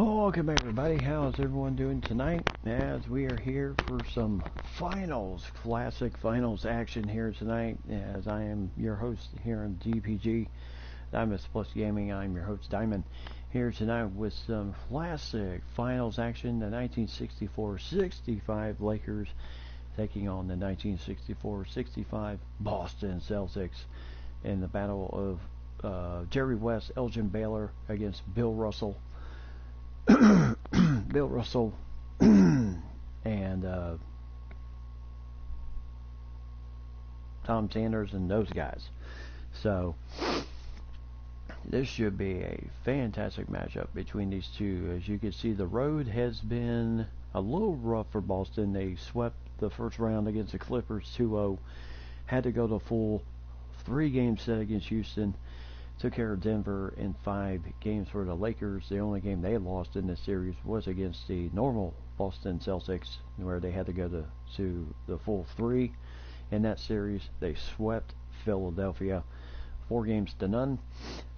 Welcome everybody, how's everyone doing tonight? As we are here for some finals, classic finals action here tonight, as I am your host here on DPG, Diamonds Plus Gaming. I'm your host Diamond, here tonight with some classic finals action. The 1964-65 Lakers taking on the 1964-65 Boston Celtics in the battle of Jerry West, Elgin Baylor against Bill Russell. Bill Russell and Tom Sanders and those guys. So this should be a fantastic matchup between these two. As you can see, the road has been a little rough for Boston. They swept the first round against the Clippers 2-0. Had to go to full 3-game set against Houston. Took care of Denver in 5 games for the Lakers. The only game they lost in this series was against the normal Boston Celtics, where they had to go to the full 3 in that series. They swept Philadelphia 4-0.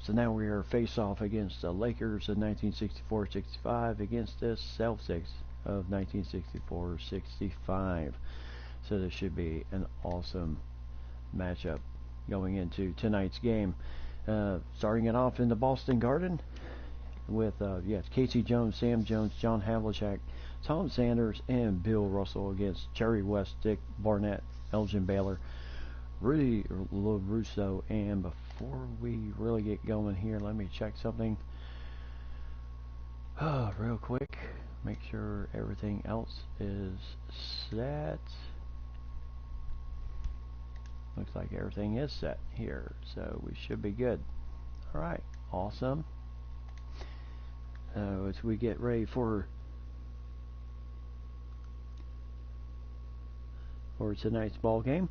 So now we are face off against the Lakers of 1964-65 against the Celtics of 1964-65. So this should be an awesome matchup going into tonight's game. Starting it off in the Boston Garden with Casey Jones, Sam Jones, John Havlicek, Tom Sanders, and Bill Russell against Jerry West, Dick Barnett, Elgin Baylor, Rudy LaRusso. And before we really get going here, let me check something real quick. Make sure everything else is set. Looks like everything is set here, so we should be good. Alright, awesome. As we get ready for tonight's ball game.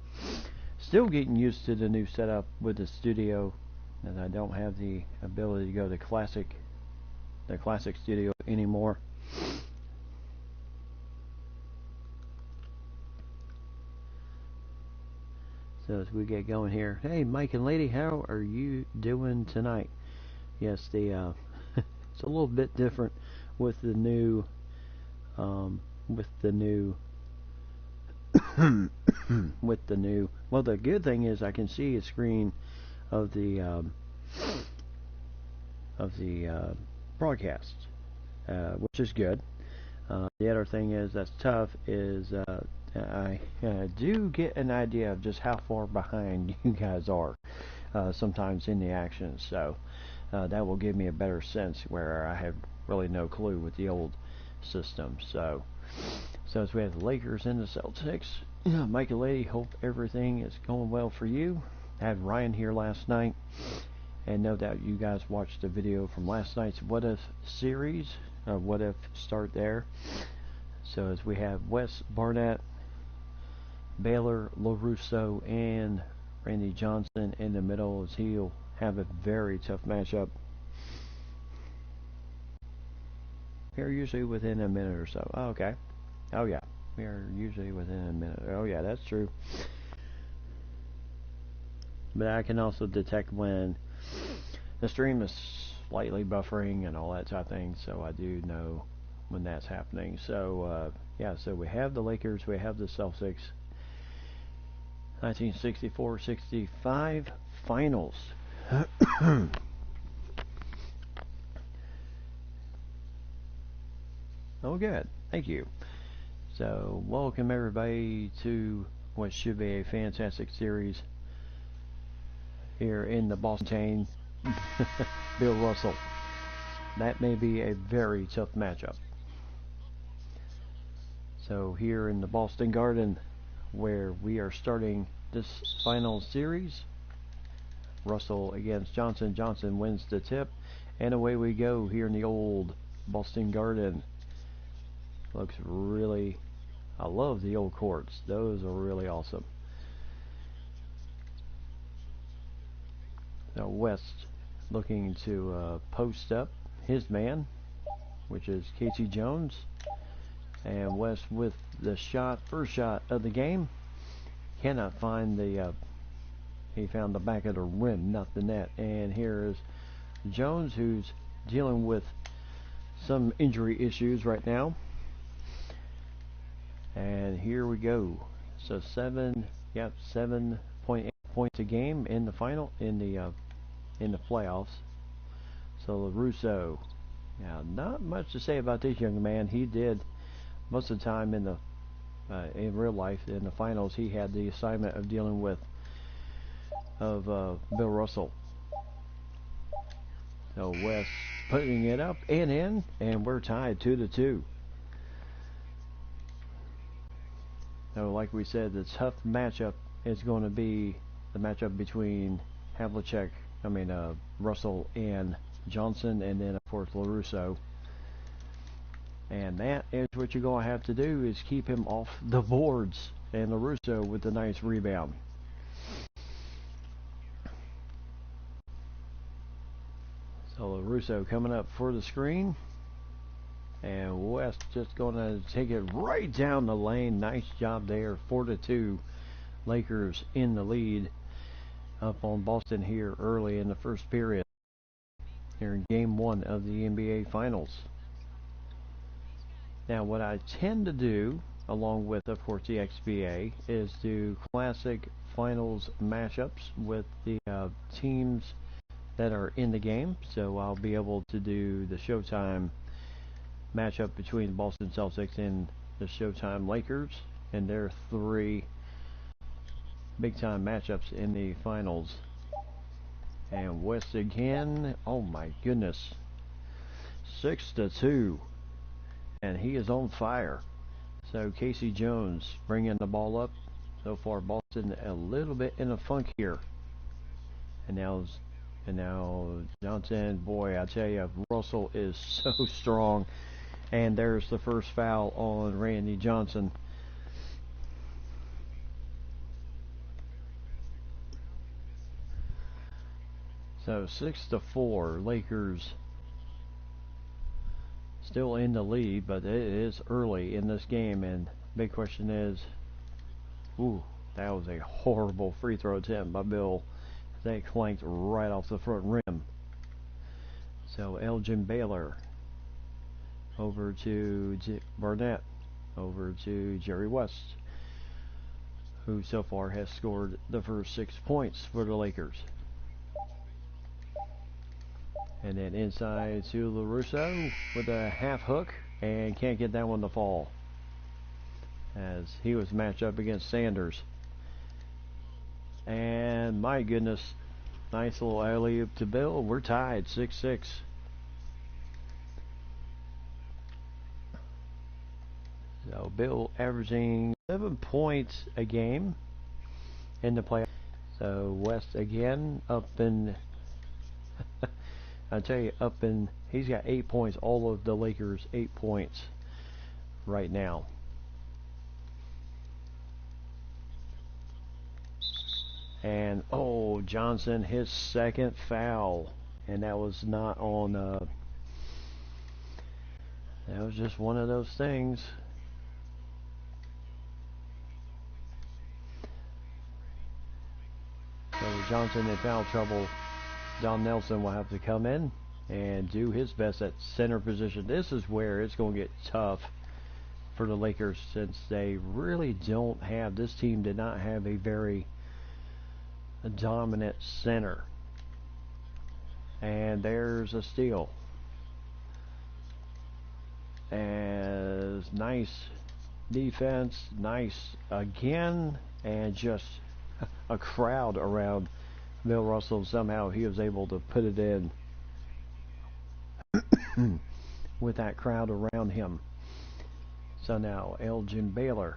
Still getting used to the new setup with the studio, and I don't have the ability to go to the classic studio anymore. So as we get going here, hey Mike and Lady, how are you doing tonight? Yes, the it's a little bit different with the new well, the good thing is I can see a screen of the broadcast, which is good. The other thing is that's tough is I do get an idea of just how far behind you guys are sometimes in the action, so that will give me a better sense where I have really no clue with the old system. So as we have the Lakers and the Celtics, Mike and Lady, hope everything is going well for you. I had Ryan here last night, and no doubt you guys watched the video from last night's What If series, What If start there. So as we have West, Barnett, Baylor, LaRusso, and Randy Johnson in the middle, as he'll have a very tough matchup. We're usually within a minute or so. Oh, okay. Oh yeah, we are usually within a minute. Oh yeah, that's true. But I can also detect when the stream is slightly buffering and all that type of thing, so I do know when that's happening. So so we have the Lakers, we have the Celtics. 1964-65 finals. Oh good, thank you. So welcome everybody to what should be a fantastic series here in the Boston chain. Bill Russell. That may be a very tough matchup. So here in the Boston Garden, where we are starting this final series, Russell against Johnson. Johnson wins the tip, and away we go here in the old Boston Garden. Looks really, I love the old courts. Those are really awesome. Now West looking to post up his man, which is Casey Jones. And West with the first shot of the game. Cannot find he found the back of the rim, not the net. And here is Jones, who's dealing with some injury issues right now. And here we go. So 7.8 points a game in the final, in the playoffs. So LaRusso, now not much to say about this young man. He did most of the time in real life in the finals. He had the assignment of dealing with Bill Russell. So West putting it up and in, and we're tied 2-2. So like we said, the tough matchup is going to be the matchup between Russell and Johnson, and then of course LaRusso. And that is what you're going to have to do, is keep him off the boards. And LaRusso with the nice rebound. So LaRusso coming up for the screen. And West just going to take it right down the lane. Nice job there. 4-2. Lakers in the lead up on Boston here early in the first period. Here in game 1 of the NBA Finals. Now what I tend to do, along with of course the XBA, is do classic finals matchups with the teams that are in the game. So I'll be able to do the Showtime matchup between the Boston Celtics and the Showtime Lakers, and there are 3 big time matchups in the finals. And West again, oh my goodness, 6-2, and he is on fire. So Casey Jones bringing the ball up. So far Boston a little bit in a funk here. And now Johnson, boy, I tell you, Russell is so strong. And there's the first foul on Randy Johnson. So 6-4, Lakers still in the lead, but it is early in this game, and big question is, that was a horrible free throw attempt by Bill. They clanked right off the front rim. So Elgin Baylor over to Barnett, over to Jerry West, who so far has scored the first 6 points for the Lakers. And then inside to LaRusso with a half hook, and can't get that one to fall, as he was matched up against Sanders. And my goodness, nice little alley-oop to Bill. We're tied 6-6. So Bill averaging 7 points a game in the playoffs. So West again up in I tell you, he's got 8 points. All of the Lakers 8 points right now. And Johnson, his second foul, and that was not on. That was just one of those things. So Johnson in foul trouble. Don Nelson will have to come in and do his best at center position. This is where it's going to get tough for the Lakers, since they really don't have, this team did not have a very dominant center. And there's a steal. As nice defense, nice again, and just a crowd around Bill Russell. Somehow he was able to put it in with that crowd around him. So now Elgin Baylor,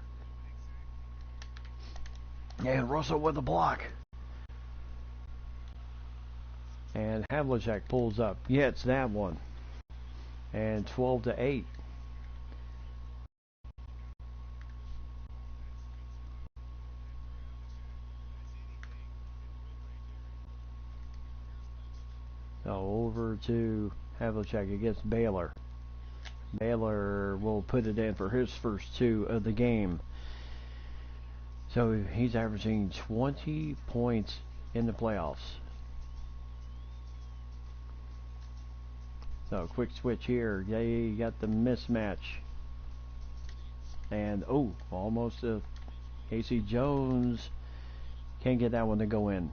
and Russell with the block, and Havlicek pulls up, gets that one, and 12-8. So over to Havlicek against Baylor. Baylor will put it in for his first 2 of the game. So he's averaging 20 points in the playoffs. So quick switch here. They got the mismatch. And oh, almost Casey Jones can't get that one to go in.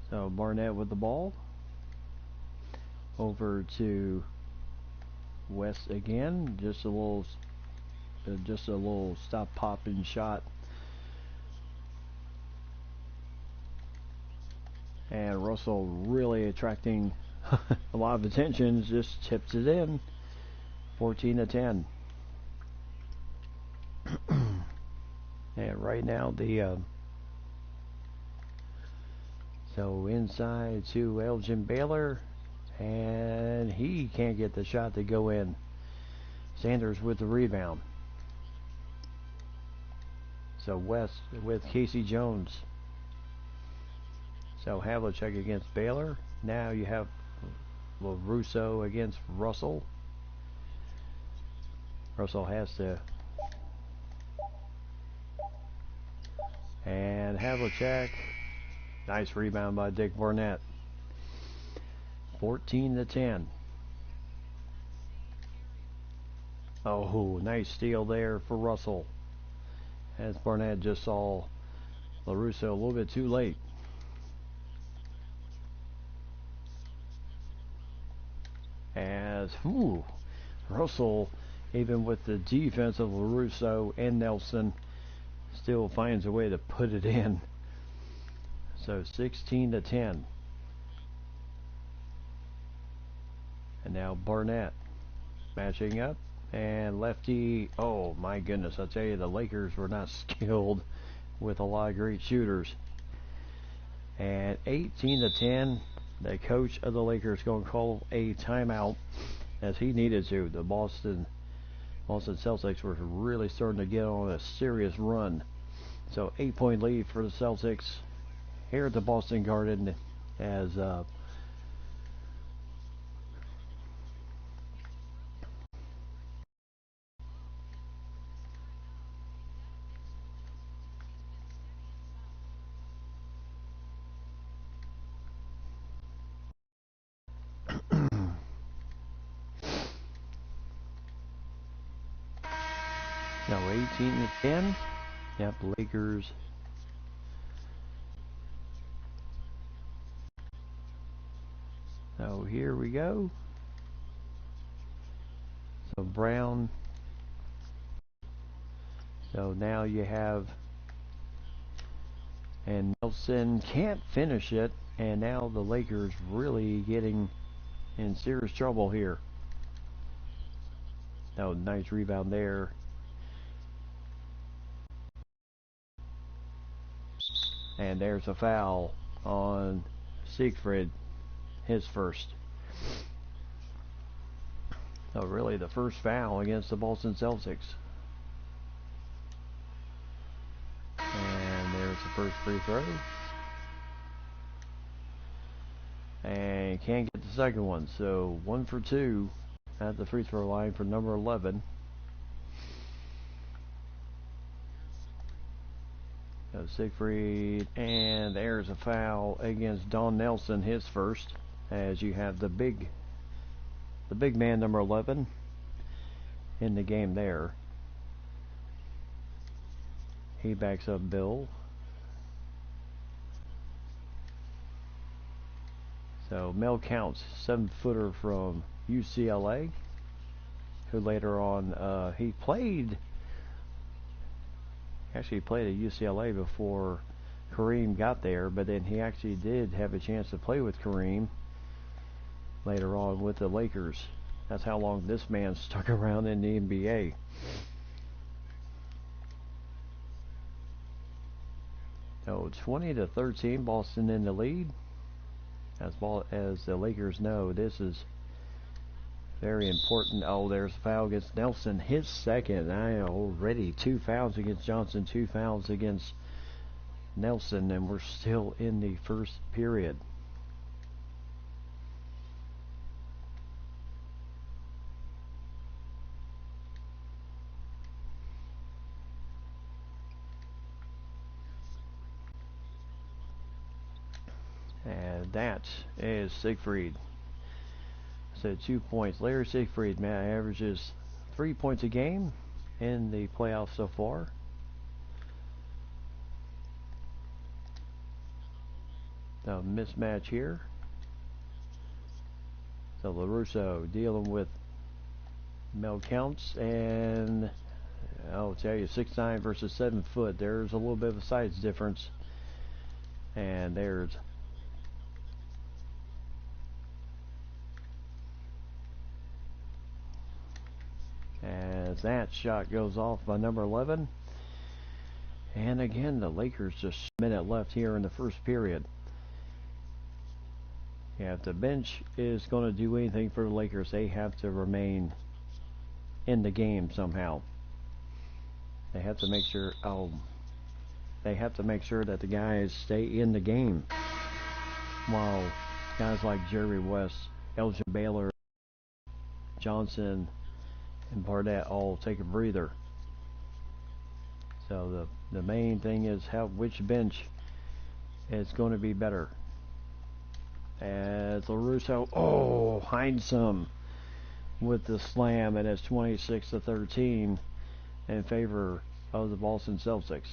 So Barnett with the ball. Over to West again. Just a little stop popping shot. And Russell really attracting a lot of attention. Just tips it in. 14-10. And right now the so inside to Elgin Baylor, and he can't get the shot to go in. Sanders with the rebound. So West with Casey Jones. So Havlicek against Baylor. Now you have LaRusso against Russell. Russell has to. And Havlicek. Nice rebound by Dick Barnett. 14-10. Oh, nice steal there for Russell. As Barnett just saw LaRusso a little bit too late. As Russell, even with the defense of LaRusso and Nelson, still finds a way to put it in. So 16-10. And now Barnett matching up. And lefty, oh my goodness, I tell you, the Lakers were not skilled with a lot of great shooters. And 18-10, the coach of the Lakers going to call a timeout as he needed to. The Boston Celtics were really starting to get on a serious run. So 8-point lead for the Celtics here at the Boston Garden as now 18-10. Yep, Lakers. So here we go. So Brown. So now you have, and Nelson can't finish it, and now the Lakers really getting in serious trouble here. Oh, nice rebound there. And there's a foul on Siegfried, his first. So really the first foul against the Boston Celtics. And there's the first free throw. And can't get the second one. So 1 for 2 at the free throw line for number 11. So Siegfried, and there's a foul against Don Nelson, his first, as you have the big man number 11 in the game there. He backs up Bill. So Mel Counts, 7-footer from UCLA, who later on he actually played at UCLA before Kareem got there, but then he actually did have a chance to play with Kareem later on with the Lakers. That's how long this man stuck around in the NBA. So 20-13, Boston in the lead. As the Lakers know, this is very important. Oh, there's a foul against Nelson, his second. Already 2 fouls against Johnson, 2 fouls against Nelson, and we're still in the first period. And that is Siegfried. So 2 points. Larry Siegfried, man, averages 3 points a game in the playoffs so far. The mismatch here. So LaRusso dealing with Mel Counts, and I'll tell you, 6'9" versus 7 foot. There's a little bit of a size difference. And there's as that shot goes off by number 11. And again, the Lakers just a minute left here in the first period. Yeah, if the bench is going to do anything for the Lakers, they have to remain in the game somehow. They have to make sure. They have to make sure that the guys stay in the game, while guys like Jerry West, Elgin Baylor, Johnson, and Barnett all take a breather. So the main thing is which bench is going to be better. As LaRusso, Heinsohn with the slam, and it's 26-13 in favor of the Boston Celtics.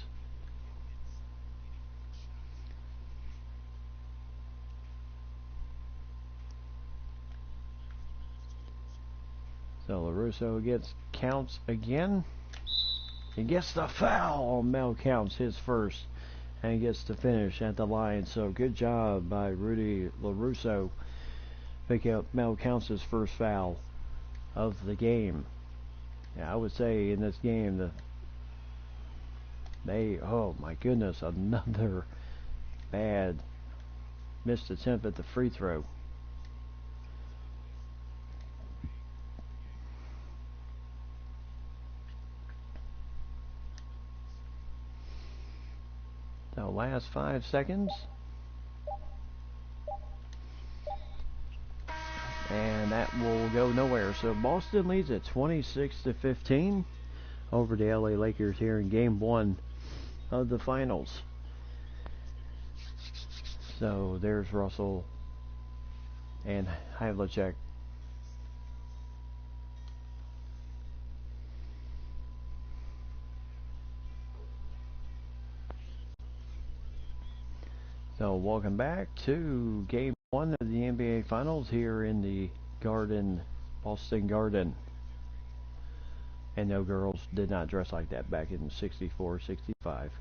So LaRusso counts again. He gets the foul on Mel Counts, his first, and gets to finish at the line. So good job by Rudy LaRusso picking up Mel Counts' first foul of the game. Yeah, I would say in this game oh my goodness, another bad missed attempt at the free throw. The last 5 seconds. And that will go nowhere. So Boston leads at 26-15 over the LA Lakers here in game 1 of the finals. So there's Russell and Havlicek. So welcome back to game 1 of the NBA Finals here in the Boston Garden. And no, girls did not dress like that back in 64, 65.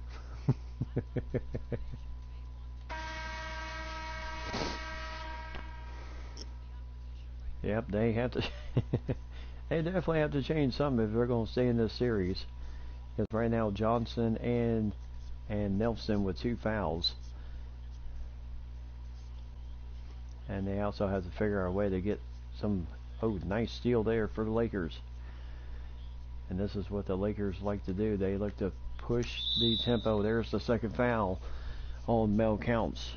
Yep, they have to. They definitely have to change something if they're going to stay in this series. Because right now Johnson and Nelson with 2 fouls. And they also have to figure out a way to get some. Oh, nice steal there for the Lakers. And this is what the Lakers like to do. They like to push the tempo. There's the second foul on Mel Counts.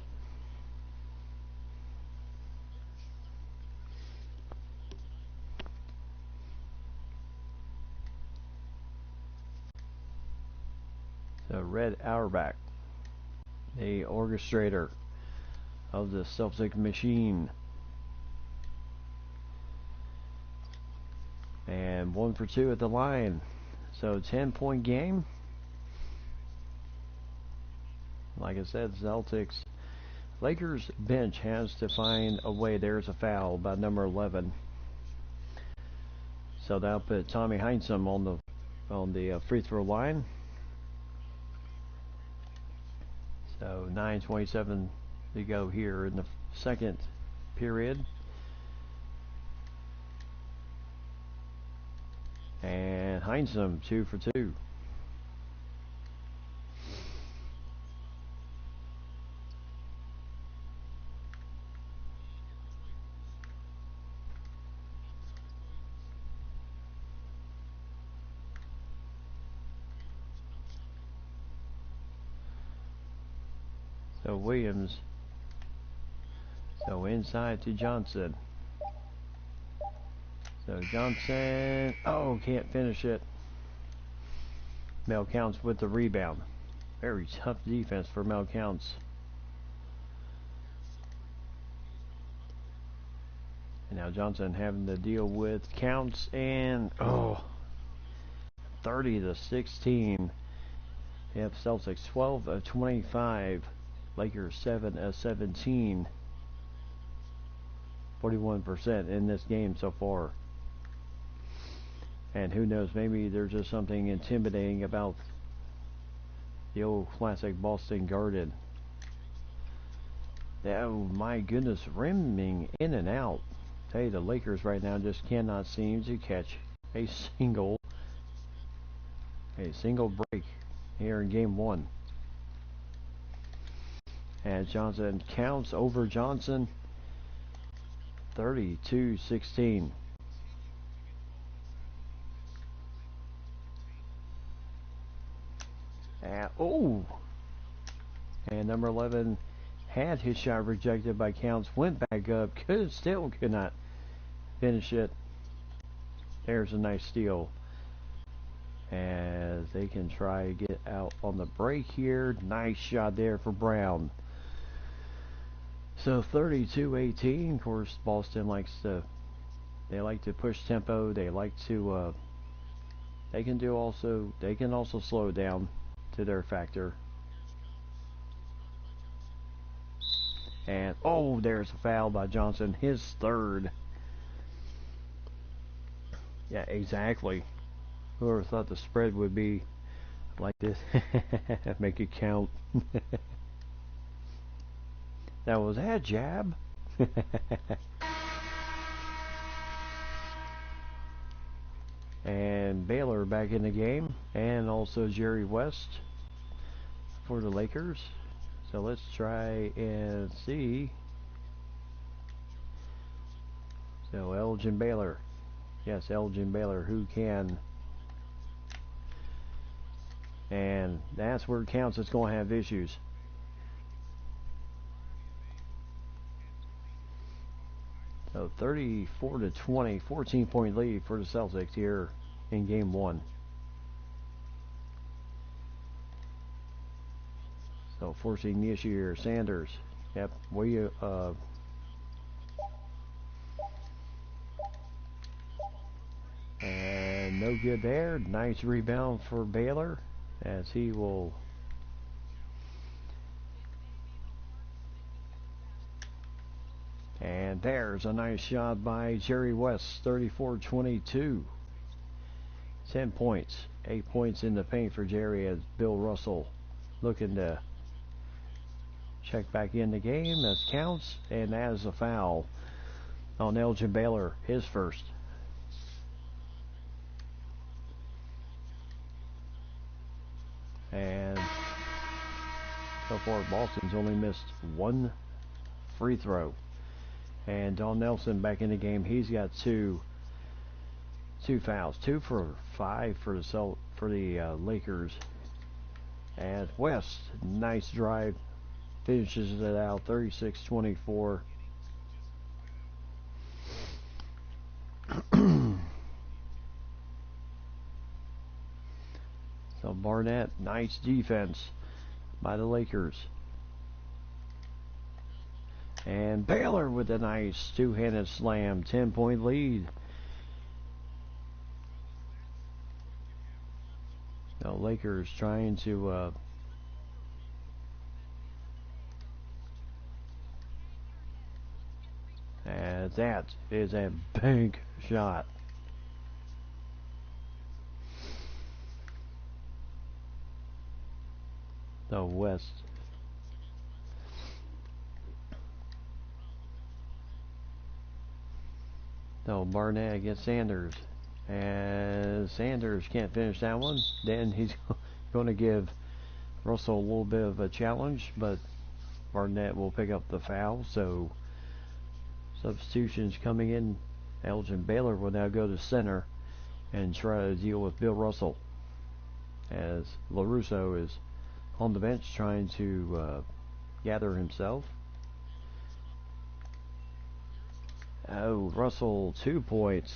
So Red Auerbach, the orchestrator of the Celtic machine. And 1 for 2 at the line. So 10-point game. Like I said, Celtics. Lakers bench has to find a way. There's a foul by number 11. So that'll put Tommy Heinsohn on the free throw line. So 9:27 to go here in the second period. And Heinsohn 2 for 2. So Williams. So inside to Johnson. So Johnson. Oh, can't finish it. Mel Counts with the rebound. Very tough defense for Mel Counts. Now Johnson having to deal with counts and 30-16. Yep, Celtics 12 of 25, Lakers 7 of 17, 41% in this game so far. And who knows, maybe there's just something intimidating about the old classic Boston Garden. Oh my goodness, rimming in and out. Hey, the Lakers right now just cannot seem to catch a single break here in game one. And Johnson counts over Johnson, 32-16. And number 11 had his shot rejected by counts, went back up, still could not finish it. There's a nice steal as they can try to get out on the break here. Nice shot there for Brown. So 32-18. Of course, Boston likes to push tempo. They like to they can also slow down to their factor. And there's a foul by Johnson, his third. Yeah, exactly. Whoever thought the spread would be like this? Make it count. That was a jab. And Baylor back in the game, and also Jerry West for the Lakers. So let's try and see. So Elgin Baylor. Yes, Elgin Baylor, who can. And that's where it counts. It's going to have issues. So 34-20, 14-point lead for the Celtics here in game one. So forcing the issue here, Sanders. Yep, and no good there. Nice rebound for Baylor as he will. And there's a nice shot by Jerry West, 34-22. 10 points, 8 points in the paint for Jerry as Bill Russell looking to check back in the game. That counts, and that is a foul on Elgin Baylor, his first. And so far, Boston's only missed one free throw. And Don Nelson back in the game. He's got two fouls, 2 for 5 for the Lakers. And West, nice drive, finishes it out, 36-24. So Barnett, nice defense by the Lakers. And Baylor with a nice two-handed slam, 10-point lead. The Lakers trying to and that is a big shot. The West. No, Barnett against Sanders. And Sanders can't finish that one. Then he's going to give Russell a little bit of a challenge, but Barnett will pick up the foul. So substitutions coming in. Elgin Baylor will now go to center and try to deal with Bill Russell as LaRusso is on the bench trying to gather himself. Russell 2 points.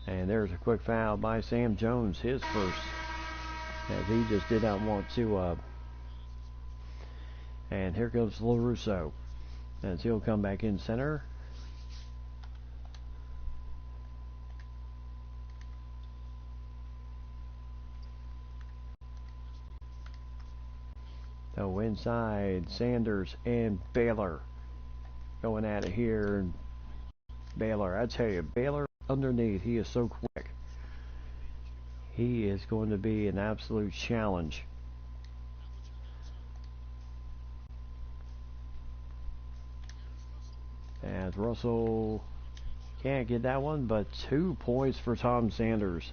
And there's a quick foul by Sam Jones, his first. As he just did not want to And here goes LaRusso as he'll come back in center. So inside, Sanders and Baylor going at it here. And Baylor, I tell you, Baylor underneath, he is so quick. He is going to be an absolute challenge. As Russell can't get that one, but 2 points for Tom Sanders.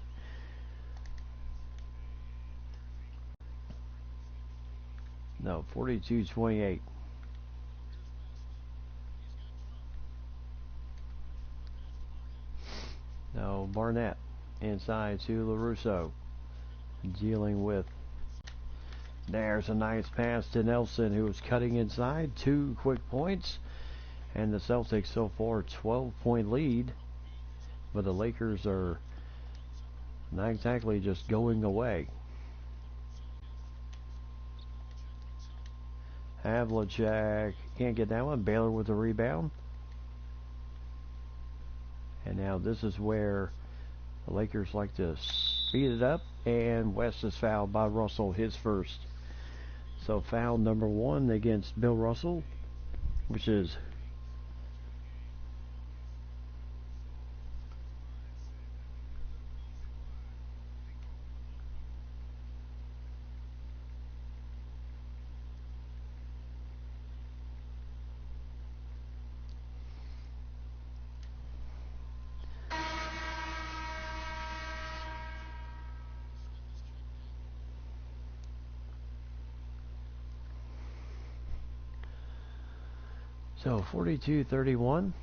No, 42-28. No, Barnett inside to LaRusso. Dealing with. There's a nice pass to Nelson, who was cutting inside. 2 quick points. And the Celtics so far 12-point lead. But the Lakers are not exactly just going away. Havlicek can't get that one. Baylor with the rebound. And now this is where the Lakers like to speed it up. And West is fouled by Russell, his first. So foul number 1 against Bill Russell, which is so 42-31.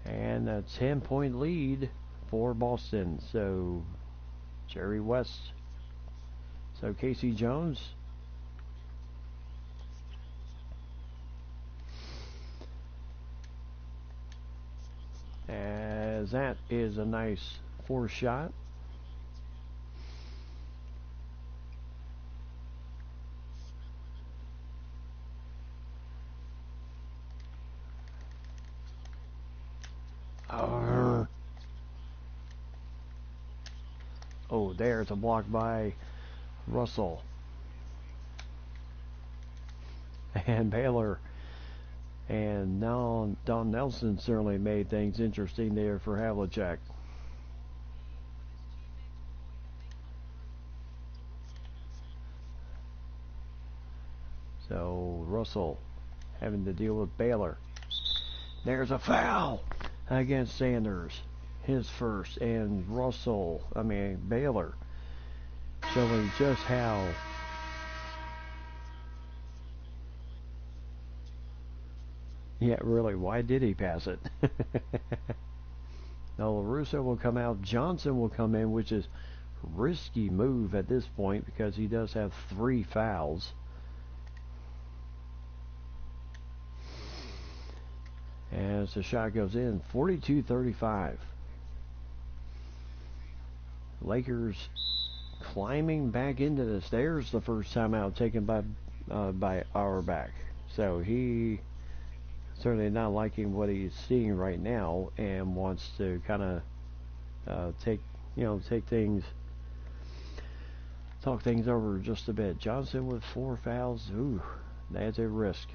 And a 10-point lead for Boston. So Jerry West. So Casey Jones. As that is a nice 4 shot. Oh, there's a block by Russell. And Baylor. And now Don Nelson certainly made things interesting there for Havlicek. So Russell having to deal with Baylor. There's a foul against Sanders. His first. And Baylor showing just how really, why did he pass it? Now LaRusso will come out. Johnson will come in, which is risky move at this point because he does have 3 fouls. As the shot goes in, 42-35. Lakers climbing back into the stairs the first time out, taken by Auerbach. So he certainly not liking what he's seeing right now and wants to kind of talk things over just a bit. Johnson with 4 fouls. Ooh, that's a risk.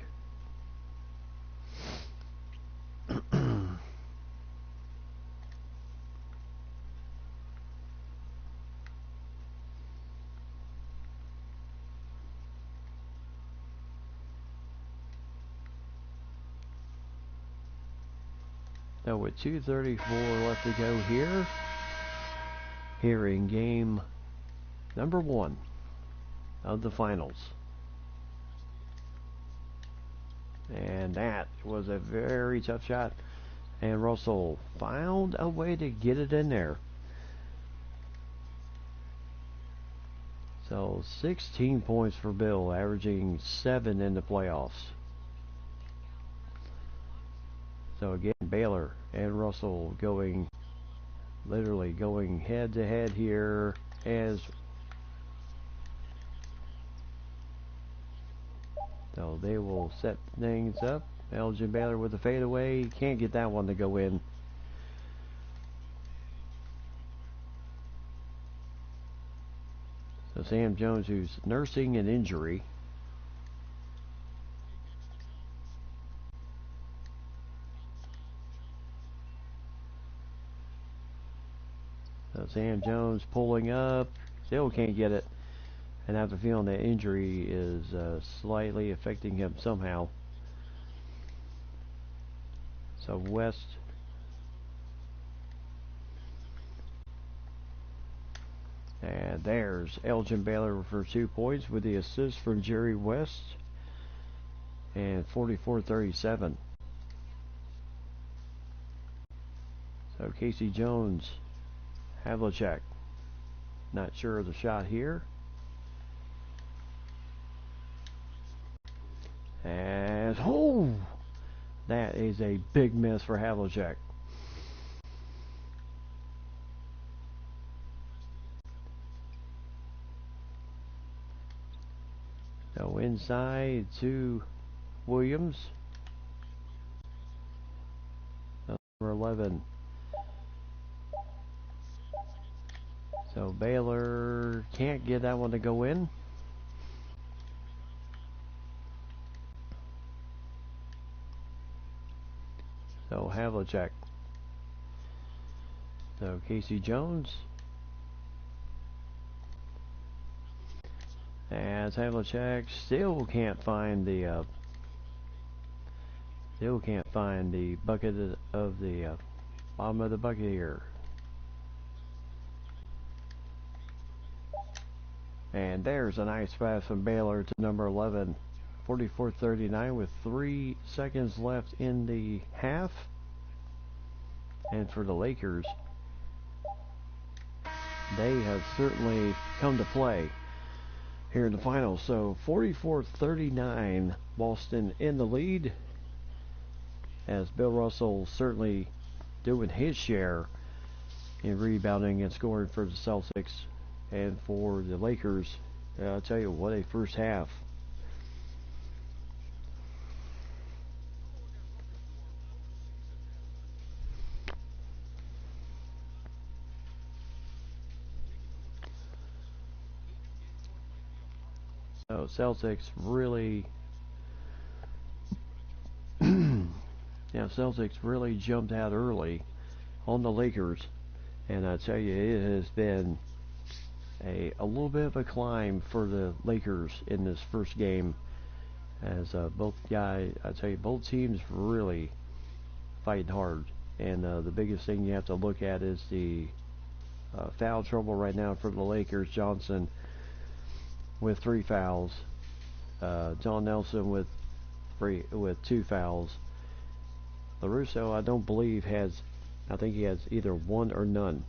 Now with 2:34 left to go here in game number 1 of the finals. And that was a very tough shot. And Russell found a way to get it in there. So 16 points for Bill, averaging 7 in the playoffs. So again, Baylor and Russell literally going head to head here as So they will set things up. Elgin Baylor with the fadeaway. Can't get that one to go in. So Sam Jones, who's nursing an injury. So Sam Jones pulling up. Still can't get it. And I have a feeling that injury is slightly affecting him somehow. So West. And there's Elgin Baylor for 2 points with the assist from Jerry West. And 44-37. So Casey Jones, Havlicek. Not sure of the shot here. And oh, that is a big miss for Havlicek. So inside to Williams. Number 11. So Baylor can't get that one to go in. So Havlicek. So Casey Jones. As Havlicek still can't find the bucket of the bottom of the bucket here. And there's a nice pass from Baylor to number 11. 44-39 with 3 seconds left in the half. And for the Lakers, they have certainly come to play here in the finals. So 44-39, Boston in the lead, as Bill Russell certainly doing his share in rebounding and scoring for the Celtics. And for the Lakers, I'll tell you what, a first half. So Celtics really Celtics really jumped out early on the Lakers, and I tell you, it has been a little bit of a climb for the Lakers in this first game, as both teams really fighting hard. And the biggest thing you have to look at is the foul trouble right now for the Lakers. Johnson with 3 fouls, John Nelson with 2 fouls. LaRusso, I don't believe I think he has either 1 or none.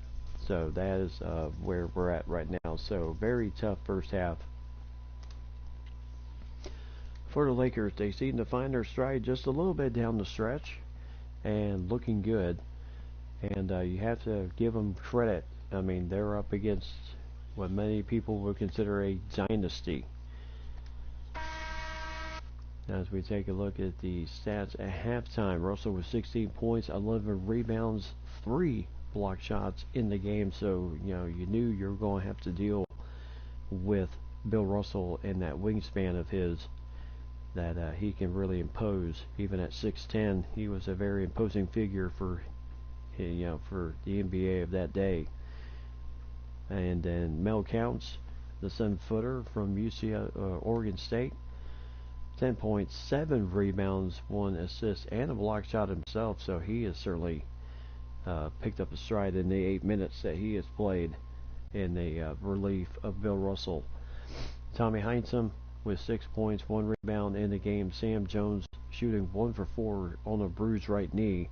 So that is where we're at right now. So very tough first half for the Lakers. They seem to find their stride just a little bit down the stretch and looking good. And you have to give them credit. I mean, they're up against what many people would consider a dynasty. As we take a look at the stats at halftime, Russell with 16 points, 11 rebounds, 3 block shots in the game. So, you knew you were going to have to deal with Bill Russell and that wingspan of his that he can really impose. Even at 6'10", he was a very imposing figure for the NBA of that day. And then Mel Counts, the 7-footer from Oregon State, 10 points, 7 rebounds, 1 assist, and a block shot himself. So he has certainly picked up a stride in the 8 minutes that he has played in the relief of Bill Russell. Tommy Heinsohn with 6 points, 1 rebound in the game. Sam Jones shooting 1 for 4 on a bruised right knee,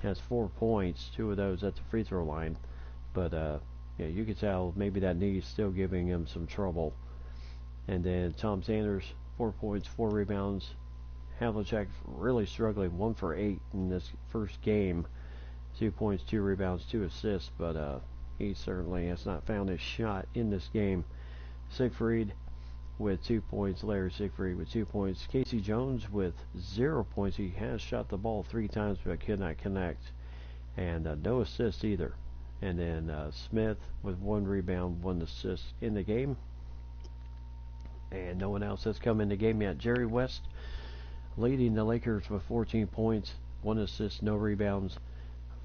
has 4 points, 2 of those at the free throw line. But you can tell maybe that knee is still giving him some trouble. And then Tom Sanders, 4 points, 4 rebounds. Havlicek really struggling, 1 for 8 in this first game. 2 points, 2 rebounds, 2 assists, but he certainly has not found his shot in this game. Siegfried with 2 points. Larry Siegfried with 2 points. Casey Jones with 0 points. He has shot the ball 3 times but could not connect. And no assists either. And then Smith with 1 rebound, 1 assist in the game. And no one else has come in the game yet. Jerry West leading the Lakers with 14 points, 1 assist, no rebounds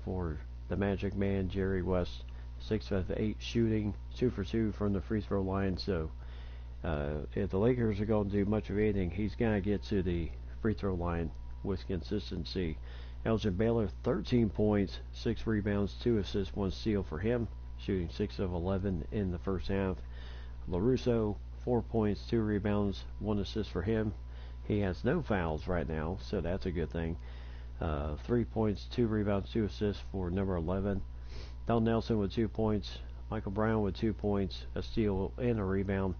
for the Magic Man, Jerry West. 6 of 8 shooting, 2 for 2 from the free throw line. So if the Lakers are going to do much of anything, he's going to get to the free throw line with consistency. Elgin Baylor, 13 points, 6 rebounds, 2 assists, 1 steal for him, shooting 6 of 11 in the first half. LaRusso, 4 points, 2 rebounds, 1 assist for him. He has no fouls right now, so that's a good thing. 3 points, 2 rebounds, 2 assists for number 11. Don Nelson with 2 points. Michael Brown with 2 points, a steal and a rebound.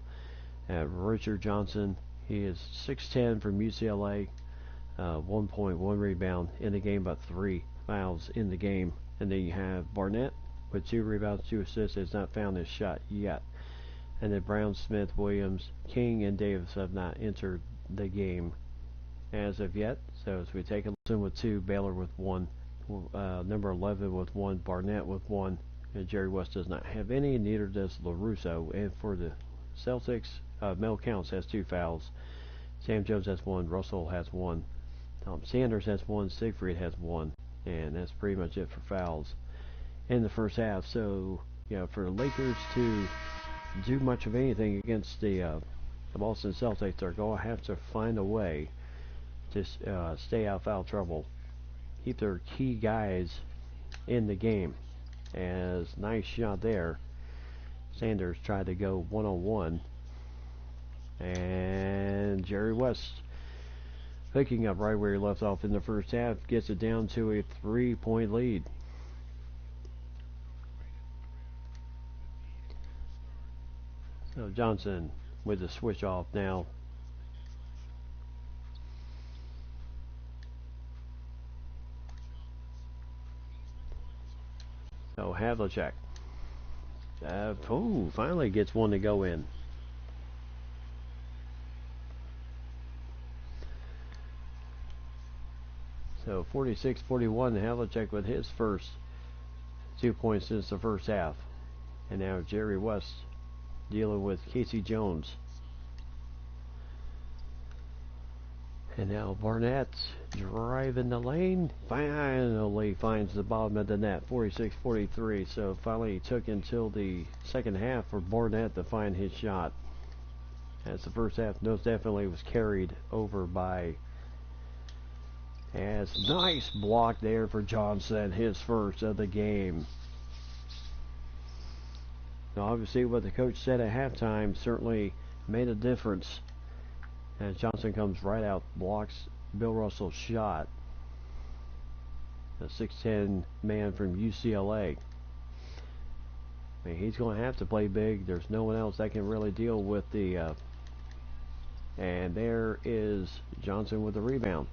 Richard Johnson, he is 6'10 from UCLA. 1 point, 1 rebound in the game, but 3 fouls in the game. And then you have Barnett with 2 rebounds, 2 assists, has not found his shot yet. And then Brown, Smith, Williams, King, and Davis have not entered the game as of yet. So as we take a listen with 2, Baylor with 1, number 11 with 1, Barnett with 1, and Jerry West does not have any, neither does LaRusso. And for the Celtics, Mel Counts has 2 fouls. Sam Jones has 1, Russell has 1, Tom Sanders has 1, Siegfried has 1, and that's pretty much it for fouls in the first half. So, for the Lakers to do much of anything against the Boston Celtics, they're going to have to find a way to stay out of foul trouble, keep their key guys in the game. As nice shot there. Sanders tried to go one-on-one, and Jerry West picking up right where he left off in the first half, gets it down to a 3-point lead. So Johnson with the switch off now. So Havlicek. Finally gets one to go in. So 46-41, Havlicek with his first 2 points since the first half. And now Jerry West dealing with Casey Jones. And now Barnett driving the lane. Finally finds the bottom of the net. 46-43. So finally it took until the second half for Barnett to find his shot. As the first half most definitely was carried over by. As nice block there for Johnson, his first of the game. Now obviously what the coach said at halftime certainly made a difference. As Johnson comes right out, blocks Bill Russell's shot. The 6'10 man from UCLA. I mean, he's going to have to play big. There's no one else that can really deal with the. And there is Johnson with the rebound.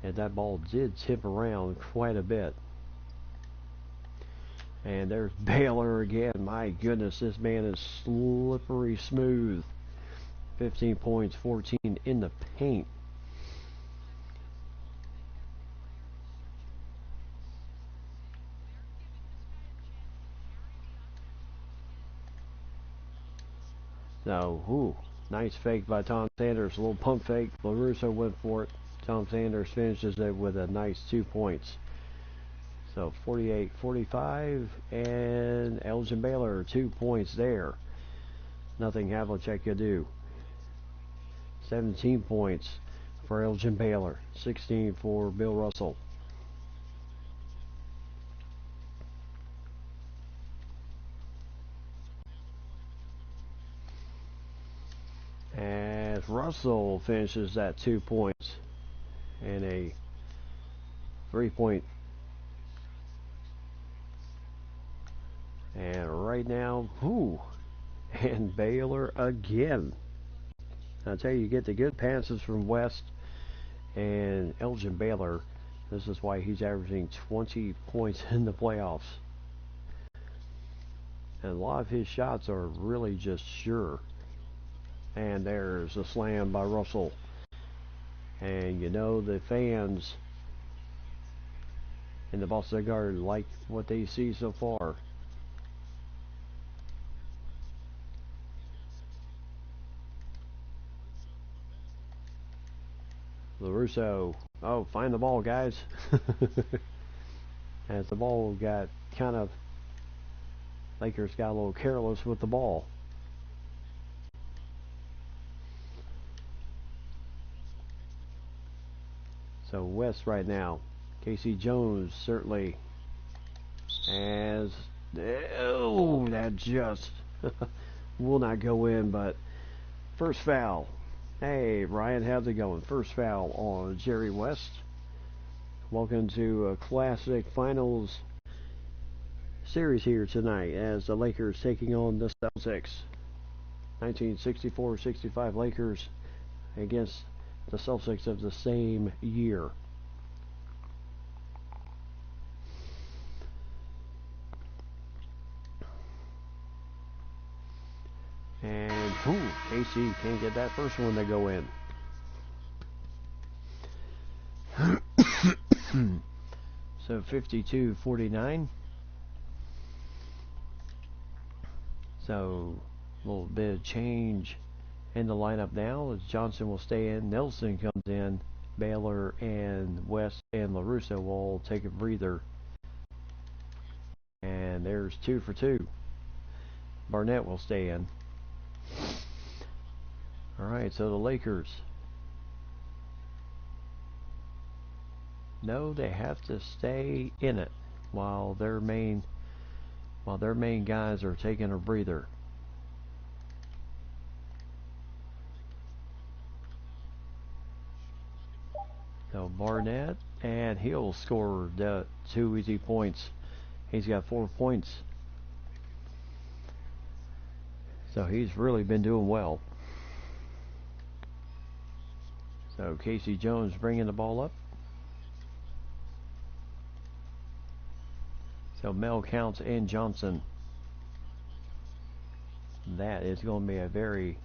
And that ball did tip around quite a bit. And there's Baylor again. My goodness, this man is slippery smooth. 15 points, 14 in the paint. So, nice fake by Tom Sanders. A little pump fake. LaRusso went for it. Tom Sanders finishes it with a nice 2 points. So 48-45, and Elgin Baylor 2 points there. Nothing Havlicek could do. 17 points for Elgin Baylor, 16 for Bill Russell. As Russell finishes that 2 points and a 3-point. And right now, and Baylor again. I tell you get the good passes from West and Elgin Baylor. This is why he's averaging 20 points in the playoffs. And a lot of his shots are really just sure. And there's a slam by Russell. And you know the fans in the Boston Garden like what they see so far. LaRusso. Oh, find the ball, guys. As the ball got kind of, Lakers got a little careless with the ball. So West right now. Casey Jones certainly as, oh, that just will not go in, but first foul. Hey, Ryan, how's it going? First foul on Jerry West. Welcome to a classic finals series here tonight as the Lakers taking on the Celtics. 1964-65 Lakers against the Celtics of the same year. And KC can't get that first one to go in. So 52-49. So a little bit of change in the lineup now as Johnson will stay in. Nelson comes in. Baylor and West and LaRusso will take a breather. And there's 2 for 2. Barnett will stay in. Alright, so the Lakers. No, they have to stay in it while their main guys are taking a breather. So Barnett, and he'll score the 2 easy points. He's got 4 points. So he's really been doing well. So Casey Jones bringing the ball up. So Mel Counts and Johnson. That is going to be a very...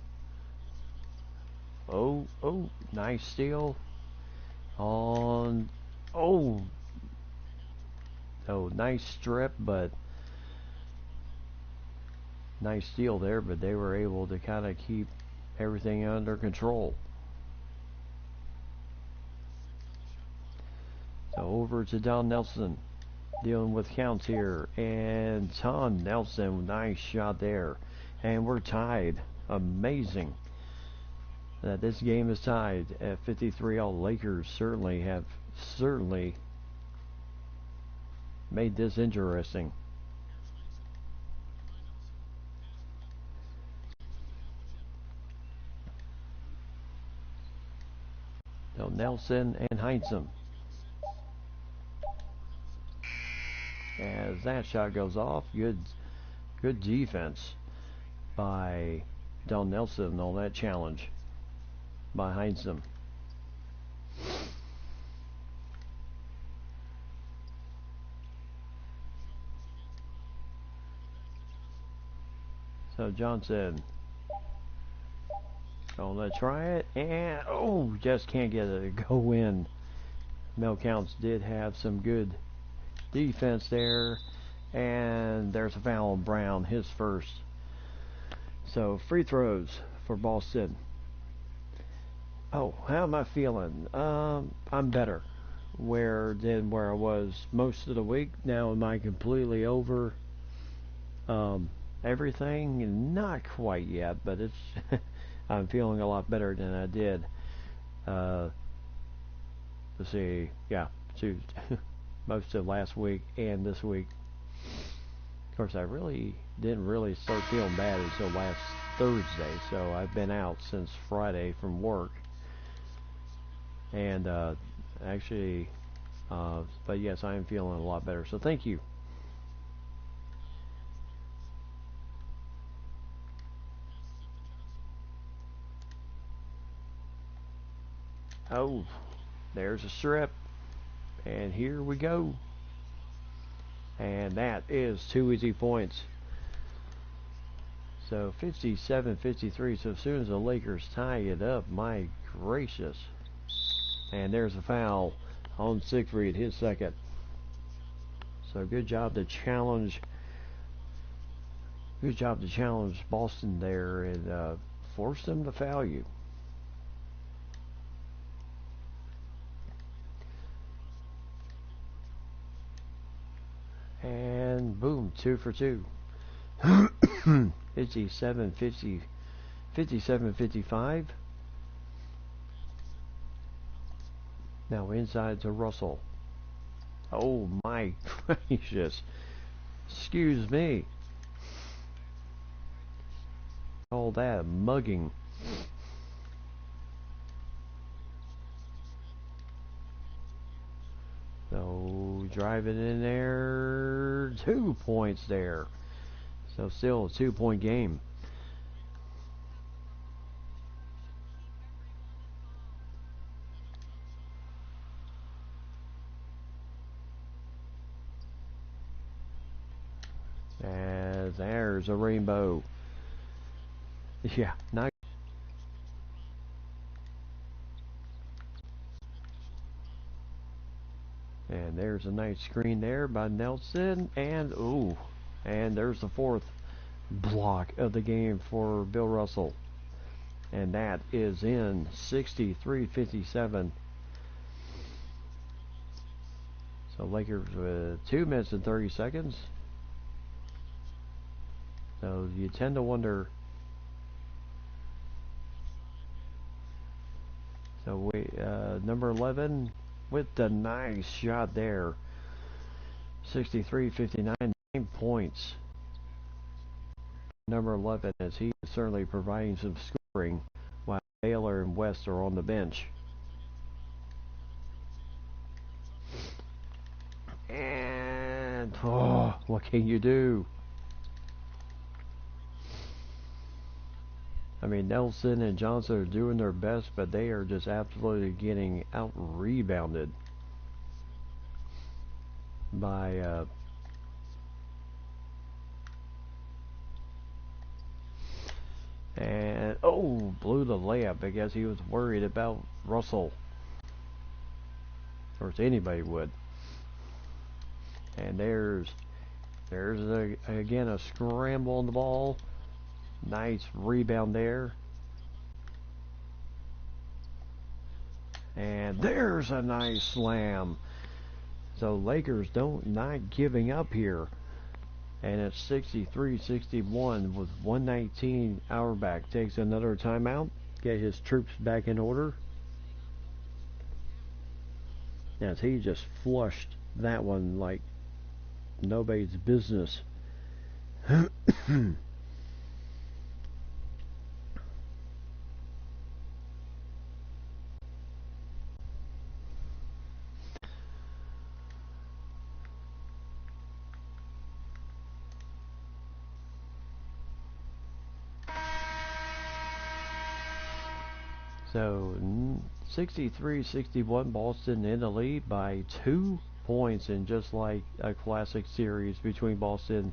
Oh, nice steal on... Oh, nice strip, but... Nice steal there, but they were able to kind of keep everything under control. So over to Don Nelson, dealing with Counts here, and Don Nelson, nice shot there, and we're tied. Amazing that this game is tied at 53 all. Lakers certainly have made this interesting. So Nelson and Heinsohn. As that shot goes off, good defense by Don Nelson on that challenge by Heinsohn. So Johnson gonna try it, and just can't get it to go in. Mel Counts did have some good defense there, and there's a foul on Brown, his first. So free throws for Boston. Oh, how am I feeling? I'm better than where I was most of the week. Now am I completely over everything? Not quite yet, but it's I'm feeling a lot better than I did. Let's see, yeah, most of last week and this week. Of course, I really didn't really start feeling bad until last Thursday, so I've been out since Friday from work. And actually, but yes, I am feeling a lot better. So thank you. Oh, there's a strip, and here we go. And that is 2 easy points. So 57-53. So as soon as the Lakers tie it up, my gracious. And there's a foul on Siegfried, his second. So good job to challenge. Good job to challenge Boston there and force them to foul you. And boom, 2 for 2. 57-55. Now inside to Russell. Oh my gracious. Excuse me. Call that mugging. So driving in there. 2 points there. So still a 2-point game. As there's a rainbow. Yeah, nice. And there's a nice screen there by Nelson. And ooh, and there's the fourth block of the game for Bill Russell. And that is in 63-57. So Lakers with 2 minutes and 30 seconds. So you tend to wonder. So we number 11 with the nice shot there. 63-59, 9 points. Number 11, as he is certainly providing some scoring while Baylor and West are on the bench. And oh, what can you do? I mean, Nelson and Johnson are doing their best, but they are just absolutely getting out rebounded by and oh, blew the layup because he was worried about Russell. Of course, anybody would. And there's again a scramble on the ball. Nice rebound there. And there's a nice slam. So Lakers not giving up here. And it's 63-61 with 119. Auerbach takes another timeout. Get his troops back in order. As he just flushed that one like nobody's business. So 63-61, Boston in the lead by 2 points in just like a classic series between Boston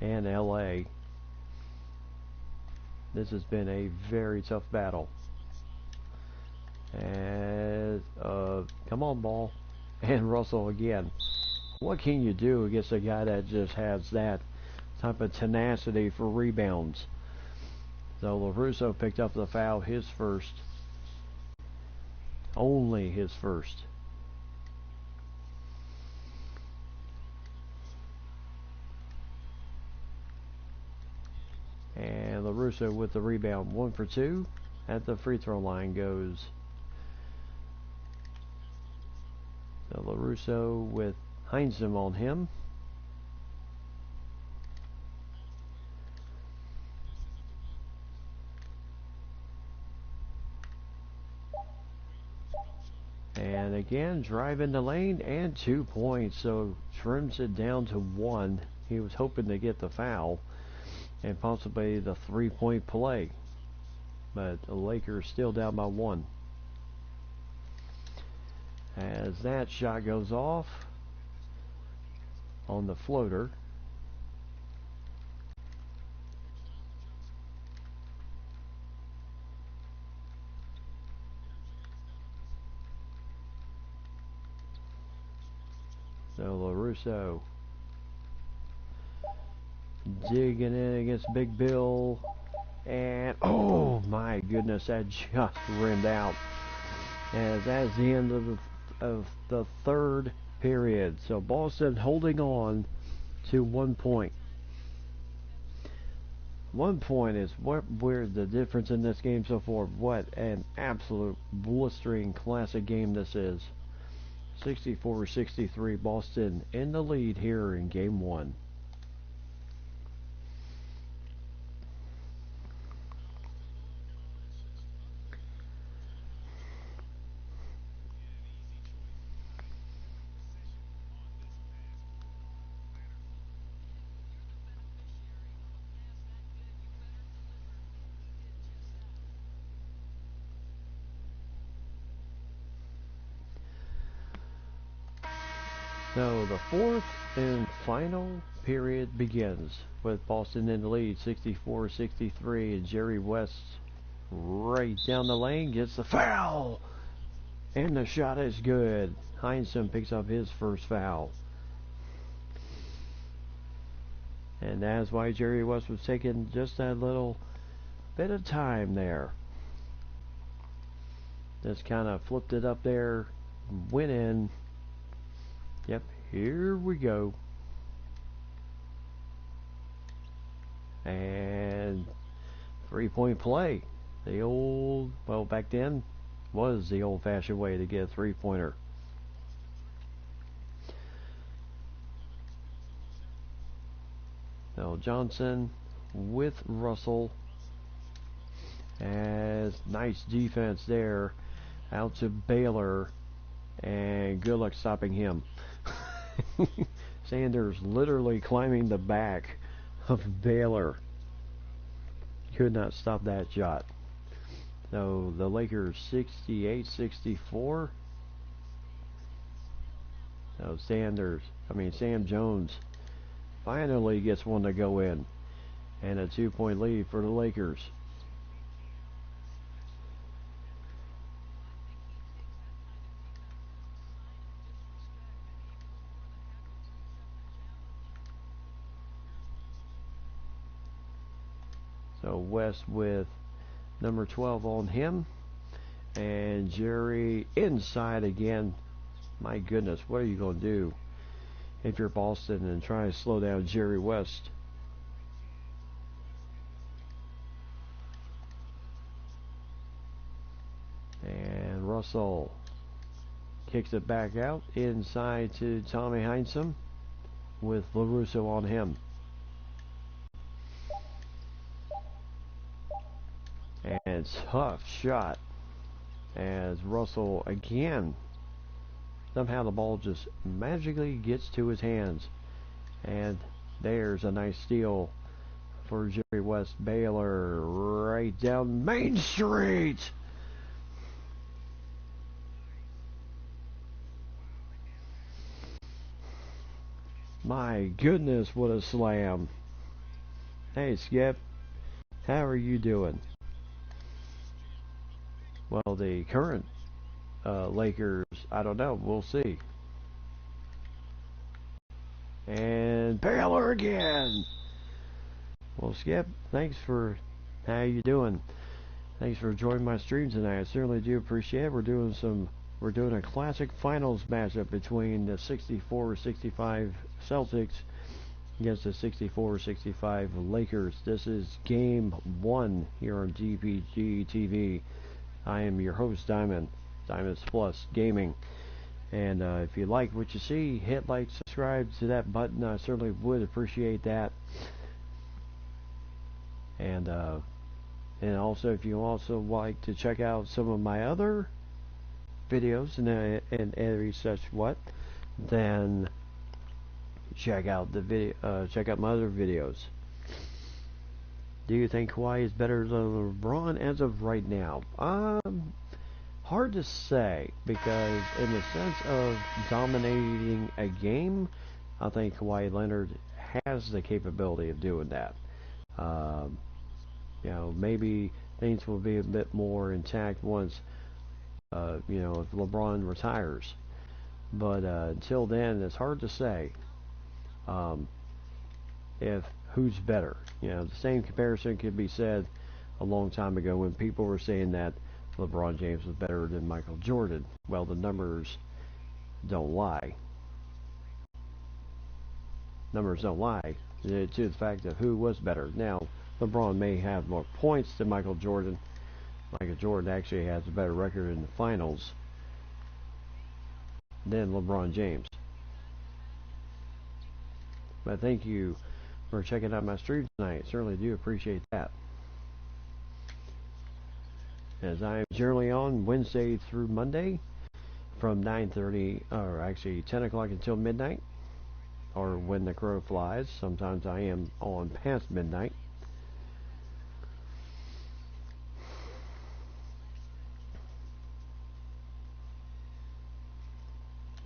and LA. This has been a very tough battle. And come on, ball. And Russell again. What can you do against a guy that just has that type of tenacity for rebounds? So LaRusso picked up the foul, his first. Only his first. And LaRusso with the rebound, 1 for 2. At the free throw line goes. So LaRusso with Heinzem on him. And again, driving the lane and 2 points. So trims it down to 1. He was hoping to get the foul and possibly the 3-point play. But the Lakers still down by 1. As that shot goes off on the floater. So LaRusso digging in against Big Bill. And oh my goodness, that just rimmed out. As that's the end of the third period. So Boston holding on to 1 point. 1 point is where the difference in this game so far. What an absolute blistering classic game this is. 64-63, Boston in the lead here in game 1. So the fourth and final period begins with Boston in the lead, 64-63, and Jerry West right down the lane gets the foul, and the shot is good. Heinsohn picks up his first foul, and that's why Jerry West was taking just that little bit of time there. Just kind of flipped it up there, went in. Yep, here we go. And 3-point play. The old, well, back then was the old-fashioned way to get a three-pointer. So Johnson with Russell. As nice defense there. Out to Baylor. And good luck stopping him. Sanders literally climbing the back of Baylor. Could not stop that shot. So the Lakers 68-64. So Sam Jones finally gets one to go in. And a 2-point lead for the Lakers. So West with number 12 on him. And Jerry inside again. My goodness, what are you going to do if you're Boston and try to slow down Jerry West? And Russell kicks it back out inside to Tommy Heinsohn with LaRusso on him. And tough shot as Russell again, somehow the ball just magically gets to his hands. And there's a nice steal for Jerry West. Baylor right down Main Street. My goodness, what a slam. Hey, Skip. How are you doing? Well, the current Lakers, I don't know. We'll see. And Baylor again. Well, Skip, thanks for how you doing? Thanks for joining my stream tonight. I certainly do appreciate it. We're doing a classic finals matchup between the 64-65 Celtics against the 64-65 Lakers. This is game 1 here on DPG TV. I am your host, Diamonds Plus Gaming. And if you like what you see, hit like, subscribe to that button. I certainly would appreciate that. And also, if you also like to check out some of my other videos and every such what, then check out my other videos. Do you think Kawhi is better than LeBron as of right now? Hard to say, because in the sense of dominating a game, I think Kawhi Leonard has the capability of doing that. Maybe things will be a bit more intact once, if LeBron retires. But until then, it's hard to say um, if who's better. You know, the same comparison could be said a long time ago when people were saying that LeBron James was better than Michael Jordan. Well, the numbers don't lie. Numbers don't lie to the fact of who was better. Now, LeBron may have more points than Michael Jordan. Michael Jordan actually has a better record in the finals than LeBron James. But thank you for checking out my stream tonight. Certainly do appreciate that. As I am generally on Wednesday through Monday from 9:30, or actually 10 o'clock until midnight, or when the crow flies. Sometimes I am on past midnight.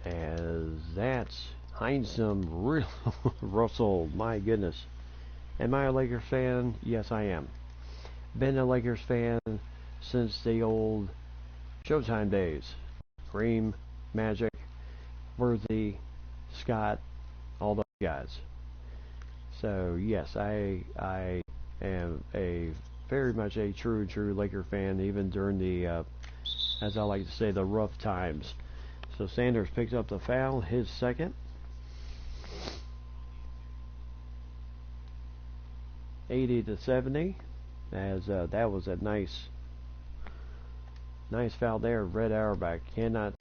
As that's Heinsum real Russell, my goodness. Am I a Lakers fan? Yes, I am. Been a Lakers fan since the old Showtime days. Kareem, Magic, Worthy, Scott, all those guys. So yes, I am a very much a true Laker fan, even during the as I like to say, the rough times. So Sanders picks up the foul, his second. 80-70, as that was a nice foul there. Red Auerbach cannot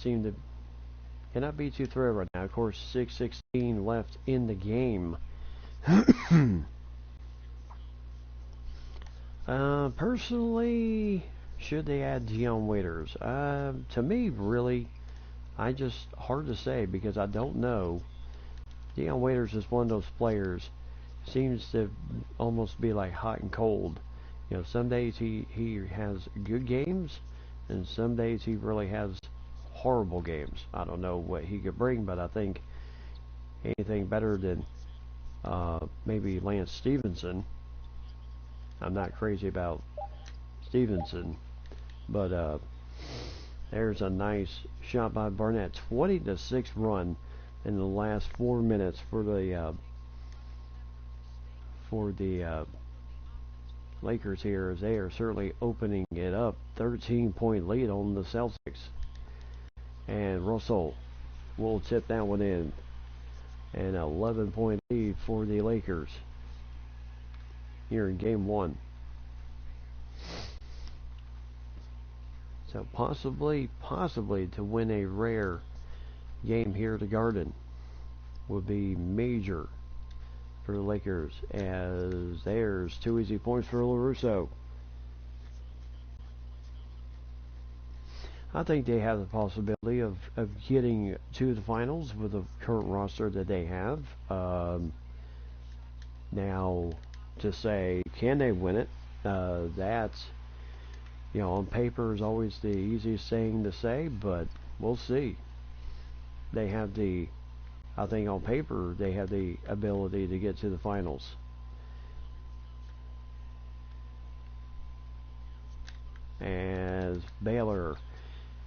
be too thrilled right now. Of course, 6:16 left in the game. Personally, should they add Dion Waiters? To me, really, I just hard to say because I don't know. Dion Waiters is one of those players seems to almost be like hot and cold. You know, some days he has good games, and some days he really has horrible games. I don't know what he could bring, but I think anything better than maybe Lance Stevenson. I'm not crazy about Stevenson, but there's a nice shot by Barnett. 20-6 run in the last 4 minutes for the Lakers here, as they are certainly opening it up. 13-point lead on the Celtics, and Russell will tip that one in. An 11-point lead for the Lakers here in Game 1. So possibly to win a rare game here at the Garden would be major for the Lakers, as there's 2 easy points for LaRusso. I think they have the possibility of getting to the finals with the current roster that they have. Now, to say, can they win it? That's, on paper is always the easiest thing to say, but we'll see. They have I think on paper, they have the ability to get to the finals. As Baylor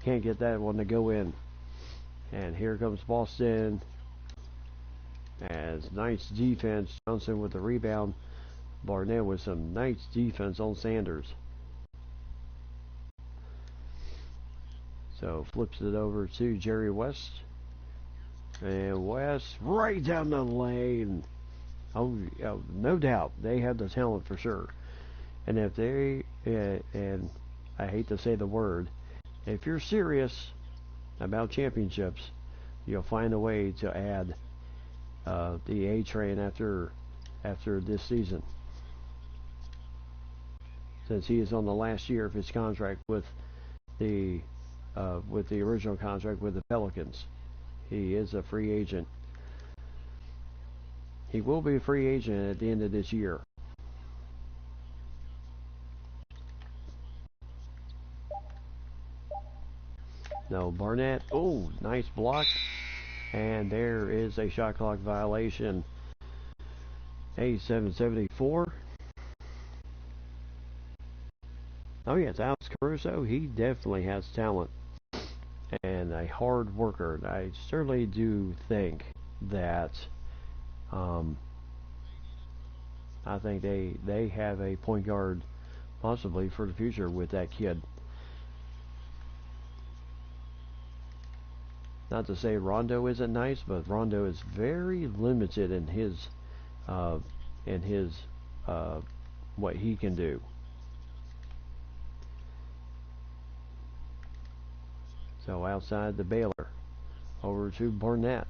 can't get that one to go in. And here comes Boston. As nice defense. Johnson with the rebound. Barnett with some nice defense on Sanders. So flips it over to Jerry West. And West right down the lane. Oh, no doubt. They have the talent for sure. And if they, and I hate to say the word, if you're serious about championships, you'll find a way to add the A train after this season, since he is on the last year of his contract with the original contract with the Pelicans. He is a free agent. He will be a free agent at the end of this year. No, Barnett. Oh, nice block. And there is a shot clock violation. 87-74. Oh, yes, Alex Caruso. He definitely has talent. and a hard worker. And I certainly do think that I think they have a point guard possibly for the future with that kid. Not to say Rondo isn't nice, but Rondo is very limited uh, in his uh, what he can do. So outside the Baylor, over to Barnett.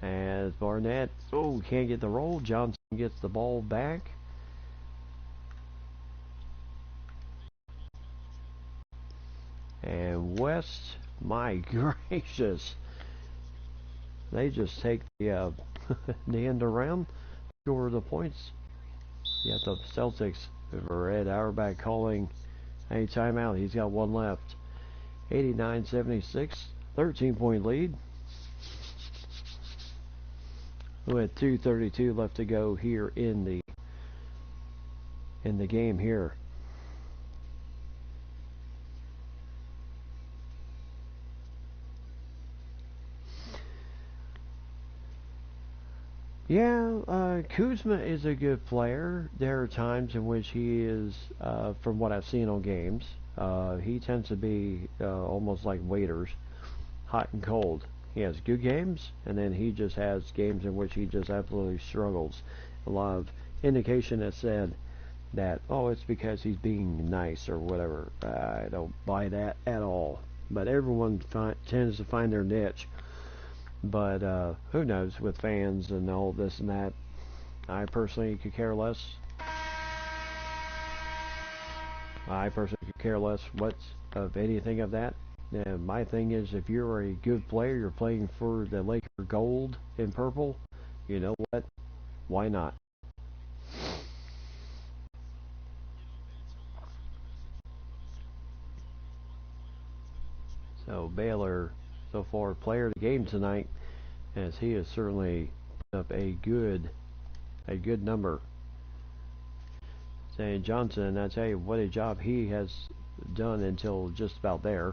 As Barnett, oh, can't get the roll. Johnson gets the ball back. And West, my gracious, they just take the end around, score the points. Yet the Celtics, Red Auerbach calling a timeout. He's got one left. 89-76, 13-point lead. With 2:32 left to go here in the game here. Yeah, Kuzma is a good player. There are times in which he is, from what I've seen on games, he tends to be almost like waiters, hot and cold. He has good games, and then he just has games in which he just absolutely struggles. A lot of indication that said that, oh, it's because he's being nice or whatever. I don't buy that at all. But everyone tends to find their niche. But who knows with fans and all this and that. I personally could care less. I personally could care less what's of anything of that. My thing is, if you're a good player, you're playing for the Laker gold and purple, you know what? Why not? So Baylor, so far, player of the game tonight, as he has certainly put up a good number. Saying Johnson, I tell you what a job he has done until just about there.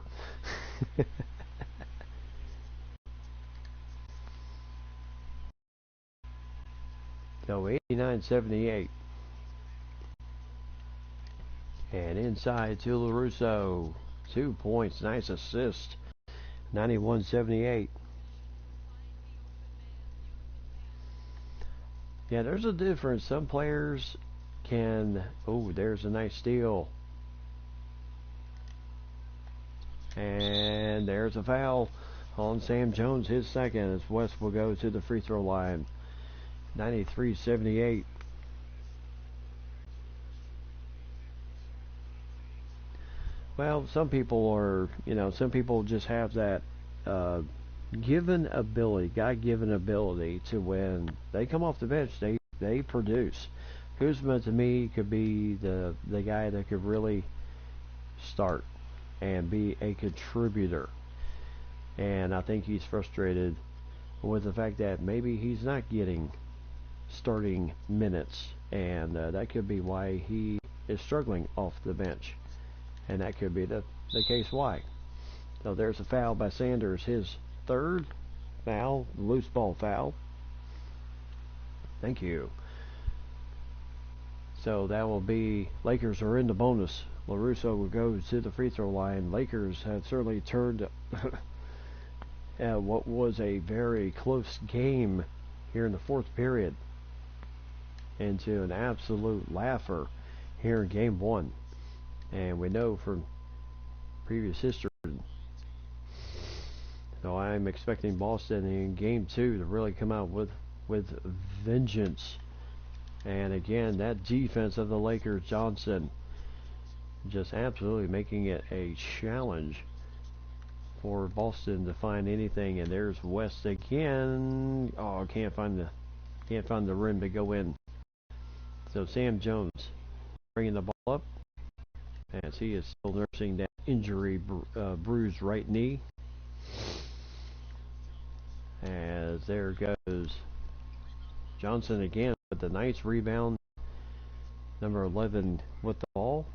So 89-78. And inside to LaRusso. 2 points, nice assist. 91-78. Yeah, there's a difference. Some players can. Oh, there's a nice steal. And there's a foul on Sam Jones, his second, as West will go to the free throw line. 93-78. Well, some people just have that uh, God-given ability to when they come off the bench, they produce. Kuzma to me could be the guy that could really start and be a contributor. And I think he's frustrated with the fact that maybe he's not getting starting minutes, and that could be why he is struggling off the bench. And that could be the case why. So there's a foul by Sanders, his third foul, loose ball foul. Thank you. So that will be Lakers are in the bonus. LaRusso will go to the free throw line. Lakers have certainly turned what was a very close game here in the fourth period into an absolute laugher here in game one. And we know from previous history. So I'm expecting Boston in game two to really come out with vengeance. And again, that defense of the Lakers, Johnson, just absolutely making it a challenge for Boston to find anything. And there's West again. Oh, can't find the rim to go in. So Sam Jones bringing the ball up as he is still nursing that injury, bruised right knee. As there goes Johnson again with the nice rebound. Number 11 with the ball.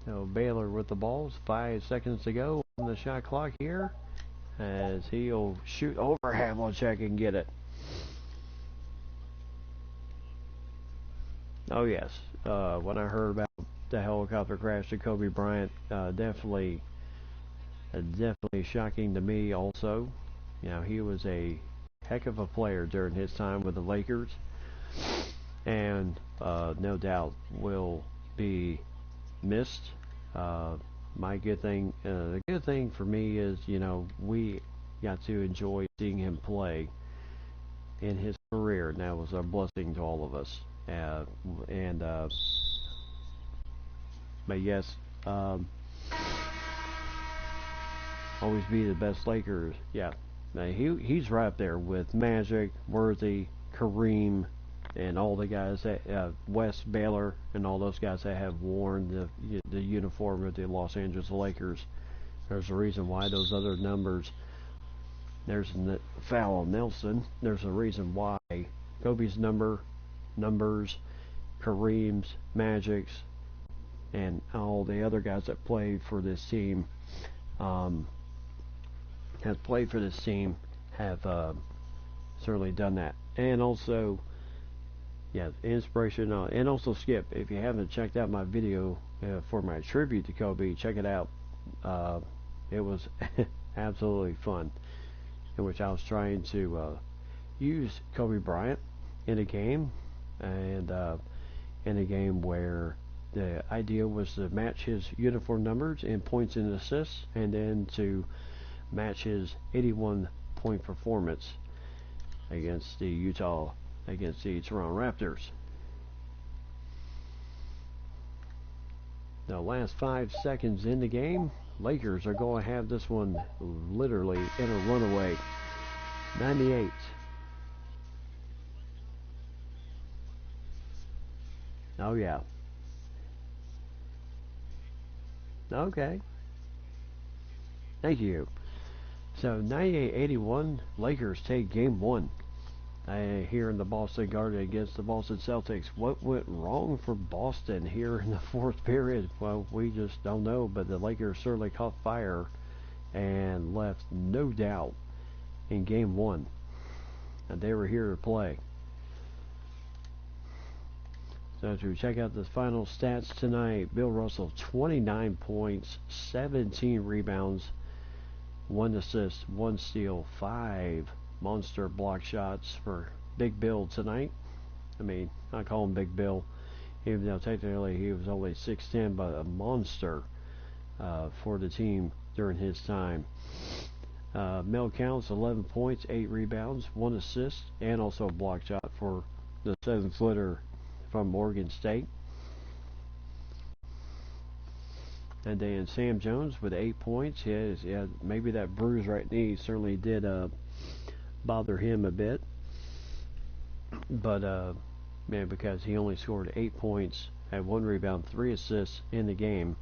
So Baylor with the balls. 5 seconds to go on the shot clock here, as he'll shoot over Havlicek and get it. Oh yes, when I heard about the helicopter crash to Kobe Bryant, definitely shocking to me also. You know, he was a heck of a player during his time with the Lakers, and no doubt will be missed. The good thing for me is, you know, we got to enjoy seeing him play in his career, and that was a blessing to all of us. And but yes, always be the best Lakers. Yeah, he's right up there with Magic, Worthy, Kareem, and all the guys that West Baylor and all those guys that have worn the uniform of the Los Angeles Lakers. There's a reason why those other numbers. There's a foul on Nelson. There's a reason why Kobe's numbers, Kareem's, Magic's, and all the other guys that played for this team have certainly done that. And also, yeah, inspiration. And also, Skip, if you haven't checked out my video for my tribute to Kobe, check it out. It was absolutely fun, in which I was trying to use Kobe Bryant in a game, and in a game where the idea was to match his uniform numbers in points and assists, and then to match his 81-point performance against the Toronto Raptors. The last 5 seconds in the game, Lakers are going to have this one literally in a runaway. 98. Oh yeah. Okay. Thank you. So 98-81, Lakers take game 1 here in the Boston Garden against the Boston Celtics. What went wrong for Boston here in the fourth period? Well, we just don't know, but the Lakers certainly caught fire and left no doubt in game 1 that they were here to play. So to check out the final stats tonight, Bill Russell, 29 points, 17 rebounds, 1 assist, 1 steal, 5 monster block shots for Big Bill tonight. I mean, I call him Big Bill, even though technically he was only 6'10", but a monster for the team during his time. Mel Counts, 11 points, 8 rebounds, 1 assist, and also a block shot for the 7-footer from Oregon State. And then Sam Jones with 8 points. Maybe that bruise right knee certainly did bother him a bit. But because he only scored 8 points, had 1 rebound, 3 assists in the game,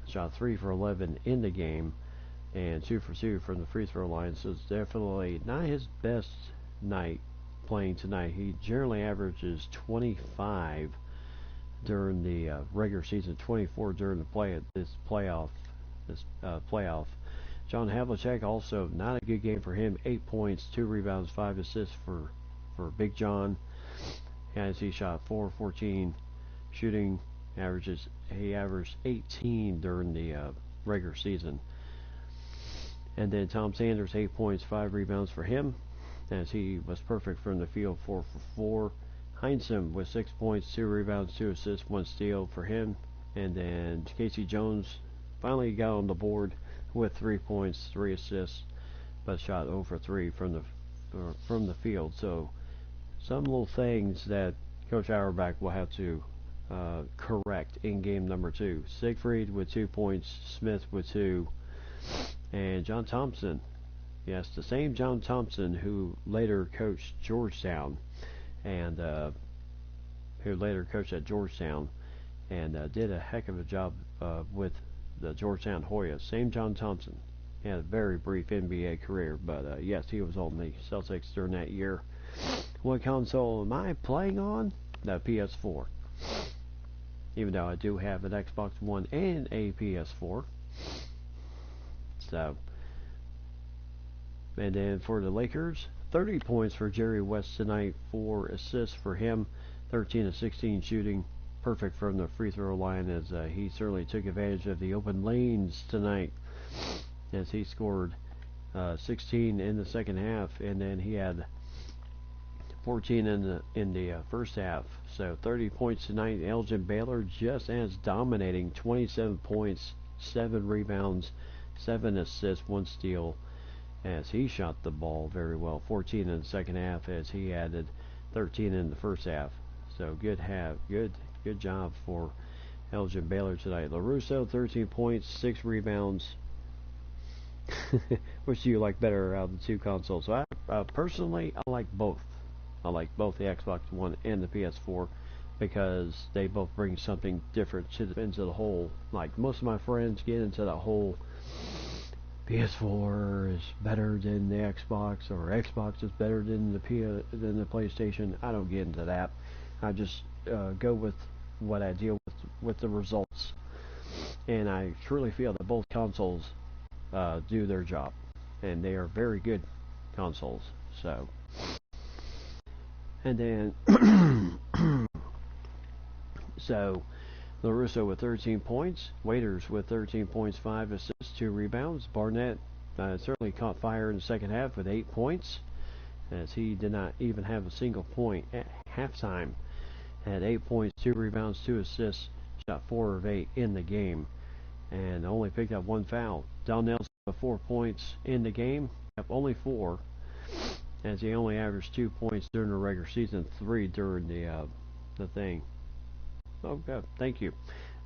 shot 3 for 11 in the game, and 2 for 2 from the free throw line. So it's definitely not his best night playing tonight. He generally averages 25 during the regular season, 24 during the playoff. John Havlicek, also not a good game for him. 8 points, 2 rebounds, 5 assists for Big John, as he shot 4-14 shooting. He averaged 18 during the regular season. And then Tom Sanders, 8 points, 5 rebounds for him, as he was perfect from the field, 4 for 4. Heinsohn with 6 points, 2 rebounds, 2 assists, 1 steal for him. And then Casey Jones finally got on the board with 3 points, 3 assists, but shot 0 for 3 from the field. So some little things that Coach Auerbach will have to correct in game number 2. Siegfried with 2 points, Smith with 2, and John Thompson. Yes, the same John Thompson who later coached Georgetown, and did a heck of a job with the Georgetown Hoyas. Same John Thompson. He had a very brief NBA career, but yes, he was on the Celtics during that year. What console am I playing on? The PS4. even though I do have an Xbox One and a PS4. So, and then for the Lakers, 30 points for Jerry West tonight, 4 assists for him, 13 of 16 shooting, perfect from the free throw line, as he certainly took advantage of the open lanes tonight, as he scored 16 in the second half, and then he had 14 in the first half. So 30 points tonight. Elgin Baylor just as dominating, 27 points, 7 rebounds, 7 assists, 1 steal, as he shot the ball very well. 14 in the second half, as he added 13 in the first half. So good job for Elgin Baylor tonight. LaRusso, 13 points, 6 rebounds. Which do you like better out of the two consoles? So personally, I like both. I like both the Xbox One and the PS4 because they both bring something different into the whole. Like, most of my friends get into the whole PS4 is better than the Xbox, or Xbox is better than the PlayStation. I don't get into that. I just go with what I deal with the results, and I truly feel that both consoles do their job, and they are very good consoles. So, and then so LaRusso with 13 points, Waiters with 13 points, 5 assists, 2 rebounds. Barnett certainly caught fire in the second half with 8 points, as he did not even have a single point at halftime. Had 8 points, 2 rebounds, 2 assists, shot 4 of 8 in the game, and only picked up 1 foul. Don Nelson with 4 points in the game, up only 4, as he only averaged 2 points during the regular season, 3 during the thing. Oh, God, thank you.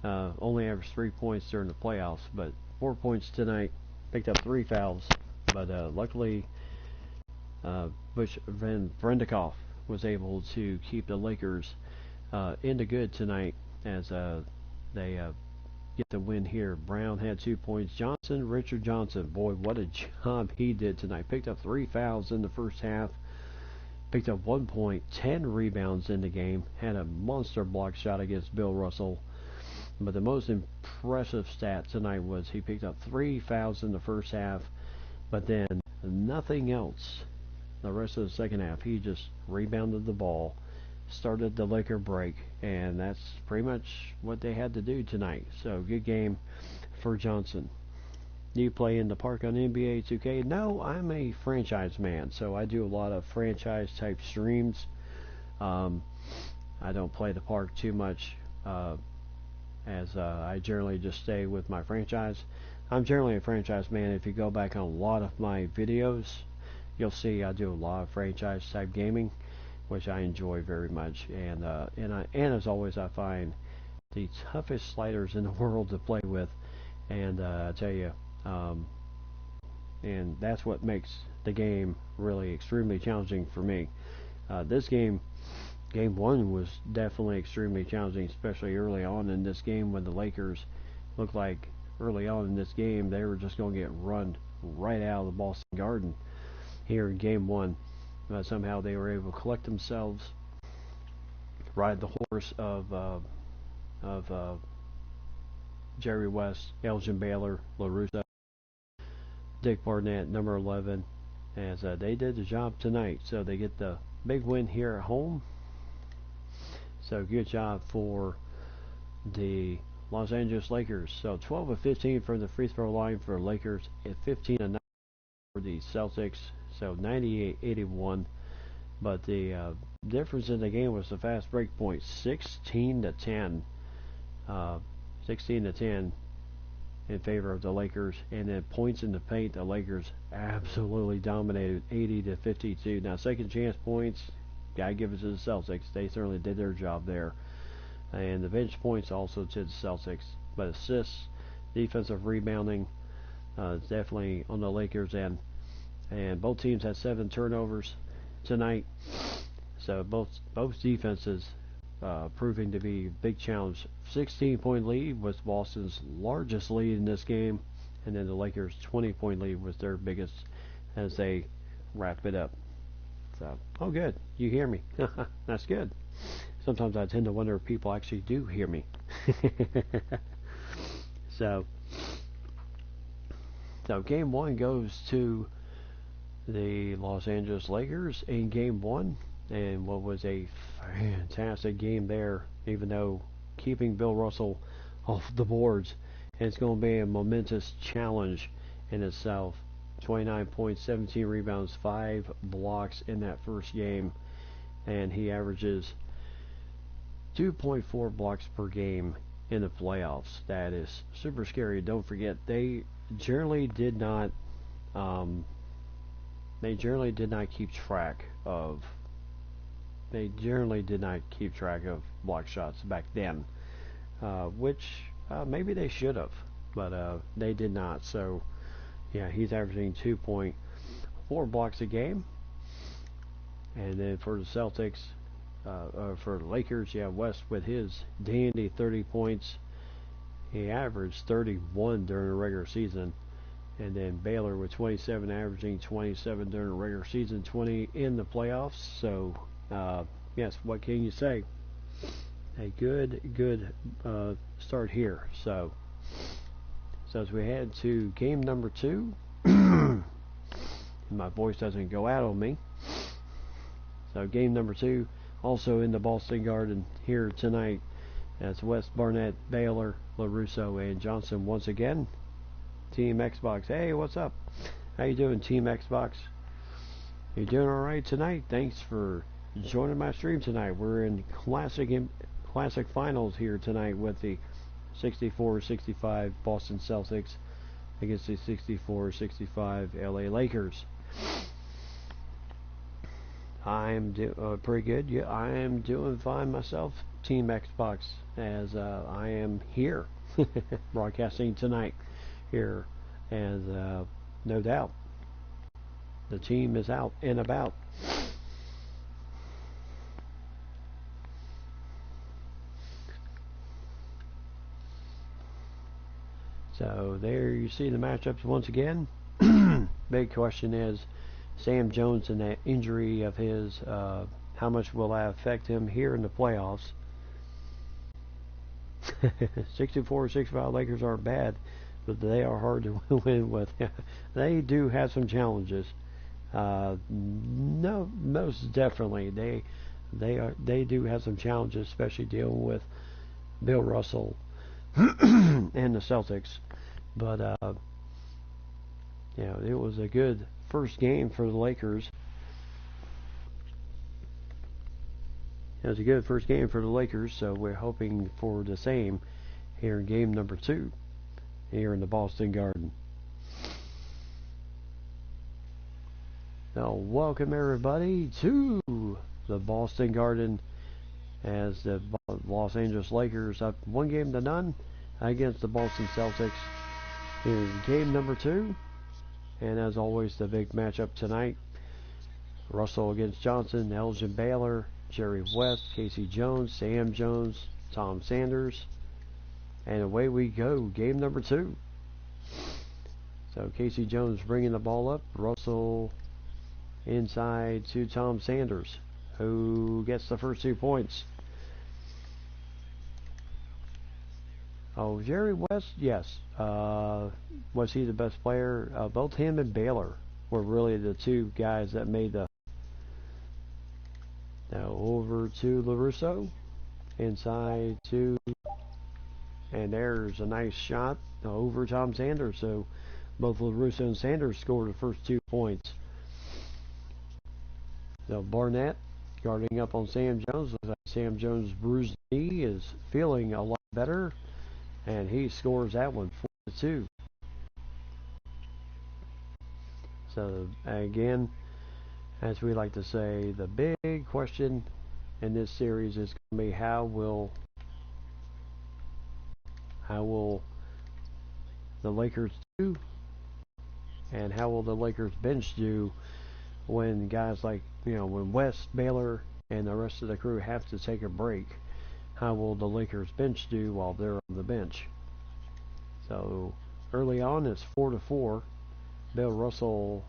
Only averaged 3 points during the playoffs, but 4 points tonight. Picked up 3 fouls, but luckily Bush Van Brendikoff was able to keep the Lakers in the good tonight, as they get the win here. Brown had 2 points. Richard Johnson, boy, what a job he did tonight. Picked up 3 fouls in the first half. Picked up 1 point, 10 rebounds in the game. Had a monster block shot against Bill Russell. But the most impressive stat tonight was he picked up 3 fouls in the first half, but then nothing else the rest of the second half. He just rebounded the ball, started the Laker break, and that's pretty much what they had to do tonight. So good game for Johnson. Do you play in the park on NBA 2K? No, I'm a franchise man, so I do a lot of franchise type streams. I don't play the park too much, as I generally just stay with my franchise. I'm generally a franchise man. If you go back on a lot of my videos, you'll see I do a lot of franchise type gaming, which I enjoy very much. And as always, I find the toughest sliders in the world to play with. And I tell you, and that's what makes the game really extremely challenging for me. This game 1 was definitely extremely challenging, especially early on in this game, when the Lakers looked like early on in this game they were just going to get run right out of the Boston Garden. Here in game 1, somehow they were able to collect themselves, ride the horse of Jerry West, Elgin Baylor, LaRusso, Dick Barnett, number 11, as they did the job tonight. So they get the big win here at home. So good job for the Los Angeles Lakers. So 12 of 15 from the free throw line for the Lakers, and 15 of 9 for the Celtics. So 98-81. But the difference in the game was the fast break point, 16 to 10. 16 to 10 in favor of the Lakers, and then points in the paint, the Lakers absolutely dominated, 80 to 52. Now, second chance points, gotta give it to the Celtics. They certainly did their job there, and the bench points also to the Celtics. But assists, defensive rebounding, is definitely on the Lakers end, and both teams had 7 turnovers tonight. So both defenses proving to be a big challenge. 16-point lead was Boston's largest lead in this game, and then the Lakers' 20-point lead was their biggest, as they wrap it up So, oh, good. You hear me. That's good. Sometimes I tend to wonder if people actually do hear me. so, game one goes to the Los Angeles Lakers in game one. And what was a fantastic game there, even though keeping Bill Russell off the boards, it's going to be a momentous challenge in itself. 29 points, 17 rebounds, 5 blocks in that first game, and he averages 2.4 blocks per game in the playoffs. That is super scary. Don't forget, they generally did not keep track of block shots back then, which maybe they should have, but they did not. So yeah, he's averaging 2.4 blocks a game. And then for the Celtics, for the Lakers, West with his dandy 30 points. He averaged 31 during the regular season. And then Baylor with 27, averaging 27 during the regular season, 20 in the playoffs. So, yes, what can you say? A good start here. So as we head to game number 2, my voice doesn't go out on me. So game number 2, also in the Boston Garden here tonight. That's West, Barnett, Baylor, LaRusso, and Johnson once again. Team Xbox. Hey, what's up? How you doing, Team Xbox? You doing all right tonight? Thanks for joining my stream tonight. We're in classic finals here tonight with the 64-65 Boston Celtics against the 64-65 LA Lakers. I'm pretty good. Yeah, I am doing fine myself, Team Xbox, as I am here broadcasting tonight here, and no doubt the team is out and about. So there you see the matchups once again. Big question is Sam Jones and that injury of his, how much will that affect him here in the playoffs? 64-65 Lakers aren't bad, but they are hard to win with. They do have some challenges. No, most definitely they do have some challenges, especially dealing with Bill Russell and the Celtics. But it was a good first game for the Lakers. It was a good first game for the Lakers, so we're hoping for the same here in game number 2 here in the Boston Garden. Now, welcome everybody to the Boston Garden as the Los Angeles Lakers up 1-0 against the Boston Celtics in game number 2. And as always, the big matchup tonight: Russell against Johnson, Elgin Baylor, Jerry West, Casey Jones, Sam Jones, Tom Sanders. And away we go, game number 2. So Casey Jones bringing the ball up, Russell inside to Tom Sanders, who gets the first 2 points. Oh, Jerry West, yes. Was he the best player? Both him and Baylor were really the 2 guys that made the. Now over to LaRusso, inside to, and there's a nice shot over Tom Sanders. So both LaRusso and Sanders scored the first 2 points. So Barnett guarding up on Sam Jones. Looks like Sam Jones' bruised knee is feeling a lot better, and he scores that one 4-2. So again, as we like to say, the big question in this series is going to be how will the Lakers do, and how will the Lakers bench do when guys like, when West, Baylor, and the rest of the crew have to take a break. How will the Lakers bench do while they're on the bench? So early on, it's 4-4. Bill Russell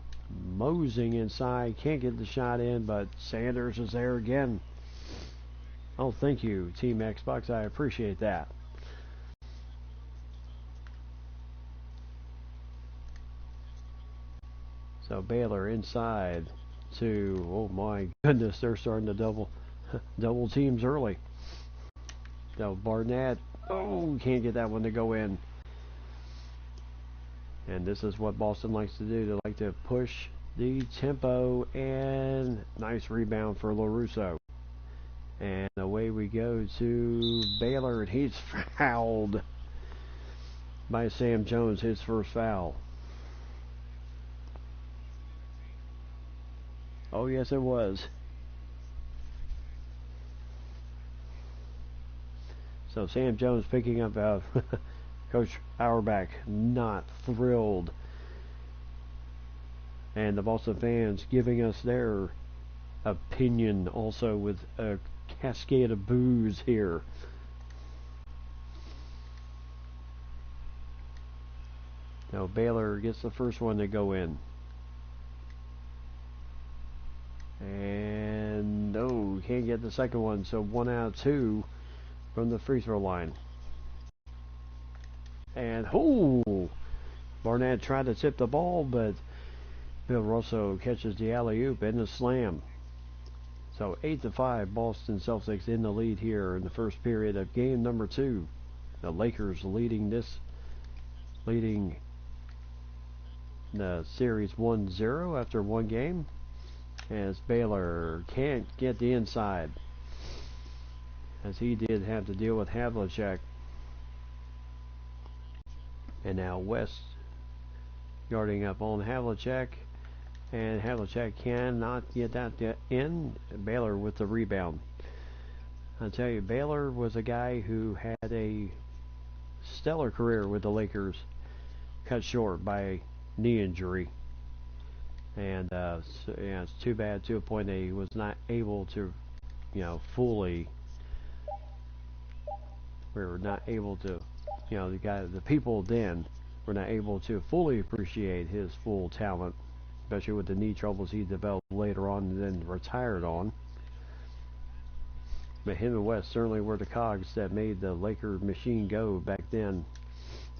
moseying inside, can't get the shot in, but Sanders is there again. Oh, thank you, Team Xbox. I appreciate that. So Baylor inside to, oh my goodness, they're starting to double teams early. So Barnett, oh, can't get that one to go in. And this is what Boston likes to do. They like to push the tempo, and nice rebound for LaRusso. And away we go to Baylor, and he's fouled by Sam Jones, his first foul. Oh, yes, it was. So Sam Jones picking up Coach Auerbach not thrilled. And the Boston fans giving us their opinion also with a cascade of boos here. Now Baylor gets the first one to go in. And no, can't get the second one. So 1 out of 2 from the free throw line. And Barnett tried to tip the ball, but Bill Russo catches the alley-oop and the slam. So 8-5, Boston Celtics in the lead here in the first period of game number 2. The Lakers leading the series 1-0 after one game, as Baylor can't get the inside, as he did have to deal with Havlicek. And now West guarding up on Havlicek, and Havlicek cannot get that in. Baylor with the rebound. I tell you, Baylor was a guy who had a stellar career with the Lakers, cut short by knee injury. And it's too bad, to a point that he was not able to, fully. We were not able to, the people then were not able to fully appreciate his full talent, especially with the knee troubles he developed later on and then retired on. But him and West certainly were the cogs that made the Laker machine go back then.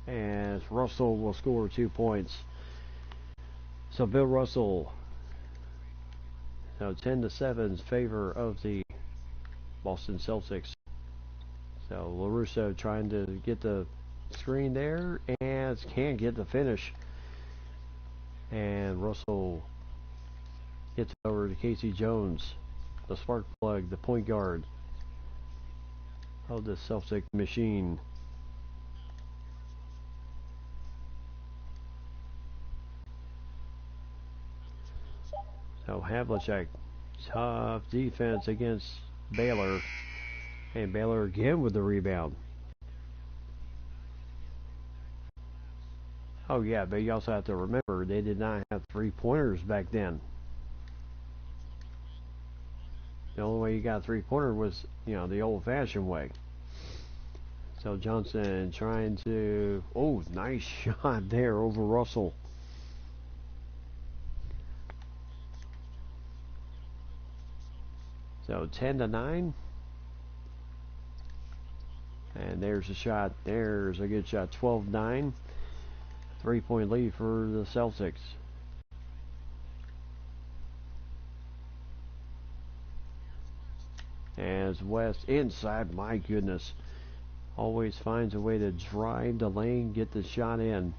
As Russell will score 2 points. So Bill Russell, 10-7's favor of the Boston Celtics. So LaRusso trying to get the screen there and can't get the finish. And Russell gets over to Casey Jones, the spark plug, the point guard of the Celtic machine. So Havlicek, tough defense against Baylor. And Baylor again with the rebound. Oh yeah, but you also have to remember they did not have three-pointers back then. The only way you got a three-pointer was, the old-fashioned way. So Johnson trying to, nice shot there over Russell. So 10-9. And there's a shot. There's a good shot. 12-9. 3-point lead for the Celtics. As West inside, my goodness, always finds a way to drive the lane, get the shot in.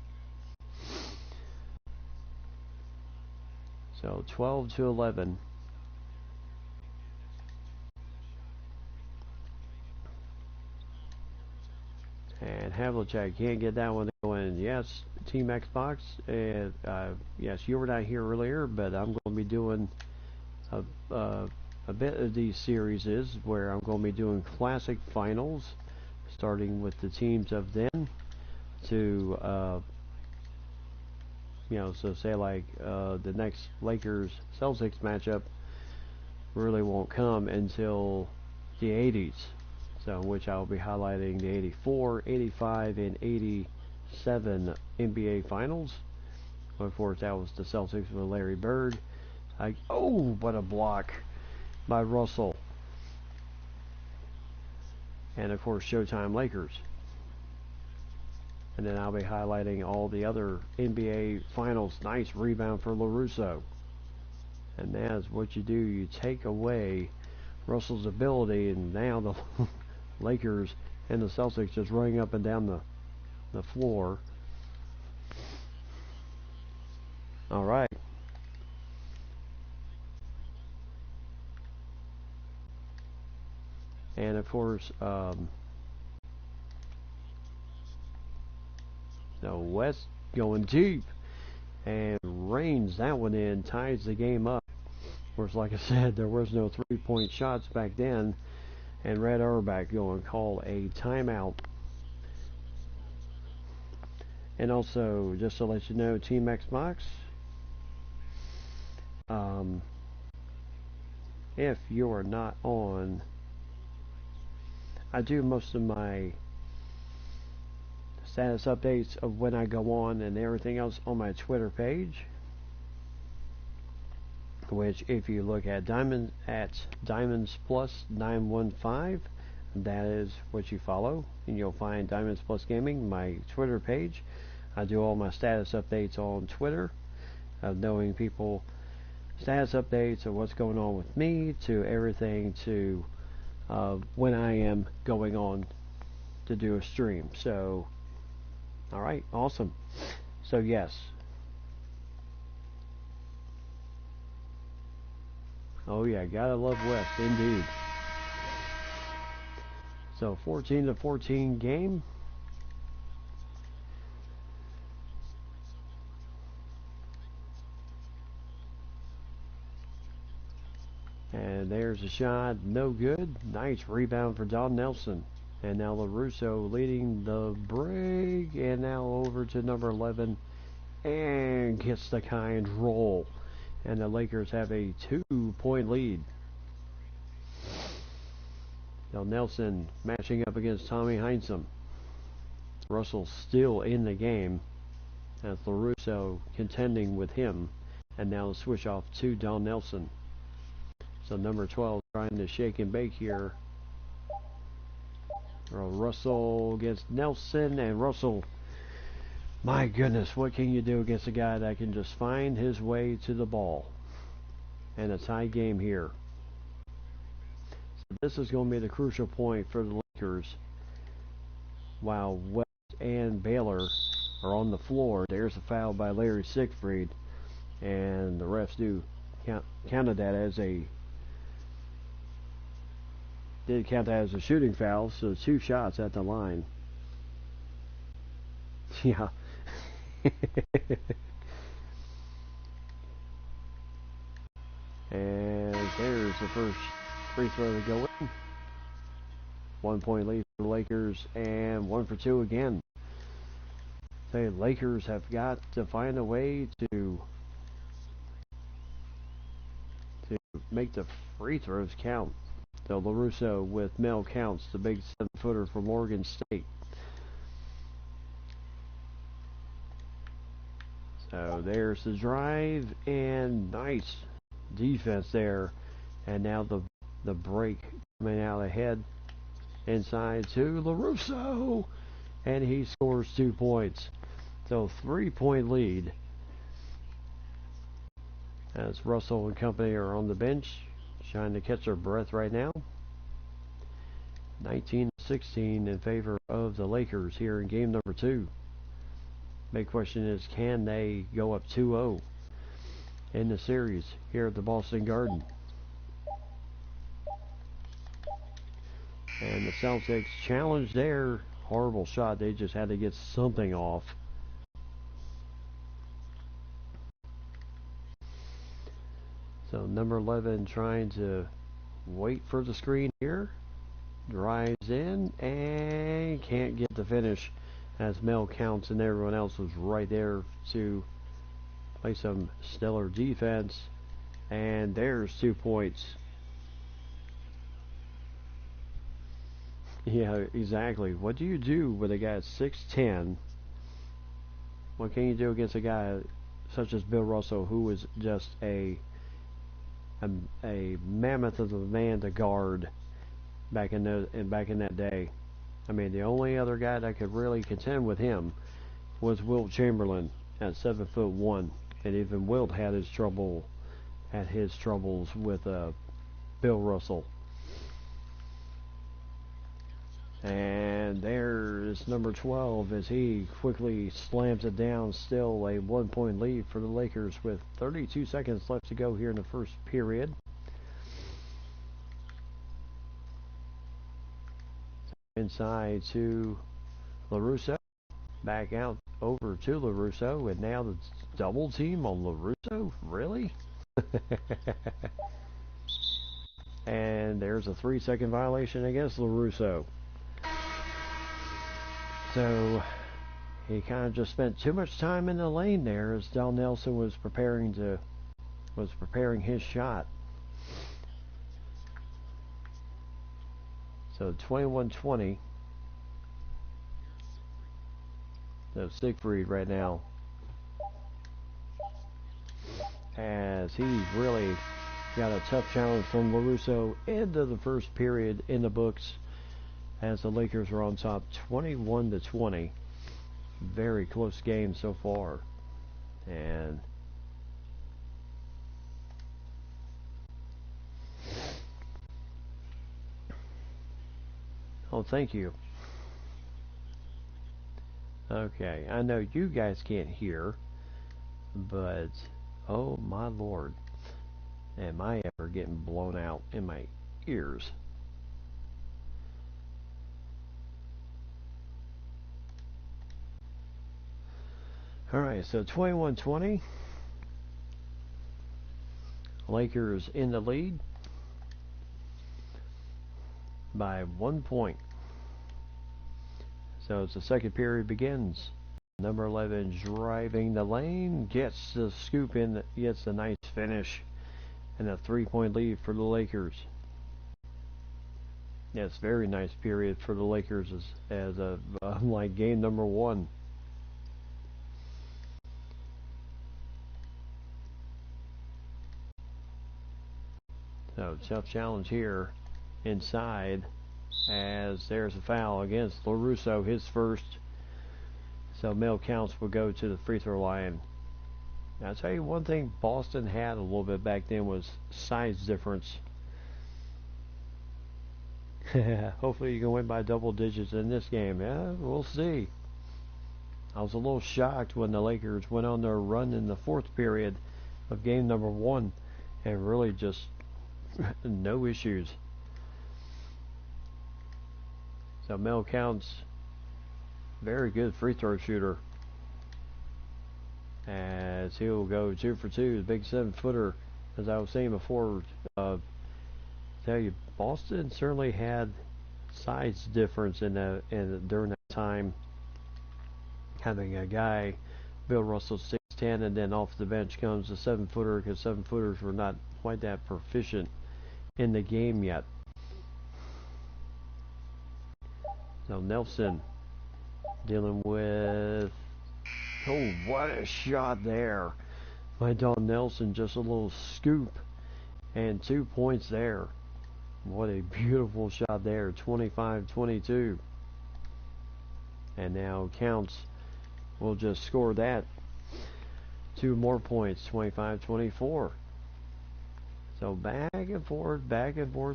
So 12-11. And Havlicek can't get that one going. Yes, Team Xbox. And yes, you were not here earlier, but I'm going to be doing a bit of these series where I'm going to be doing classic finals, starting with the teams of then to so say like the next Lakers Celtics matchup really won't come until the 80s. So in which I'll be highlighting the 84, 85, and 87 NBA Finals, Of course, that was the Celtics with Larry Bird. Oh, what a block by Russell. And of course, Showtime Lakers. And then I'll be highlighting all the other NBA Finals. Nice rebound for LaRusso. And that's what you do. You take away Russell's ability, and now the Lakers and the Celtics just running up and down the floor. All right. And of course, so West going deep and rains that one in, ties the game up. Of course, like I said, there was no three-point shots back then, and Red Auerbach going to call a timeout. And also, just to let you know, Team Xbox, if you are not on, I do most of my status updates of when I go on and everything else on my Twitter page, which if you look at Diamonds Plus 915, that is what you follow, and you'll find Diamonds Plus Gaming, my Twitter page. I do all my status updates on Twitter, of knowing people status updates of what's going on with me, to everything to when I am going on to do a stream. So, alright, awesome. So yes. Oh yeah, gotta love West, indeed. So 14-14 game. And there's a shot, no good. Nice rebound for Don Nelson. And now LaRusso leading the break. And now over to number 11. And gets the kind roll. And the Lakers have a 2-point lead. Don Nelson matching up against Tommy Heinsohn. Russell still in the game, as LaRusso contending with him. And now the switch off to Don Nelson. So number 12 trying to shake and bake here. Russell against Nelson, and Russell, my goodness, what can you do against a guy that can just find his way to the ball? And a tie game here. So this is going to be the crucial point for the Lakers. While West and Baylor are on the floor, there's a foul by Larry Siegfried, and the refs counted that as did count that as a shooting foul, so 2 shots at the line. Yeah. And there's the first free throw to go in. 1-point lead for the Lakers, and 1 for 2 again. The Lakers have got to find a way to make the free throws count. So LaRusso with Mel Counts, the big 7-footer from Oregon State. So there's the drive, and nice defense there. And now the break coming out ahead inside to LaRusso, and he scores 2 points. So 3-point lead as Russell and company are on the bench trying to catch their breath right now. 19-16 in favor of the Lakers here in game number 2. Big question is, can they go up 2-0 in the series here at the Boston Garden? And the Celtics challenged their horrible shot. They just had to get something off. So number 11 trying to wait for the screen here. Drives in and can't get the finish, as Mel Counts and everyone else was right there to play some stellar defense. And there's 2 points. Yeah, exactly. What do you do with a guy at 6'10"? What can you do against a guy such as Bill Russell, who was just a mammoth of a man to guard back in that day. I mean, the only other guy that could really contend with him was Wilt Chamberlain at 7'1", and even Wilt had his troubles with Bill Russell. And there's number 12 as he quickly slams it down. Still a 1-point lead for the Lakers with 32 seconds left to go here in the first period. Inside to LaRusso. Back out over to LaRusso. And now the double team on LaRusso? Really? And there's a 3-second violation against LaRusso. So he kind of just spent too much time in the lane there as Don Nelson was preparing his shot. So 21-20. So Siegfried right now, as he really got a tough challenge from LaRusso into the first period in the books, as the Lakers are on top 21-20. Very close game so far. And oh, thank you. Okay, I know you guys can't hear, but oh my lord, am I ever getting blown out in my ears. Alright, so 21-20. Lakers in the lead by 1 point. So as the second period begins, number 11 driving the lane, gets the scoop in, gets a nice finish, and a 3-point lead for the Lakers. Yes, very nice period for the Lakers as like game number 1. So tough challenge here inside, as there's a foul against LaRusso, his first. So Mel Counts will go to the free throw line. Now, I'll tell you one thing Boston had a little bit back then was size difference. Hopefully you can win by double digits in this game. Yeah, we'll see. I was a little shocked when the Lakers went on their run in the fourth period of game number 1 and really just no issues. So Mel Counts, very good free throw shooter, as he'll go 2 for 2. The big 7-footer, as I was saying before. Tell you, Boston certainly had size difference during that time, having a guy, Bill Russell, 6'10", and then off the bench comes a 7-footer, because 7-footers were not quite that proficient in the game yet. So Nelson dealing with, oh, what a shot there by Don Nelson. Just a little scoop and 2 points there. What a beautiful shot there. 25-22. And now Counts will just score that. 2 more points. 25-24. So back and forth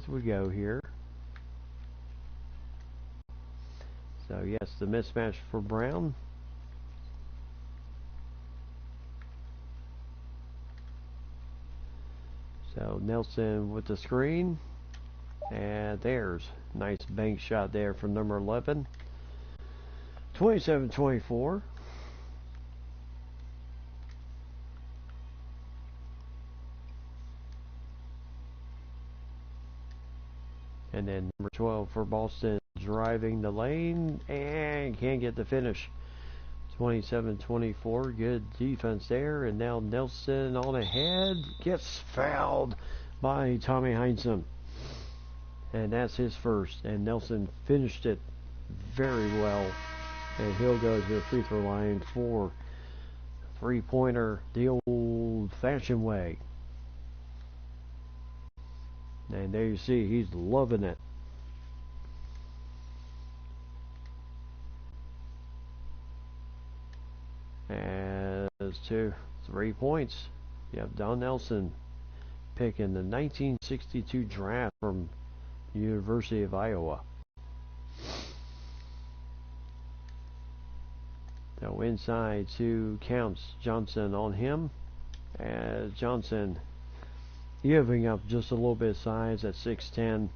we go here. So yes, the mismatch for Brown. So Nelson with the screen. And there's nice bank shot there from number 11. 27-24. And then number 12 for Boston, driving the lane and can't get the finish. 27-24. Good defense there. And now Nelson on ahead, gets fouled by Tommy Heinsohn. And that's his first. And Nelson finished it very well. And he'll go to the free throw line for Three-pointer the old-fashioned way. And there you see, he's loving it. As to 3 points, you have Don Nelson picking the 1962 draft from University of Iowa. So inside to Counts Johnson on him, as Johnson giving up just a little bit of size at 6'10".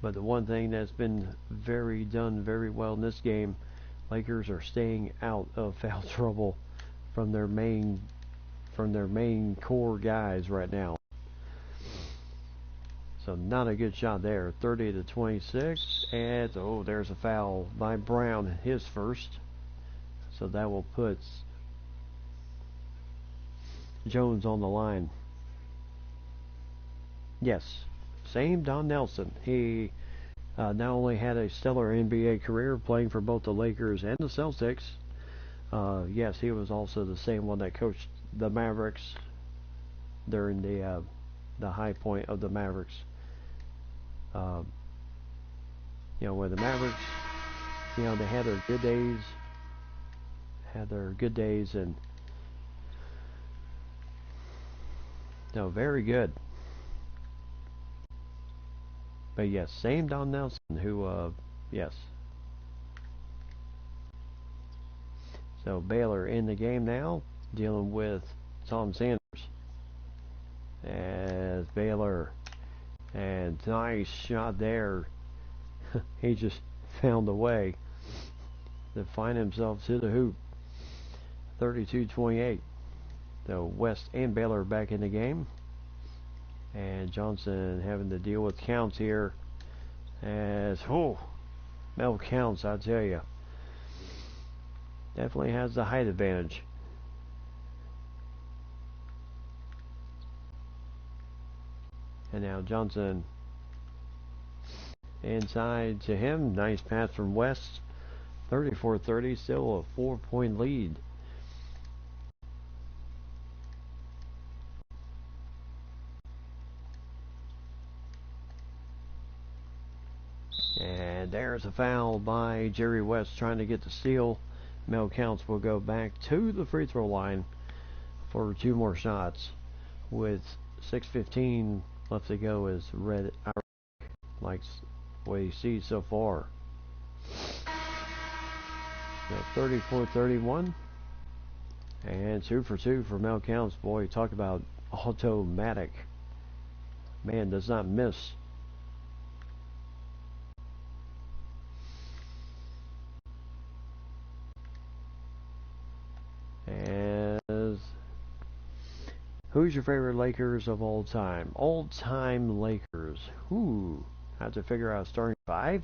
But the one thing that's been done very well in this game, Lakers are staying out of foul trouble from their main core guys right now. So not a good shot there. 30-26, and there's a foul by Brown, his first. So that will put Jones on the line. Yes, same Don Nelson. He not only had a stellar NBA career playing for both the Lakers and the Celtics, yes, he was also the same one that coached the Mavericks during the high point of the Mavericks. Where the Mavericks, they had their good days, and very good. But yes, same Don Nelson who, yes. So Baylor in the game now, dealing with Tom Sanders. As Baylor, and nice shot there. He just found a way to find himself to the hoop. 32-28. So West and Baylor back in the game. And Johnson having to deal with Counts here. As, Mel Counts, I tell you, definitely has the height advantage. And now Johnson inside to him. Nice pass from West. 34-30, still a 4-point lead. And there's a foul by Jerry West trying to get the steal. Mel Counts will go back to the free throw line for 2 more shots with 6:15 left to go as red like what you see so far. 34-31 and 2 for 2 for Mel Counts. Boy, talk about automatic. Man does not miss. As who's your favorite Lakers of all time? All-time Lakers. Have to figure out starting 5.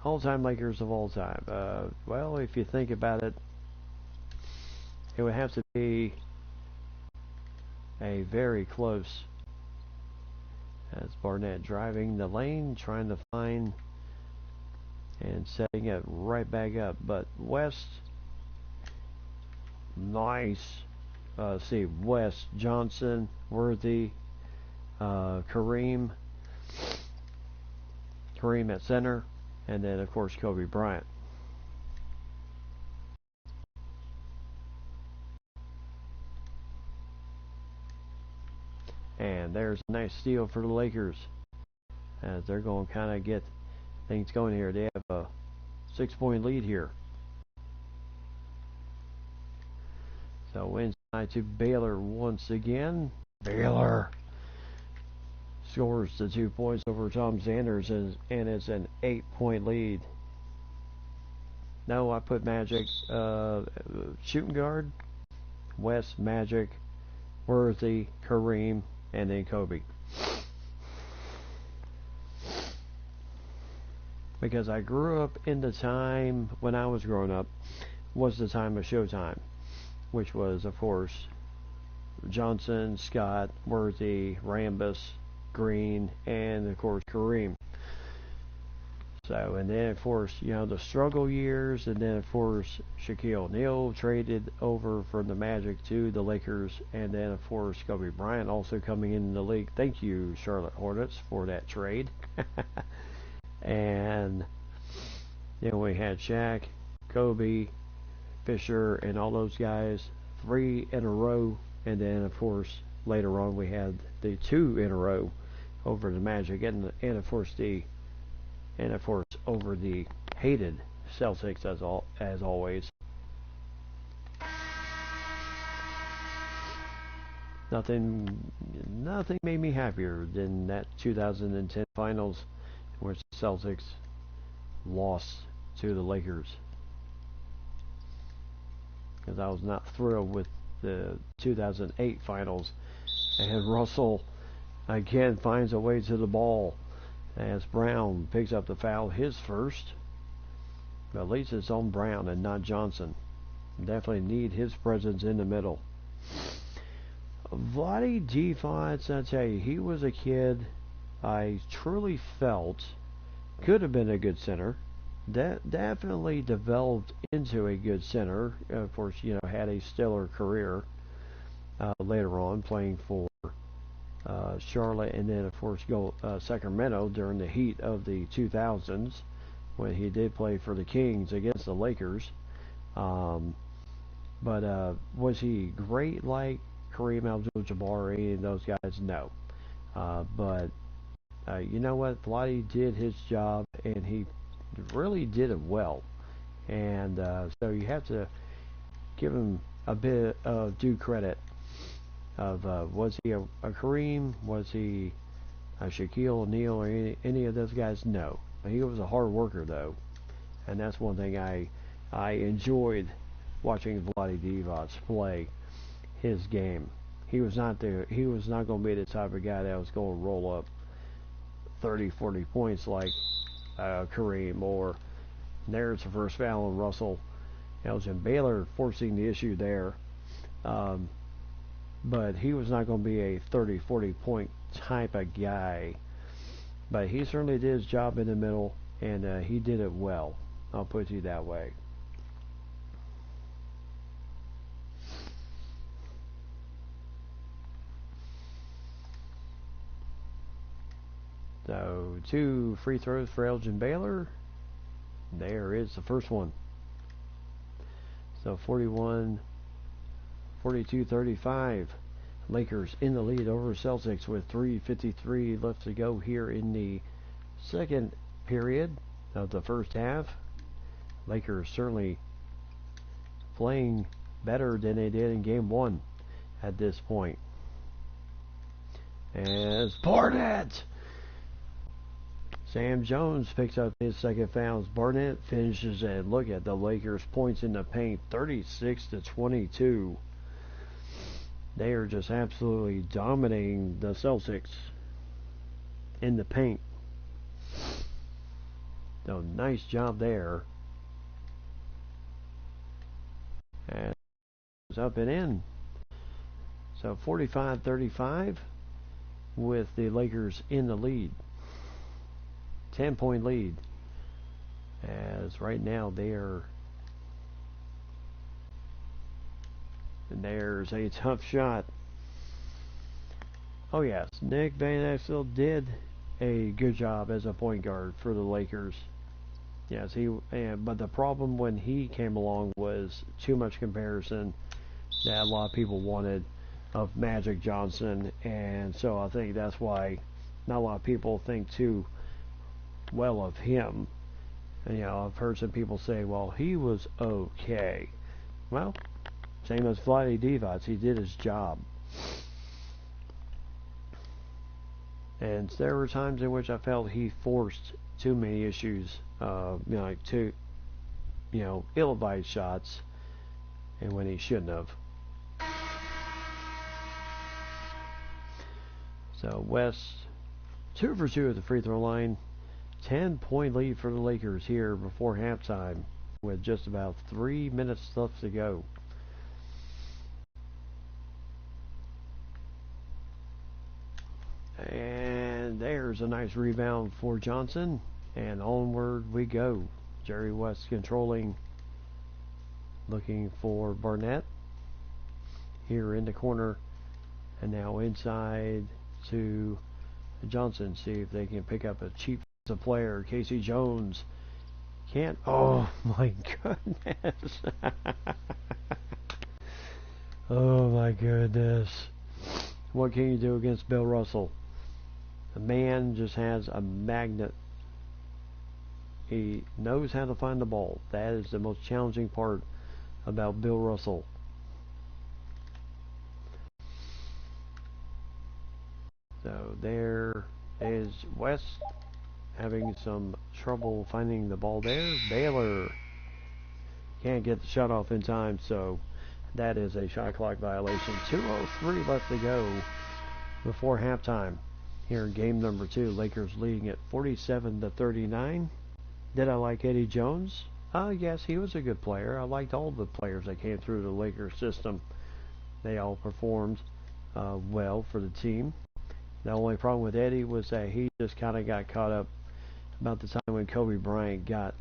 All-time Lakers of all time. Well, if you think about it, it would have to be a very close. As Barnett driving the lane, trying to find and setting it right back up. But West, nice. See, West, Johnson, Worthy, Kareem at center, and then of course Kobe Bryant. And there's a nice steal for the Lakers as they're going to kind of get things going here. They have a 6-point lead here. So inside to Baylor once again. Baylor scores the 2 points over Tom Sanders, and it's an 8-point lead. No, I put Magic, shooting guard, West, Magic, Worthy, Kareem, and then Kobe. Because I grew up in the time when I was growing up was the time of Showtime, which was, of course, Johnson, Scott, Worthy, Rambus, Green, and of course Kareem. So, and then of course, the struggle years, and then of course Shaquille O'Neal traded over from the Magic to the Lakers, and then of course Kobe Bryant also coming in the league. Thank you, Charlotte Hornets, for that trade. And then we had Shaq, Kobe, Fisher, and all those guys, 3 in a row, and then of course later on we had the 2 in a row over the Magic, and of course over the hated Celtics as always. Nothing made me happier than that 2010 finals in which the Celtics lost to the Lakers, because I was not thrilled with the 2008 finals. And Russell again finds a way to the ball as Brown picks up the foul, his first. But at least it's on Brown and not Johnson. Definitely need his presence in the middle. Vlade Divac, I tell you, he was a kid I truly felt could have been a good center. Definitely developed into a good center. Of course, had a stellar career later on, playing for Charlotte, and then of course Sacramento during the heat of the 2000s when he did play for the Kings against the Lakers. But was he great like Kareem Abdul-Jabbar or any of those guys? No. But you know what? Vlade did his job, and he really did it well. And so you have to give him a bit of due credit. Of was he a Kareem? Was he a Shaquille O'Neal or any of those guys? No. He was a hard worker though, and that's one thing I enjoyed watching Vlade Divac play his game. He was not going to be the type of guy that was going to roll up 30, 40 points like Kareem, or there's the first foul on Russell. Elgin Baylor forcing the issue there. But he was not going to be a 30, 40 point type of guy. But he certainly did his job in the middle, and he did it well. I'll put it that way. So 2 free throws for Elgin Baylor. There is the first one. So 42-35. Lakers in the lead over Celtics with 3:53 left to go here in the second period of the first half. Lakers certainly playing better than they did in game 1 at this point. As Barnett, Sam Jones picks up his second foul. Barnett finishes, and look at the Lakers points in the paint, 36-22. They are just absolutely dominating the Celtics in the paint. So nice job there. And it's up and in. So 45-35 with the Lakers in the lead. 10-point lead. As right now there's a tough shot. Oh yes, Nick Van Exel did a good job as a point guard for the Lakers. Yes, but the problem when he came along was too much comparison that a lot of people wanted of Magic Johnson, and so I think that's why not a lot of people think too well of him. And, I've heard some people say, well, he was okay. Well, same as Vlade Divac, he did his job. And there were times in which I felt he forced too many issues, like too, ill-advised shots, and when he shouldn't have. So West 2 for 2 at the free throw line. 10-point lead for the Lakers here before halftime with just about 3 minutes left to go. And there's a nice rebound for Johnson, And onward we go. Jerry West controlling, looking for Barnett here in the corner, and now inside to Johnson. See if they can pick up a cheap player. Casey Jones can't. Oh my goodness. Oh my goodness. What can you do against Bill Russell? The man just has a magnet. He knows how to find the ball. That is the most challenging part about Bill Russell. So there is West having some trouble finding the ball there. Baylor can't get the shot off in time, so that is a shot clock violation. 2:03 left to go before halftime here in game number 2. Lakers leading at 47-39. Did I like Eddie Jones? Yes, he was a good player. I liked all the players that came through the Lakers system. They all performed well for the team. The only problem with Eddie was that he just kind of got caught up about the time when Kobe Bryant got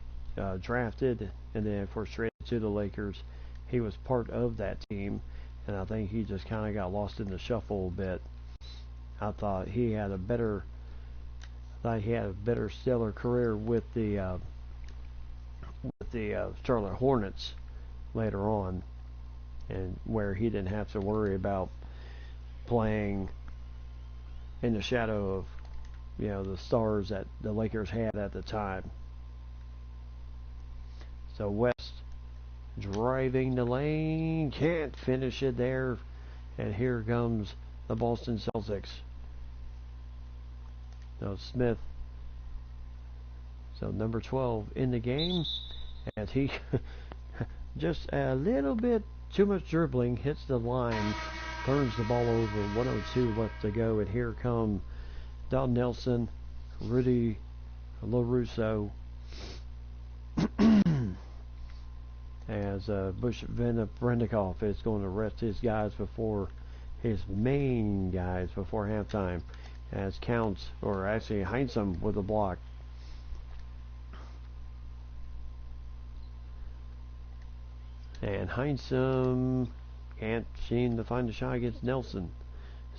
drafted, and then of course traded to the Lakers. He was part of that team, and I think he just kind of got lost in the shuffle a bit. I thought he had a better stellar career with the Charlotte Hornets later on, and where he didn't have to worry about playing in the shadow of the stars that the Lakers had at the time. So West driving the lane, can't finish it there, and here comes the Boston Celtics. So Smith, so number 12 in the game, as he just a little bit too much dribbling, hits the line, turns the ball over. 1:02 left to go, and here come Don Nelson, Rudy LaRusso, as Bush Vendikoff is going to rest his guys before his main guys before halftime, as Counts, or actually Heinsohn with a block. And Heinsohn can't seem to find a shot against Nelson.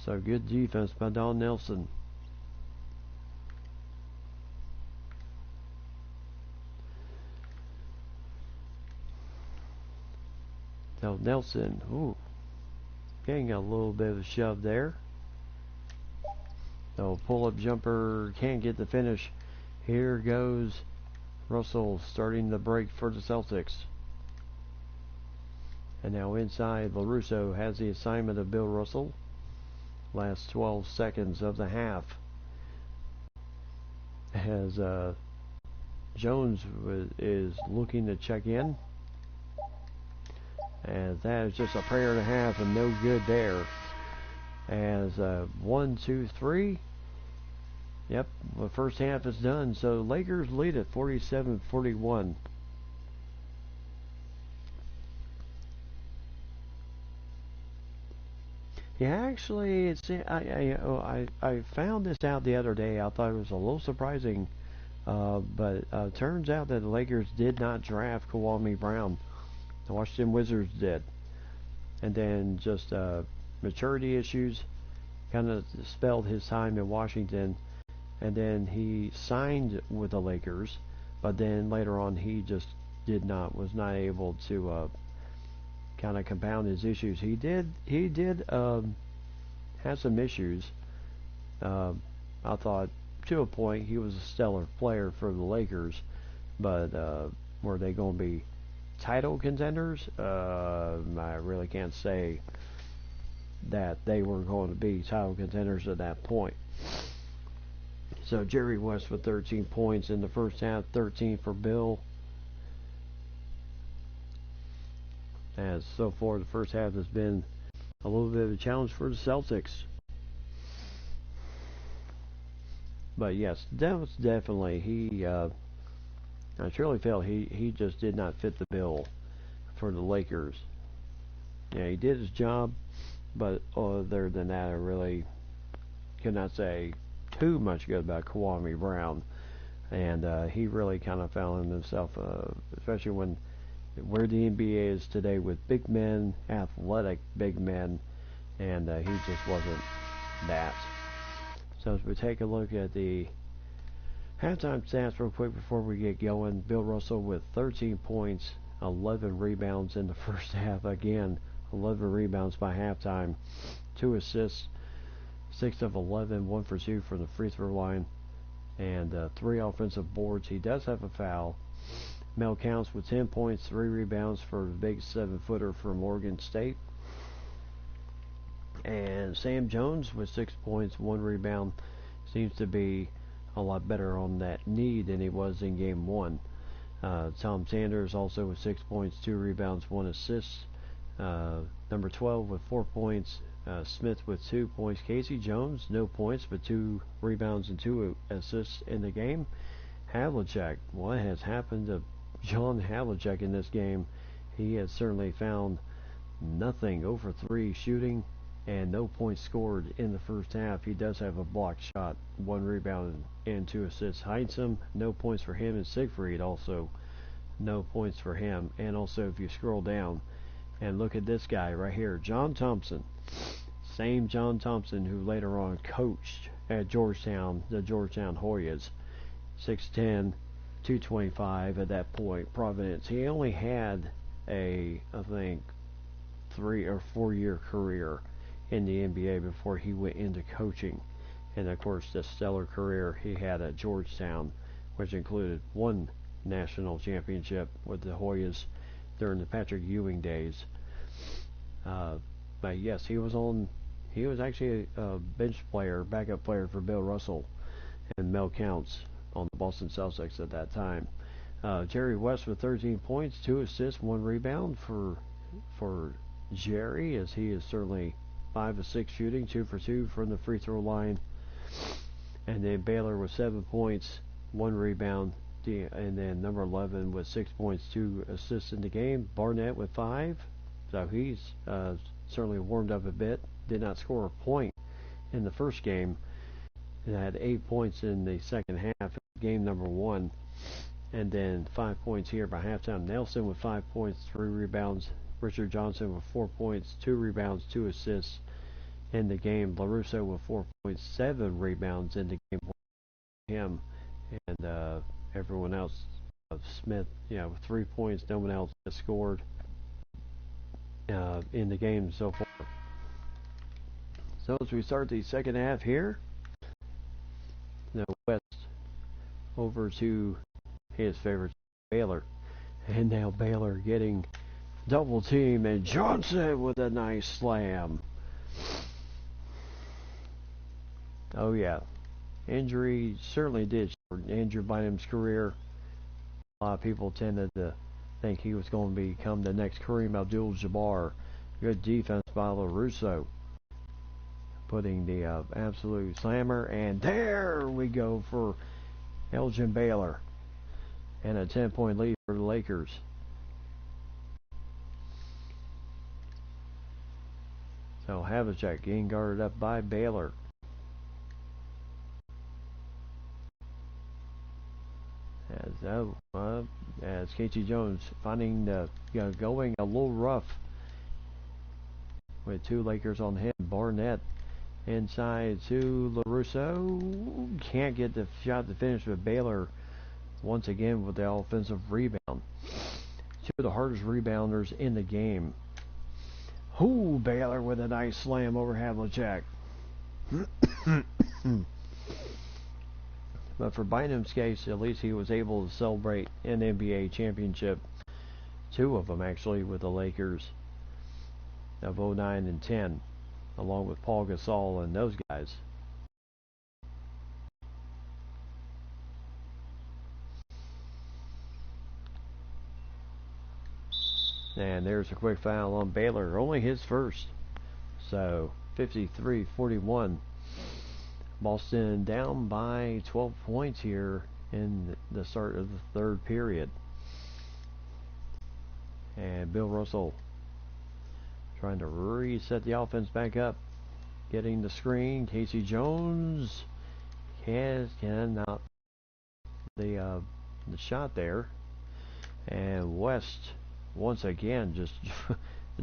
So good defense by Don Nelson. So Nelson, getting a little bit of a shove there. So pull-up jumper, can't get the finish. Here goes Russell starting the break for the Celtics. And now inside, LaRusso has the assignment of Bill Russell. Last 12 seconds of the half. As Jones is looking to check in. And that is just a prayer and a half and no good there. As 1, 2, 3. Yep, the first half is done. So Lakers lead at 47-41. Yeah, actually, I found this out the other day. I thought it was a little surprising, but turns out that the Lakers did not draft Kwame Brown. The Washington Wizards did, and then just maturity issues kind of spelled his time in Washington, and then he signed with the Lakers, but then later on he just was not able to kind of compound his issues. He did have some issues. I thought to a point he was a stellar player for the Lakers, but were they going to be title contenders? I really can't say that they were going to be title contenders at that point. So Jerry West with 13 points in the first half, 13 for Bill. As so far the first half has been a little bit of a challenge for the Celtics. But yes, that was definitely I truly felt he just did not fit the bill for the Lakers. Yeah, he did his job, but other than that, I really could not say too much good about Kwame Brown. and he really kind of found himself, especially where the NBA is today with big men, athletic big men, and he just wasn't that. So as we take a look at the halftime stats real quick before we get going, Bill Russell with 13 points, 11 rebounds in the first half. Again, 11 rebounds by halftime, 2 assists, 6 of 11, 1 for 2 from the free throw line, and 3 offensive boards. He does have a foul. Mel Counts with 10 points, 3 rebounds for the big 7-footer from Oregon State. And Sam Jones with 6 points, 1 rebound. Seems to be a lot better on that knee than he was in game 1. Tom Sanders also with 6 points, 2 rebounds, 1 assist. Number 12 with 4 points. Smith with 2 points. Casey Jones, no points, but 2 rebounds and 2 assists in the game. Havlicek, what has happened to John Havlicek in this game? He has certainly found nothing. Over 3 shooting and no points scored in the first half. He does have a blocked shot, 1 rebound and 2 assists. Heinsohn, no points for him, and Siegfried also no points for him. And also if you scroll down and look at this guy right here, John Thompson, same John Thompson who later on coached at Georgetown, the Georgetown Hoyas, 6'10", 225 at that point, Providence. He only had I think, 3 or 4 year career in the NBA before he went into coaching. And of course, the stellar career he had at Georgetown, which included 1 national championship with the Hoyas during the Patrick Ewing days. But yes, he was actually a bench player, backup player for Bill Russell and Mel Counts on the Boston Celtics at that time. Jerry West with 13 points, 2 assists, 1 rebound for Jerry, as he is certainly 5 of 6 shooting, 2 for 2 from the free throw line. And then Baylor with 7 points, 1 rebound, and then number 11 with 6 points, 2 assists in the game. Barnett with 5, so he's certainly warmed up a bit. Did not score a point in the first game, and had 8 points in the second half, game number 1. And then 5 points here by halftime. Nelson with 5 points, 3 rebounds. Richard Johnson with 4 points, 2 rebounds, 2 assists in the game. LaRusso with 4 points, 7 rebounds in the game for him. And everyone else, Smith, with 3 points. No one else has scored in the game so far. So as we start the second half here, the West over to his favorite, Baylor. And now Baylor getting double team, and Johnson with a nice slam. Oh yeah, injury certainly did shorten Andrew Bynum's career. A lot of people tended to think he was going to become the next Kareem Abdul-Jabbar. Good defense by LaRusso, putting the absolute slammer, and there we go for Elgin Baylor, and a 10-point lead for the Lakers. So Havlicek getting guarded up by Baylor. As Casey Jones finding going a little rough with 2 Lakers on him. Barnett inside to LaRusso. Can't get the shot to finish, with Baylor once again with the offensive rebound. 2 of the hardest rebounders in the game. Baylor with a nice slam over Havlicek. But for Bynum's case, at least he was able to celebrate an NBA championship. 2 of them actually with the Lakers of 09 and 10, along with Paul Gasol and those guys. And there's a quick foul on Baylor, only his first. So 53-41. Boston down by 12 points here in the start of the third period. And Bill Russell trying to reset the offense back up. Getting the screen. Casey Jones cannot the shot there, and West once again just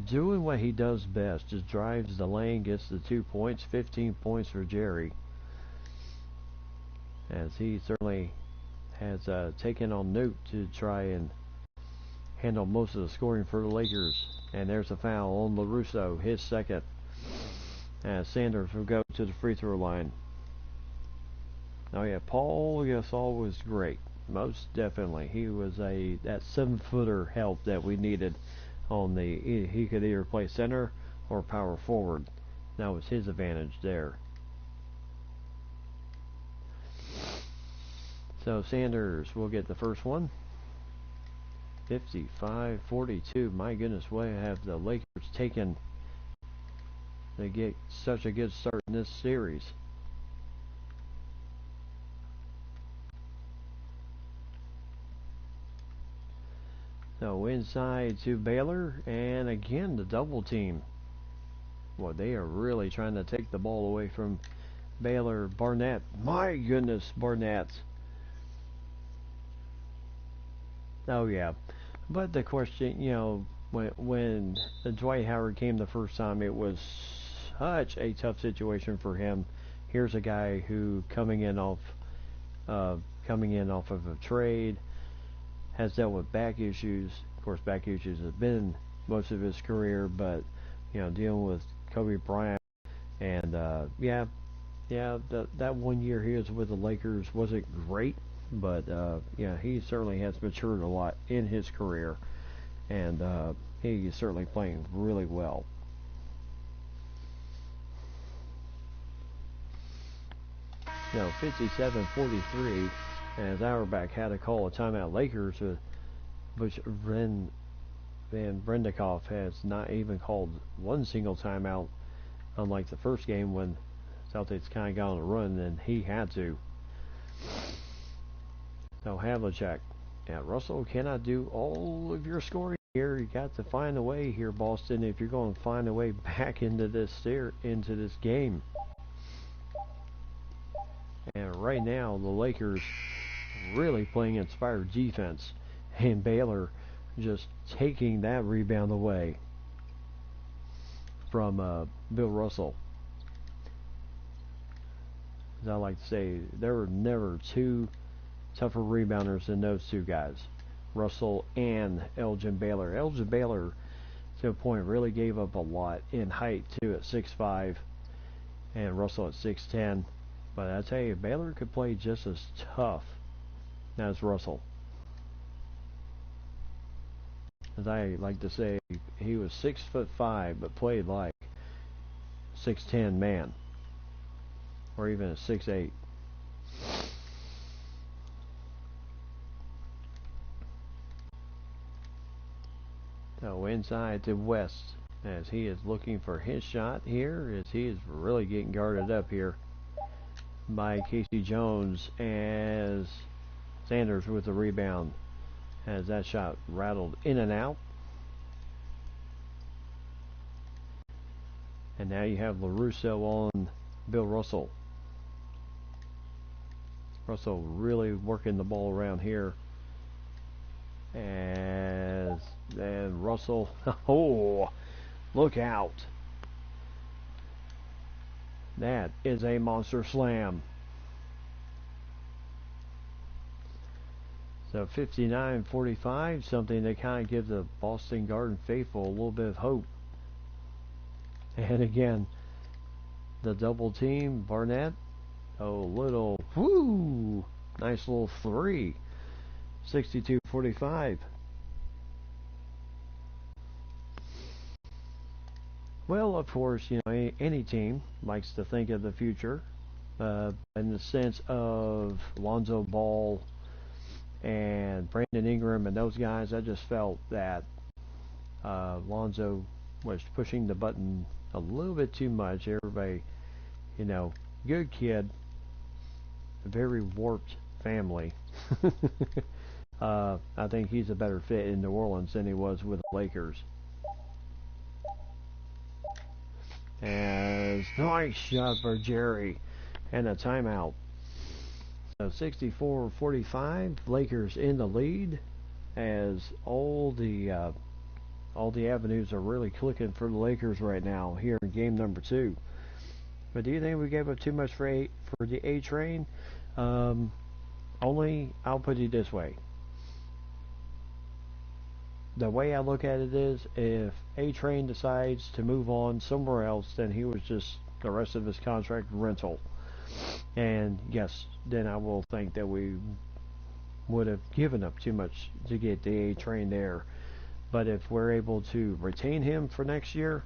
doing what he does best, just drives the lane, gets the 2 points, 15 points for Jerry, as he certainly has taken on Newt to try and handle most of the scoring for the Lakers. And there's a foul on LaRusso, his second, as Sanders will go to the free throw line. Oh yeah, Paul Gasol was great, most definitely. He was that 7-footer help that we needed on the. He could either play center or power forward. That was his advantage there. So Sanders will get the first one. 55-42. My goodness, way have the Lakers taken. They get such a good start in this series. So inside to Baylor, and again the double team. Well, they are really trying to take the ball away from Baylor. Barnett, my goodness, Barnett. Oh yeah, but the question, when Dwight Howard came the first time, it was such a tough situation for him. Here's a guy who coming in off of a trade, has dealt with back issues. Of course, back issues have been most of his career, but dealing with Kobe Bryant, and that 1 year he was with the Lakers wasn't great, but he certainly has matured a lot in his career, and he is certainly playing really well. Now 57-43, as Auerbach had to call a timeout. Lakers, which Van Brendikoff has not even called one single timeout, unlike the first game when Celtics kind of got on a run, and he had to. So Havlicek. Yeah, Russell cannot do all of your scoring here. You got to find a way here, Boston, if you're going to find a way back into this game. And right now, the Lakers really playing inspired defense, and Baylor just taking that rebound away from Bill Russell. As I like to say, there were never two tougher rebounders than those two guys, Russell and Elgin Baylor. Elgin Baylor, to a point, really gave up a lot in height too at 6'5", and Russell at 6'10". But I tell you, Baylor could play just as tough as Russell. As I like to say, he was 6'5", but played like 6'10" man, or even a 6'8". So inside to West, as he is looking for his shot here, as he is really getting guarded up here by Casey Jones, as Sanders with the rebound, as that shot rattled in and out. And now you have LaRusso on Bill Russell. Russell really working the ball around here. And Russell, oh, look out. That is a monster slam. So 59-45, something that kind of gives the Boston Garden faithful a little bit of hope. And again, the double team, Barnett, nice little three. 62-45. Well, of course, any team likes to think of the future in the sense of Lonzo Ball and Brandon Ingram and those guys. I just felt that Lonzo was pushing the button a little bit too much. Everybody, good kid, very warped family. I think he's a better fit in New Orleans than he was with the Lakers. As nice shot for Jerry, and a timeout. So 64-45, Lakers in the lead as all the avenues are really clicking for the Lakers right now here in game number 2. But do you think we gave up too much for the A train? Only I'll put it this way. The way I look at it is, if A Train decides to move on somewhere else, then he was just the rest of his contract rental. And yes, then I will think that we would have given up too much to get the A Train there. But if we're able to retain him for next year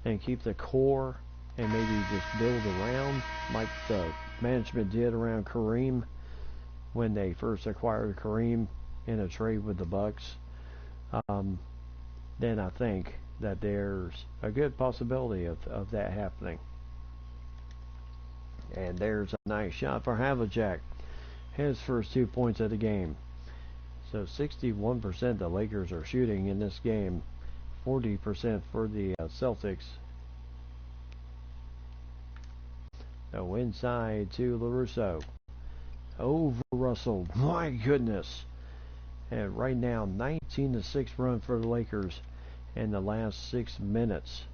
and keep the core and maybe just build around like the management did around Kareem when they first acquired Kareem in a trade with the Bucks, then I think that there's a good possibility of that happening. And there's a nice shot for Havlicek. His first 2 points of the game. So 61% the Lakers are shooting in this game. 40% for the Celtics. So inside to LaRusso. Over Russell. My goodness. And right now, 19-6 run for the Lakers in the last 6 minutes.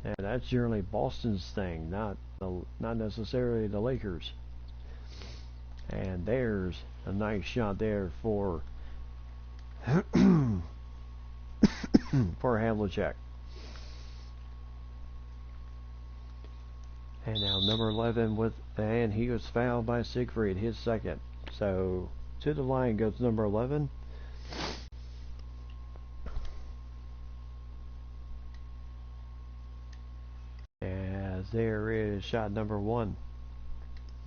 And that's generally Boston's thing, not necessarily the Lakers. And there's a nice shot there for Havlicek. And now number 11 and he was fouled by Siegfried, his second. So to the line goes number 11. As there is shot number 1.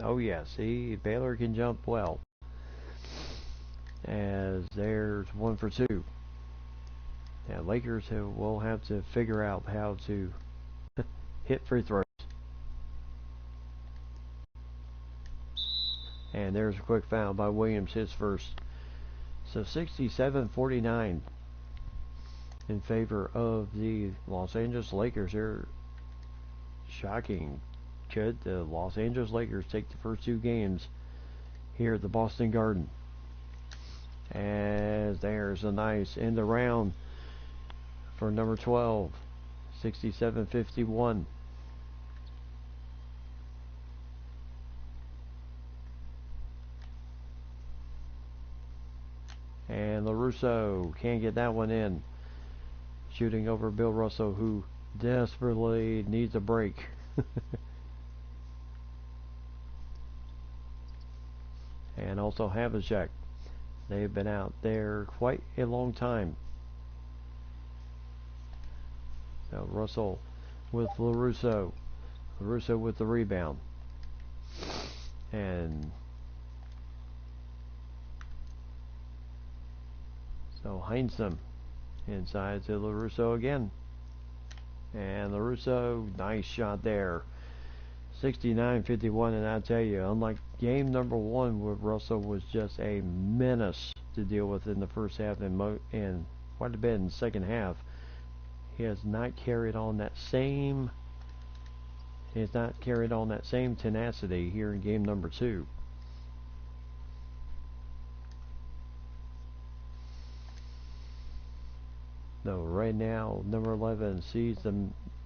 Oh yes, Baylor can jump well. As there's 1 for 2. Now Lakers will have to figure out how to hit free throws. And there's a quick foul by Williams, his first. So 67-49 in favor of the Los Angeles Lakers. They're shocking. Could the Los Angeles Lakers take the first 2 games here at the Boston Garden? As there's a nice end around for number 12. 67-51. And LaRusso can't get that one in. Shooting over Bill Russell, who desperately needs a break. And also Havlicek. They've been out there quite a long time. So Russell with LaRusso. LaRusso with the rebound. And so Heinsohn inside to LaRusso again. And LaRusso, nice shot there. 69-51, and I tell you, unlike game number 1 where Russell was just a menace to deal with in the first half and quite a bit in the second half, he has not carried on that same tenacity here in game number 2. So right now, number 11 sees the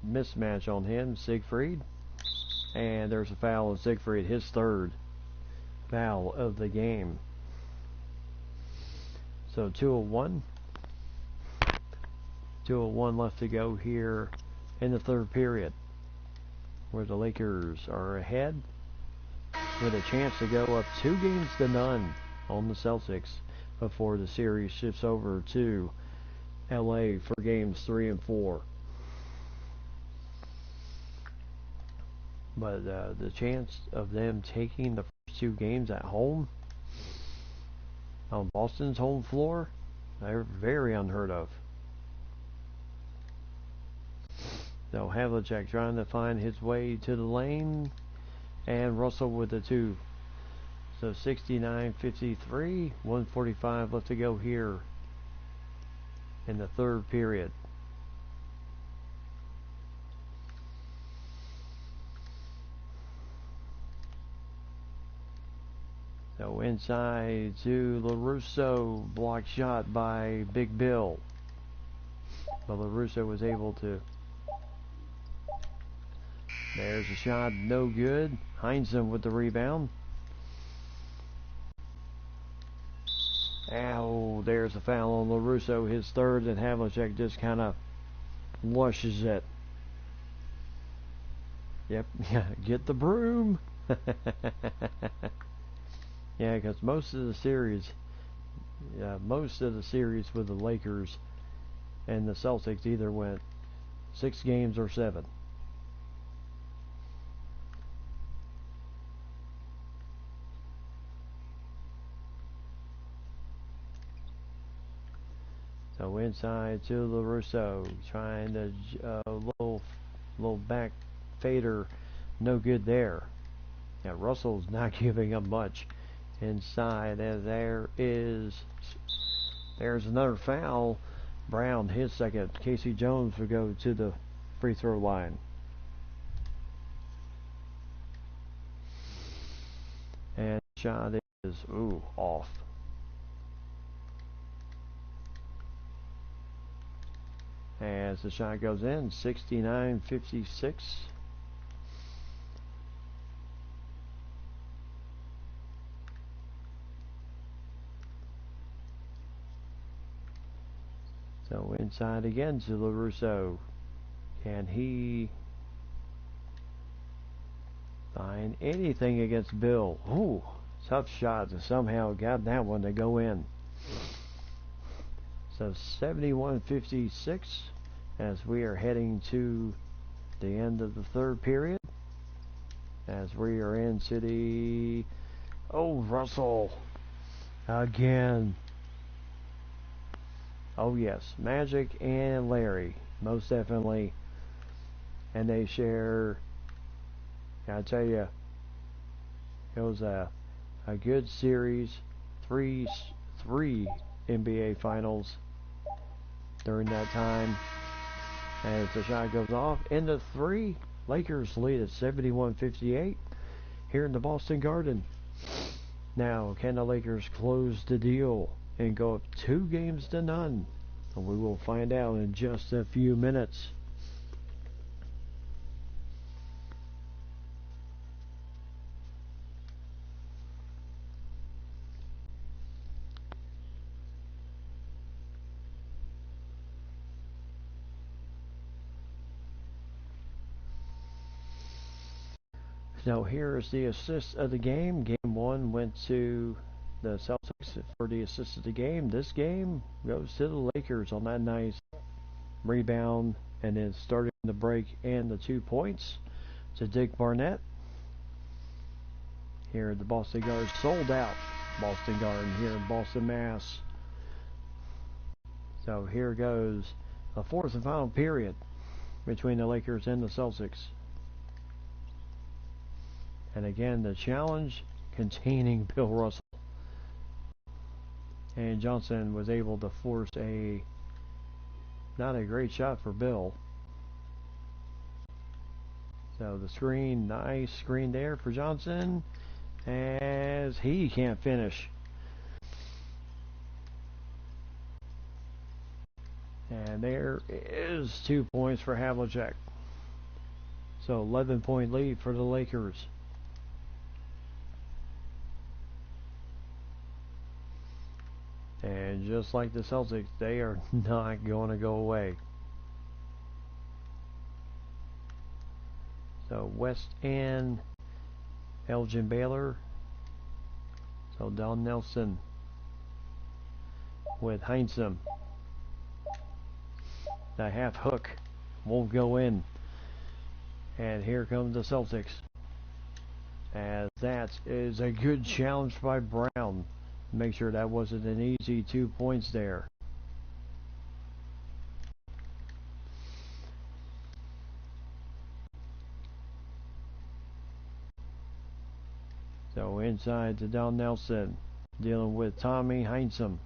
mismatch on him, Siegfried. And there's a foul on Siegfried, his third foul of the game. So 2:01 left to go here in the third period, where the Lakers are ahead with a chance to go up 2-0 on the Celtics before the series shifts over to LA for games 3 and 4. But the chance of them taking the first 2 games at home on Boston's home floor, they're very unheard of. So Havlicek trying to find his way to the lane, and Russell with the 2. So 69-53, 1:45 left to go here in the third period. So inside to LaRusso, block shot by Big Bill. But LaRusso was able to. There's a shot, no good. Heinzen with the rebound. Ow, there's a foul on LaRusso, his third, and Havlicek just kind of lushes it. Yep, get the broom. Yeah, because most of the series with the Lakers and the Celtics either went 6 games or 7. So inside to LaRusso, trying to little back fader, no good there. Now Russell's not giving him much inside, and there's another foul. Brown, his second. Casey Jones will go to the free throw line. And shot is off. As the shot goes in, 69-56. So inside again to LaRusso. Can he find anything against Bill? Ooh, tough shot, and somehow got that one to go in. So 71-56 as we are heading to the end of the third period. As we are into the... Russell again. Oh yes, Magic and Larry, most definitely. And they share, I tell you, it was a good series. Three NBA finals during that time. As the shot goes off into 3, Lakers lead at 71-58 here in the Boston Garden. Now, can the Lakers close the deal and go up 2-0? And we will find out in just a few minutes. So here's the assist of the game. Game 1 went to the Celtics for the assist of the game. This game goes to the Lakers on that nice rebound and then starting the break and the 2 points to Dick Barnett. Here at the Boston Garden, sold out Boston Garden here in Boston, Mass. So here goes the fourth and final period between the Lakers and the Celtics. And again, the challenge containing Bill Russell. And Johnson was able to force not a great shot for Bill. So the screen, nice screen there for Johnson, as he can't finish. And there is 2 points for Havlicek. So 11-point lead for the Lakers. And just like the Celtics, they are not going to go away. So West and Elgin Baylor. So Don Nelson with Heinzen. The half hook won't go in. And here comes the Celtics. As that is a good challenge by Brown. Make sure that wasn't an easy 2 points there. So inside to Don Nelson, dealing with Tommy Heinzen.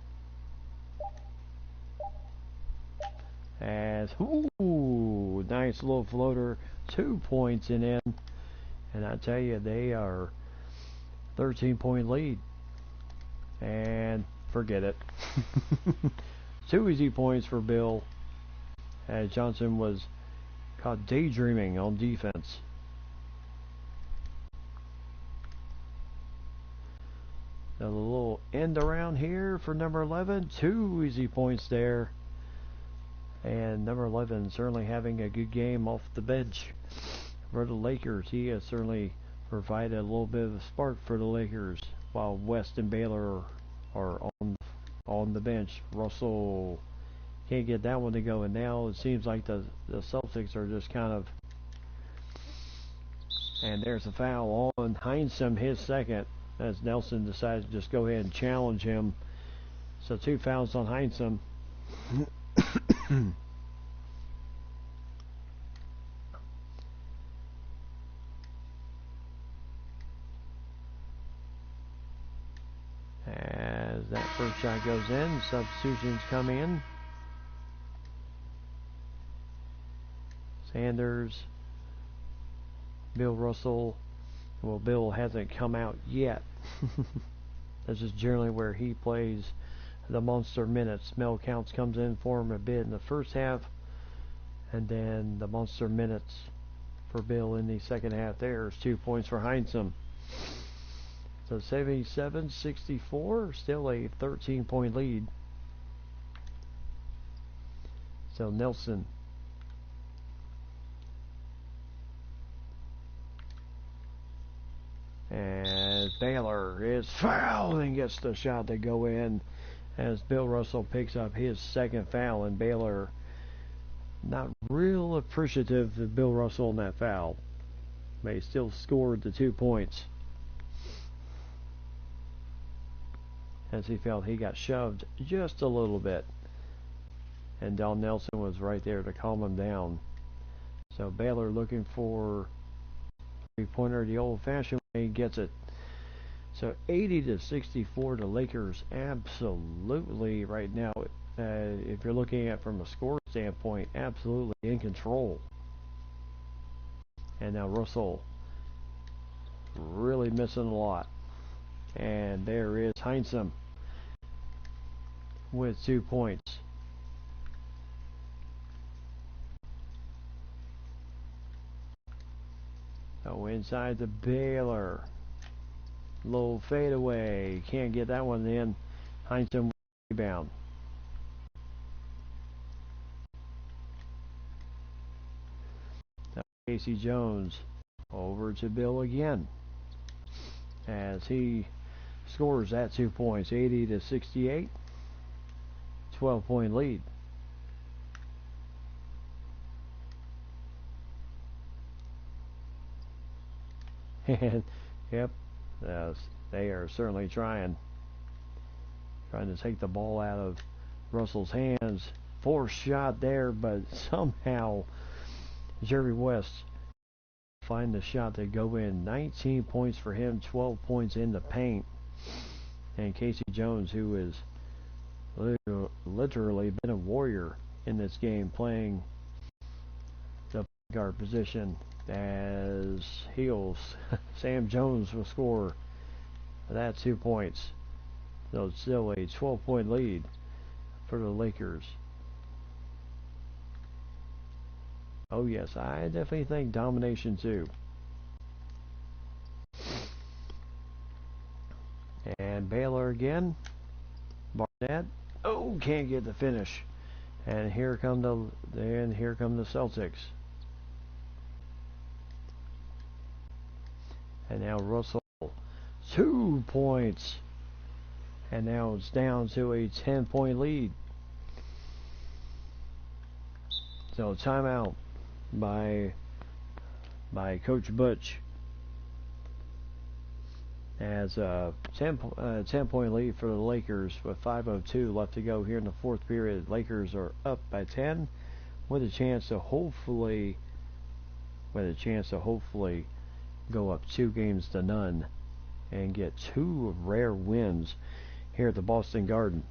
As, nice little floater, 2 points and in. And I tell you, they are 13-point lead And forget it. 2 easy points for Bill, as Johnson was caught daydreaming on defense. A little end around here for number 11. 2 easy points there. And number 11 certainly having a good game off the bench for the Lakers. He has certainly provided a little bit of a spark for the Lakers, while West and Baylor are on the bench. Russell can't get that one to go, and now it seems like the Celtics are just kind of... And there's a foul on Heinsohn, his second, as Nelson decides to just go ahead and challenge him. So 2 fouls on Heinsohn. As that first shot goes in, substitutions come in. Sanders, Bill Russell. Well, Bill hasn't come out yet. This is generally where he plays the monster minutes. Mel Counts comes in for him a bit in the first half, and then the monster minutes for Bill in the second half. There's 2 points for Heinsohn. So 77-64, still a 13-point lead. So Nelson. And Baylor is fouled and gets the shot to go in, as Bill Russell picks up his second foul, and Baylor not real appreciative of Bill Russell in that foul. But he still scored the 2 points, as he felt he got shoved just a little bit, and Don Nelson was right there to calm him down. So Baylor looking for a 3-pointer the old-fashioned way. He gets it. So 80-64, the Lakers absolutely right now, if you're looking at it from a score standpoint, absolutely in control. And now Russell really missing a lot. And there is Heinsohn with 2 points. So inside the Baylor. Low fadeaway. Can't get that one in. Heinsohn rebound. Now Casey Jones over to Bill again, as he scores that 2 points. 80-68. 12-point lead. And yep, they are certainly trying to take the ball out of Russell's hands. Forced shot there, but somehow Jerry West find the shot to go in. 19 points for him, 12 points in the paint. And Casey Jones, who has literally been a warrior in this game, playing the guard position, as heels. Sam Jones will score that 2 points. So it's still a 12-point lead for the Lakers. Oh yes, I definitely think domination too. And Baylor again. Barnett. Oh, can't get the finish. And here come the Celtics. And now Russell, 2 points. And now it's down to a 10-point lead. So timeout by Coach Butch, as a 10-point lead for the Lakers with 5:02 left to go here in the fourth period. Lakers are up by 10 with a chance to hopefully go up 2-0 and get 2 rare wins here at the Boston Garden.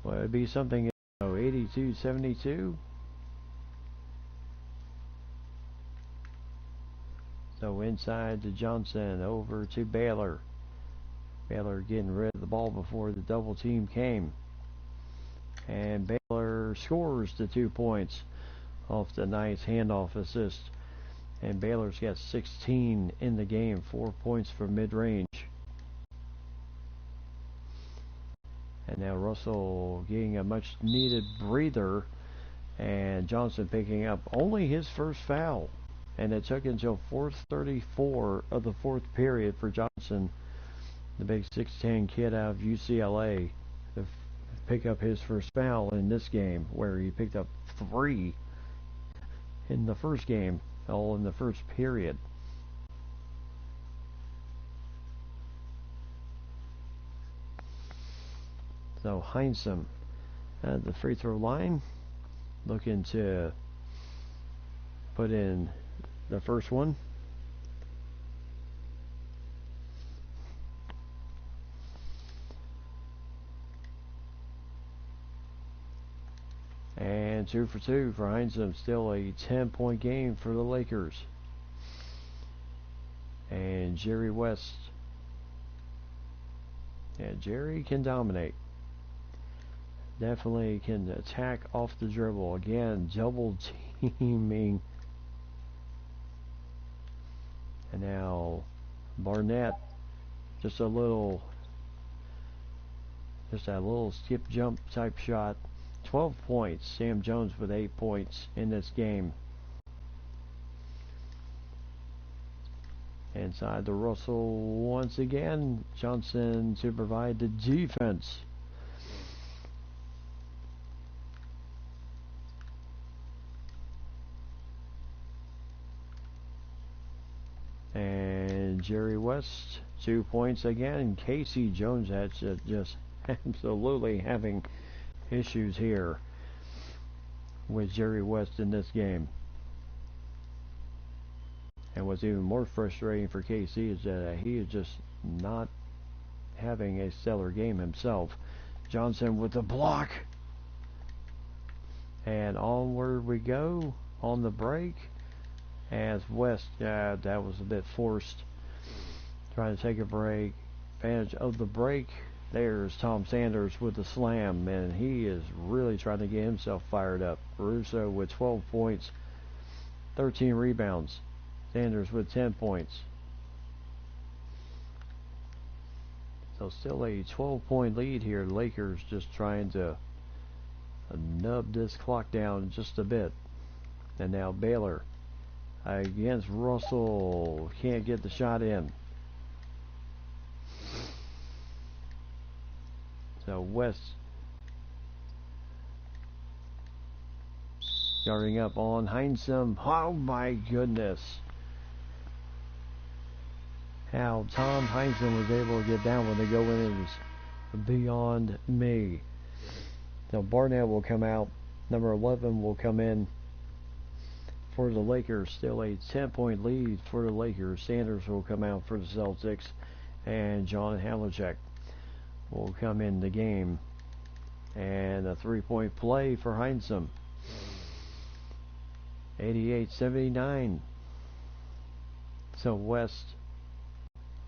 Well, it'd be something, 80 Nba2k20. So inside to Johnson, over to Baylor. Baylor getting rid of the ball before the double team came. And Baylor scores the 2 points off the nice handoff assist. And Baylor's got 16 in the game, 4 points from mid-range. And now Russell getting a much needed breather, and Johnson picking up only his first foul. And it took until 4:34 of the fourth period for Johnson, the big 6'10" kid out of UCLA, to pick up his first foul in this game, where he picked up 3 in the first game, all in the first period. So Heinsohn at the free throw line, looking to put in the first one. And 2 for 2 for Heinsohn. Still a 10-point game for the Lakers. And Jerry West. Yeah, Jerry can dominate. Definitely can attack off the dribble. Again, double teaming. And now Barnett, just that little skip jump type shot. 12 points. Sam Jones with 8 points in this game. Inside to Russell once again. Johnson to provide the defense. And Jerry West, 2 points again. Casey Jones had just absolutely having issues here with Jerry West in this game. And what's even more frustrating for KC is that he is just not having a stellar game himself. Johnson with the block. And onward we go on the break. As West, that was a bit forced. Trying to take a break. Advantage of the break. There's Tom Sanders with the slam, and he is really trying to get himself fired up. Russo with 12 points, 13 rebounds. Sanders with 10 points. So still a 12-point lead here. Lakers just trying to nub this clock down just a bit. And now Baylor against Russell. Can't get the shot in. So West guarding up on Heinsohn. Oh my goodness. How Tom Heinsohn was able to get down when they go in is beyond me. So Barnett will come out. Number 11 will come in for the Lakers. Still a 10-point lead for the Lakers. Sanders will come out for the Celtics. And John Havlicek will come in the game. And a 3-point play for Heinsohn. 88-79. So West.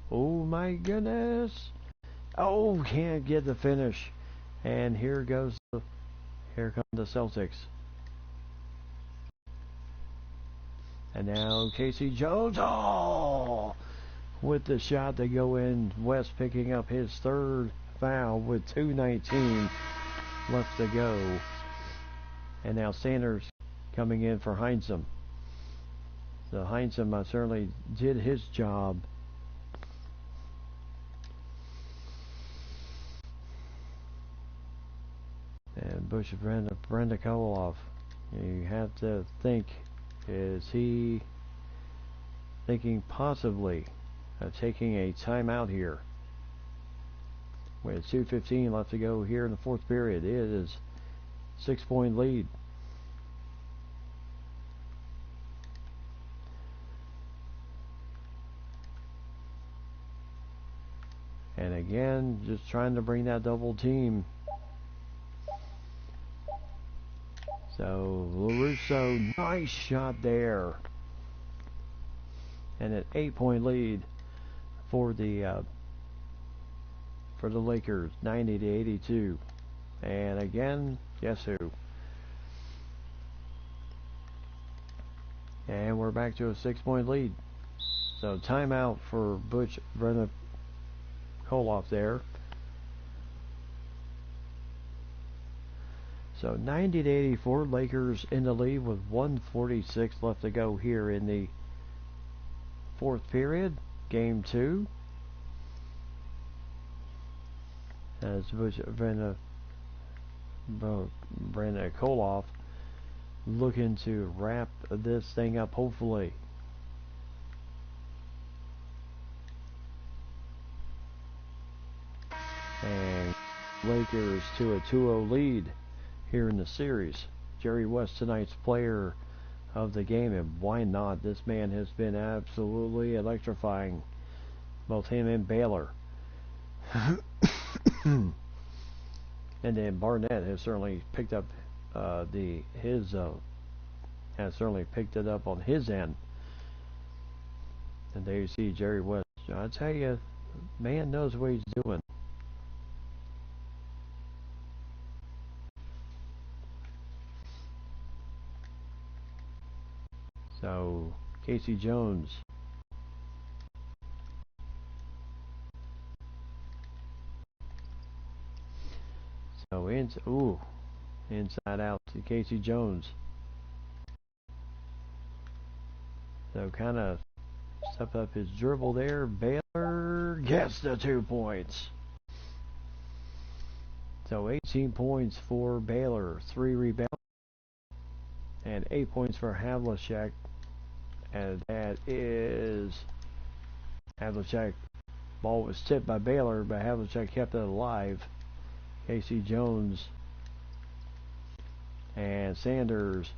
Oh my goodness. Oh, can't get the finish. And here come the Celtics. And now Casey Jones. Oh, with the shot to go in. West picking up his third foul with 2:19 left to go. And now Sanders coming in for Heinsohn. So Heinsohn certainly did his job. And Bush Brenda Koloff. You have to think, is he thinking possibly of taking a timeout here? With 2:15 left to go here in the fourth period. It is 6-point lead. And again, just trying to bring that double team. So LaRusso, nice shot there. And an 8-point lead for the Lakers, 90-82. And again, guess who? And we're back to a 6-point lead. So timeout for Butch Koloff there. So 90-84, Lakers in the lead with 1:46 left to go here in the fourth period, game 2. As Butch Koloff looking to wrap this thing up, hopefully. And Lakers to a 2-0 lead here in the series. Jerry West, tonight's player of the game, and why not? This man has been absolutely electrifying, both him and Baylor. And then Barnett has certainly picked up has certainly picked it up on his end. And there you see Jerry West. I tell you, man knows what he's doing. So Casey Jones. So inside out to Casey Jones. So kind of step up his dribble there. Baylor gets the 2 points. So 18 points for Baylor, 3 rebounds, and 8 points for Havlicek. And that is Havlicek. Ball was tipped by Baylor, but Havlicek kept it alive. Casey Jones and Sanders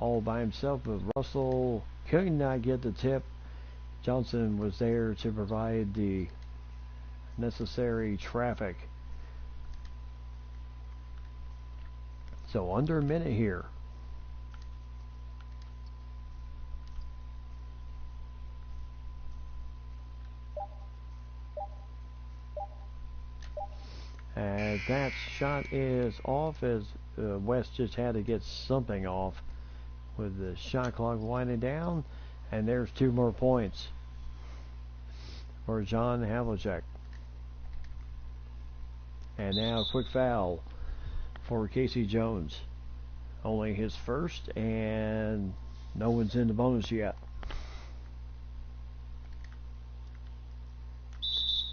all by himself, but Russell could not get the tip. Johnson was there to provide the necessary traffic. So under a minute here. As that shot is off, as West just had to get something off with the shot clock winding down. And there's 2 more points for John Havlicek. And now a quick foul for Casey Jones. Only his first, and no one's in the bonus yet.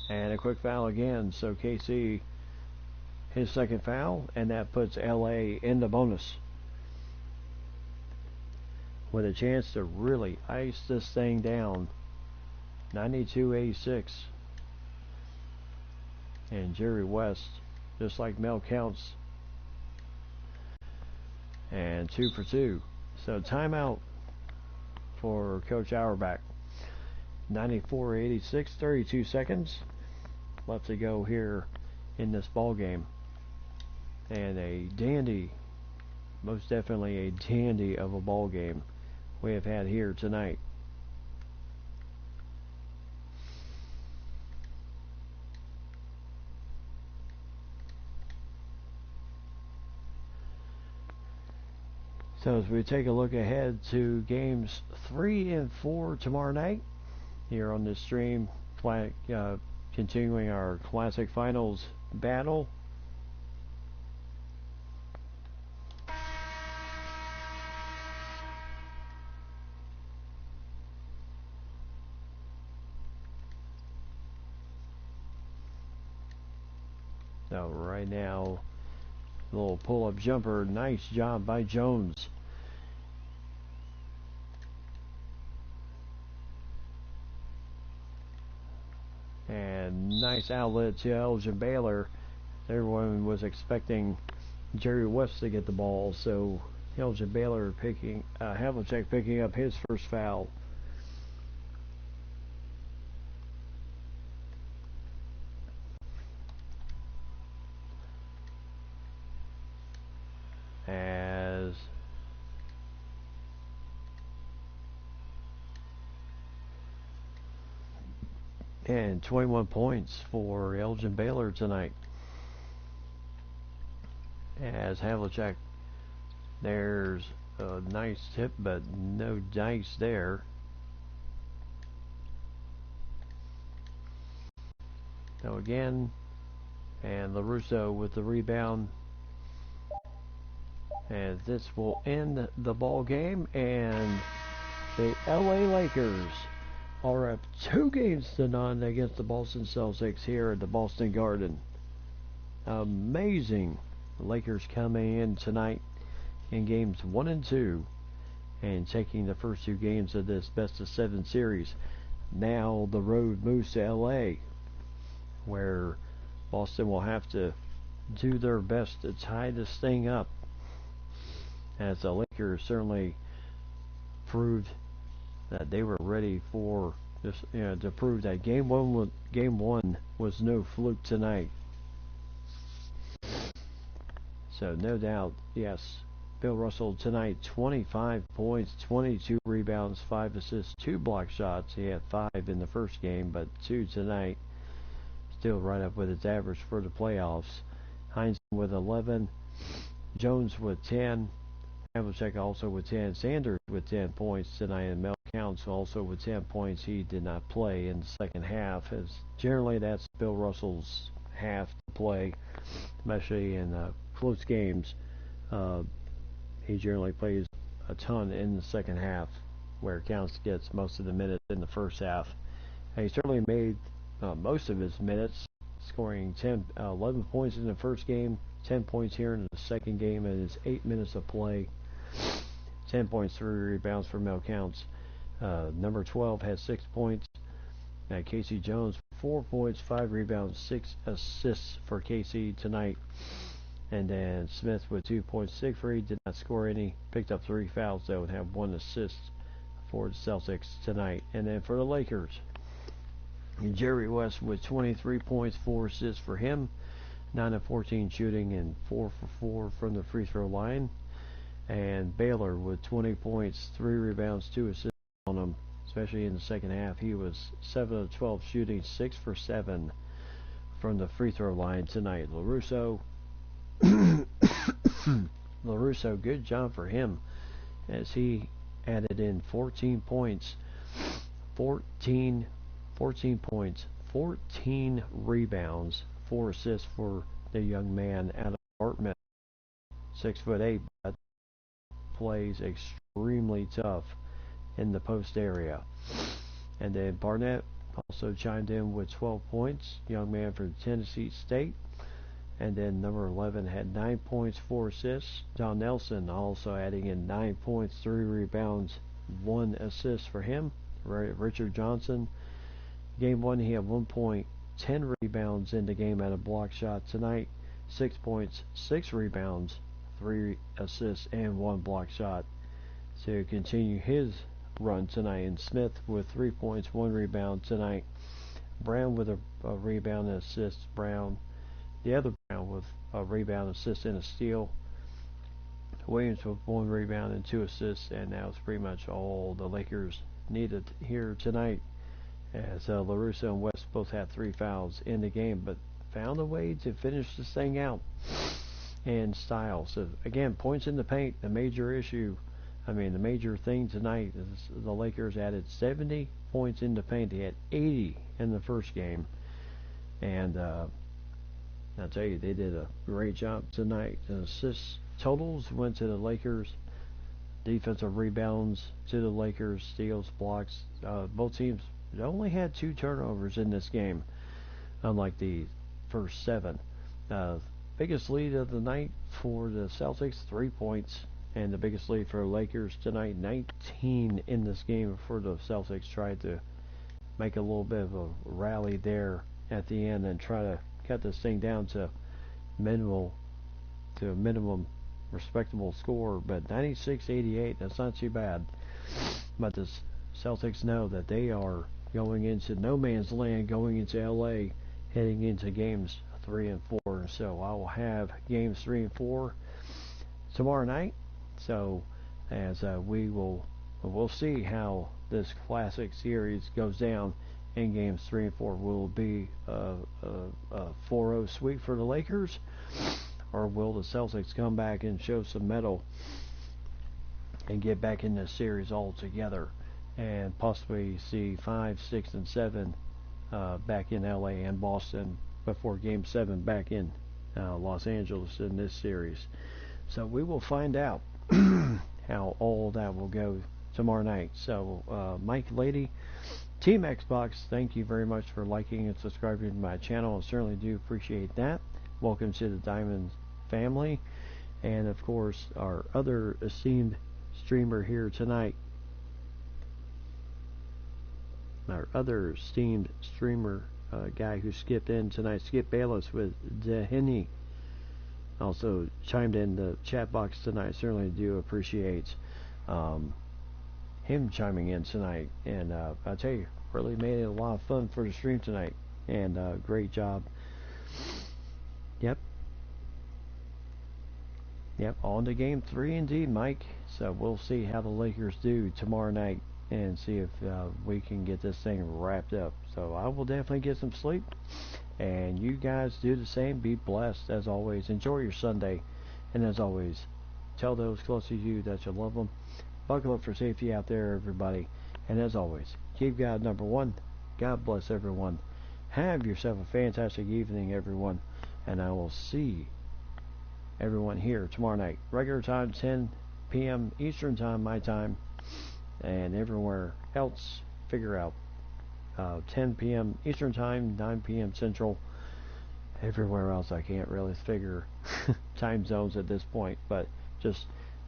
And a quick foul again. So Casey, his second foul, and that puts LA in the bonus, with a chance to really ice this thing down. 92-86. And Jerry West, just like Mel Counts, and 2 for 2. So timeout for Coach Auerbach. 94-86, 32 seconds left to go here in this ball game. And a dandy, most definitely a dandy of a ball game we have had here tonight. So as we take a look ahead to games 3 and 4 tomorrow night here on this stream, continuing our Classic Finals battle. So right now, little pull-up jumper, nice job by Jones. And nice outlet to Elgin Baylor. Everyone was expecting Jerry West to get the ball, so Elgin Baylor Havlicek picking up his first foul. As And 21 points for Elgin Baylor tonight. As Havlicek, there's a nice tip, but no dice there. So again, and LaRusso with the rebound. And this will end the ball game, and the LA Lakers are up 2-0 against the Boston Celtics here at the Boston Garden. Amazing. The Lakers coming in tonight in games 1 and 2 and taking the first 2 games of this best-of-7 series. Now the road moves to LA, where Boston will have to do their best to tie this thing up, as the Lakers certainly proved that they were ready for this, to prove that game one was no fluke tonight. So no doubt, yes, Bill Russell tonight, 25 points, 22 rebounds, 5 assists, 2 block shots. He had 5 in the first game, but 2 tonight. Still right up with his average for the playoffs. Hines with 11, Jones with 10, Havlicek also with 10, Sanders with 10 points tonight, and Mel Counts also with 10 points. He did not play in the second half, as generally that's Bill Russell's half to play, especially in close games. He generally plays a ton in the second half, where Counts gets most of the minutes in the first half. And he certainly made most of his minutes, scoring 11 points in the first game, 10 points here in the second game in his 8 minutes of play. 10 points, 3 rebounds for Mel Counts. Number 12 had 6 points. Casey Jones, 4 points, 5 rebounds, 6 assists for Casey tonight. And then Smith with 2 points, 6 for he did not score any. Picked up 3 fouls though and had 1 assist for the Celtics tonight. And then for the Lakers, Jerry West with 23 points, 4 assists for him. 9 of 14 shooting and 4 for 4 from the free throw line. And Baylor with 20 points, 3 rebounds, 2 assists on him, especially in the second half. He was 7 of 12 shooting, 6 for 7 from the free throw line tonight. LaRusso, good job for him, as he added in 14 points, 14 points, 14 rebounds, 4 assists for the young man out of Dartmouth. 6'8", but plays extremely tough in the post area. And then Barnett also chimed in with 12 points, young man from Tennessee State. And then number 11 had 9 points, 4 assists. John Nelson also adding in 9 points, 3 rebounds, 1 assist for him. Richard Johnson, game 1 he had 1 point, 10 rebounds in the game at a block shot tonight. 6 points, 6 rebounds, 3 assists, and 1 block shot to continue his run tonight. And Smith with 3 points, 1 rebound tonight. Brown with a rebound and assist. The other Brown with a rebound, assist, and a steal. Williams with 1 rebound and 2 assists, and that was pretty much all the Lakers needed here tonight, as LaRusso and West both had 3 fouls in the game, but found a way to finish this thing out in style. So again, points in the paint, the major issue. The major thing tonight is the Lakers added 70 points in the paint. They had 80 in the first game, and I'll tell you, they did a great job tonight. The assist totals went to the Lakers. Defensive rebounds to the Lakers. Steals, blocks. Both teams only had 2 turnovers in this game, unlike the first 7. Biggest lead of the night for the Celtics, 3 points. And the biggest lead for the Lakers tonight, 19 in this game for the Celtics. Tried to make a little bit of a rally there at the end and try to cut this thing down to a minimum respectable score, but 96-88, that's not too bad. But the Celtics know that they are going into no man's land, going into LA, heading into games 3 and 4. So I will have games 3 and 4 tomorrow night. So as we'll see how this classic series goes down in games 3 and 4. Will it be a 4-0 sweep for the Lakers, or will the Celtics come back and show some mettle and get back in this series altogether and possibly see 5, 6, and 7 back in LA and Boston before Game 7 back in Los Angeles in this series? So we will find out how all that will go tomorrow night. So Mike Lady, Team Xbox, thank you very much for liking and subscribing to my channel. I certainly do appreciate that. Welcome to the Diamond family. And of course, our other esteemed streamer here tonight, our other esteemed streamer guy who skipped in tonight, Skip Bayless with Dehini, also chimed in the chat box tonight. Certainly do appreciate him chiming in tonight, and I tell you, really made it a lot of fun for the stream tonight, and great job. Yep, on to Game 3 indeed, Mike. So we'll see how the Lakers do tomorrow night and see if we can get this thing wrapped up. So I will definitely get some sleep, and you guys do the same. Be blessed as always. Enjoy your Sunday, and as always, tell those close to you that you love them. Buckle up for safety out there, everybody. And as always, keep God number one. God bless everyone. Have yourself a fantastic evening, everyone. And I will see everyone here tomorrow night. Regular time, 10 p.m. Eastern time, my time. And everywhere else, figure out 10 p.m. Eastern time, 9 p.m. Central. Everywhere else, I can't really figure time zones at this point. But just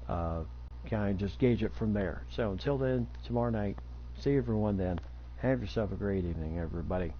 kind of just gauge it from there. So until then, tomorrow night, see everyone then. Have yourself a great evening, everybody.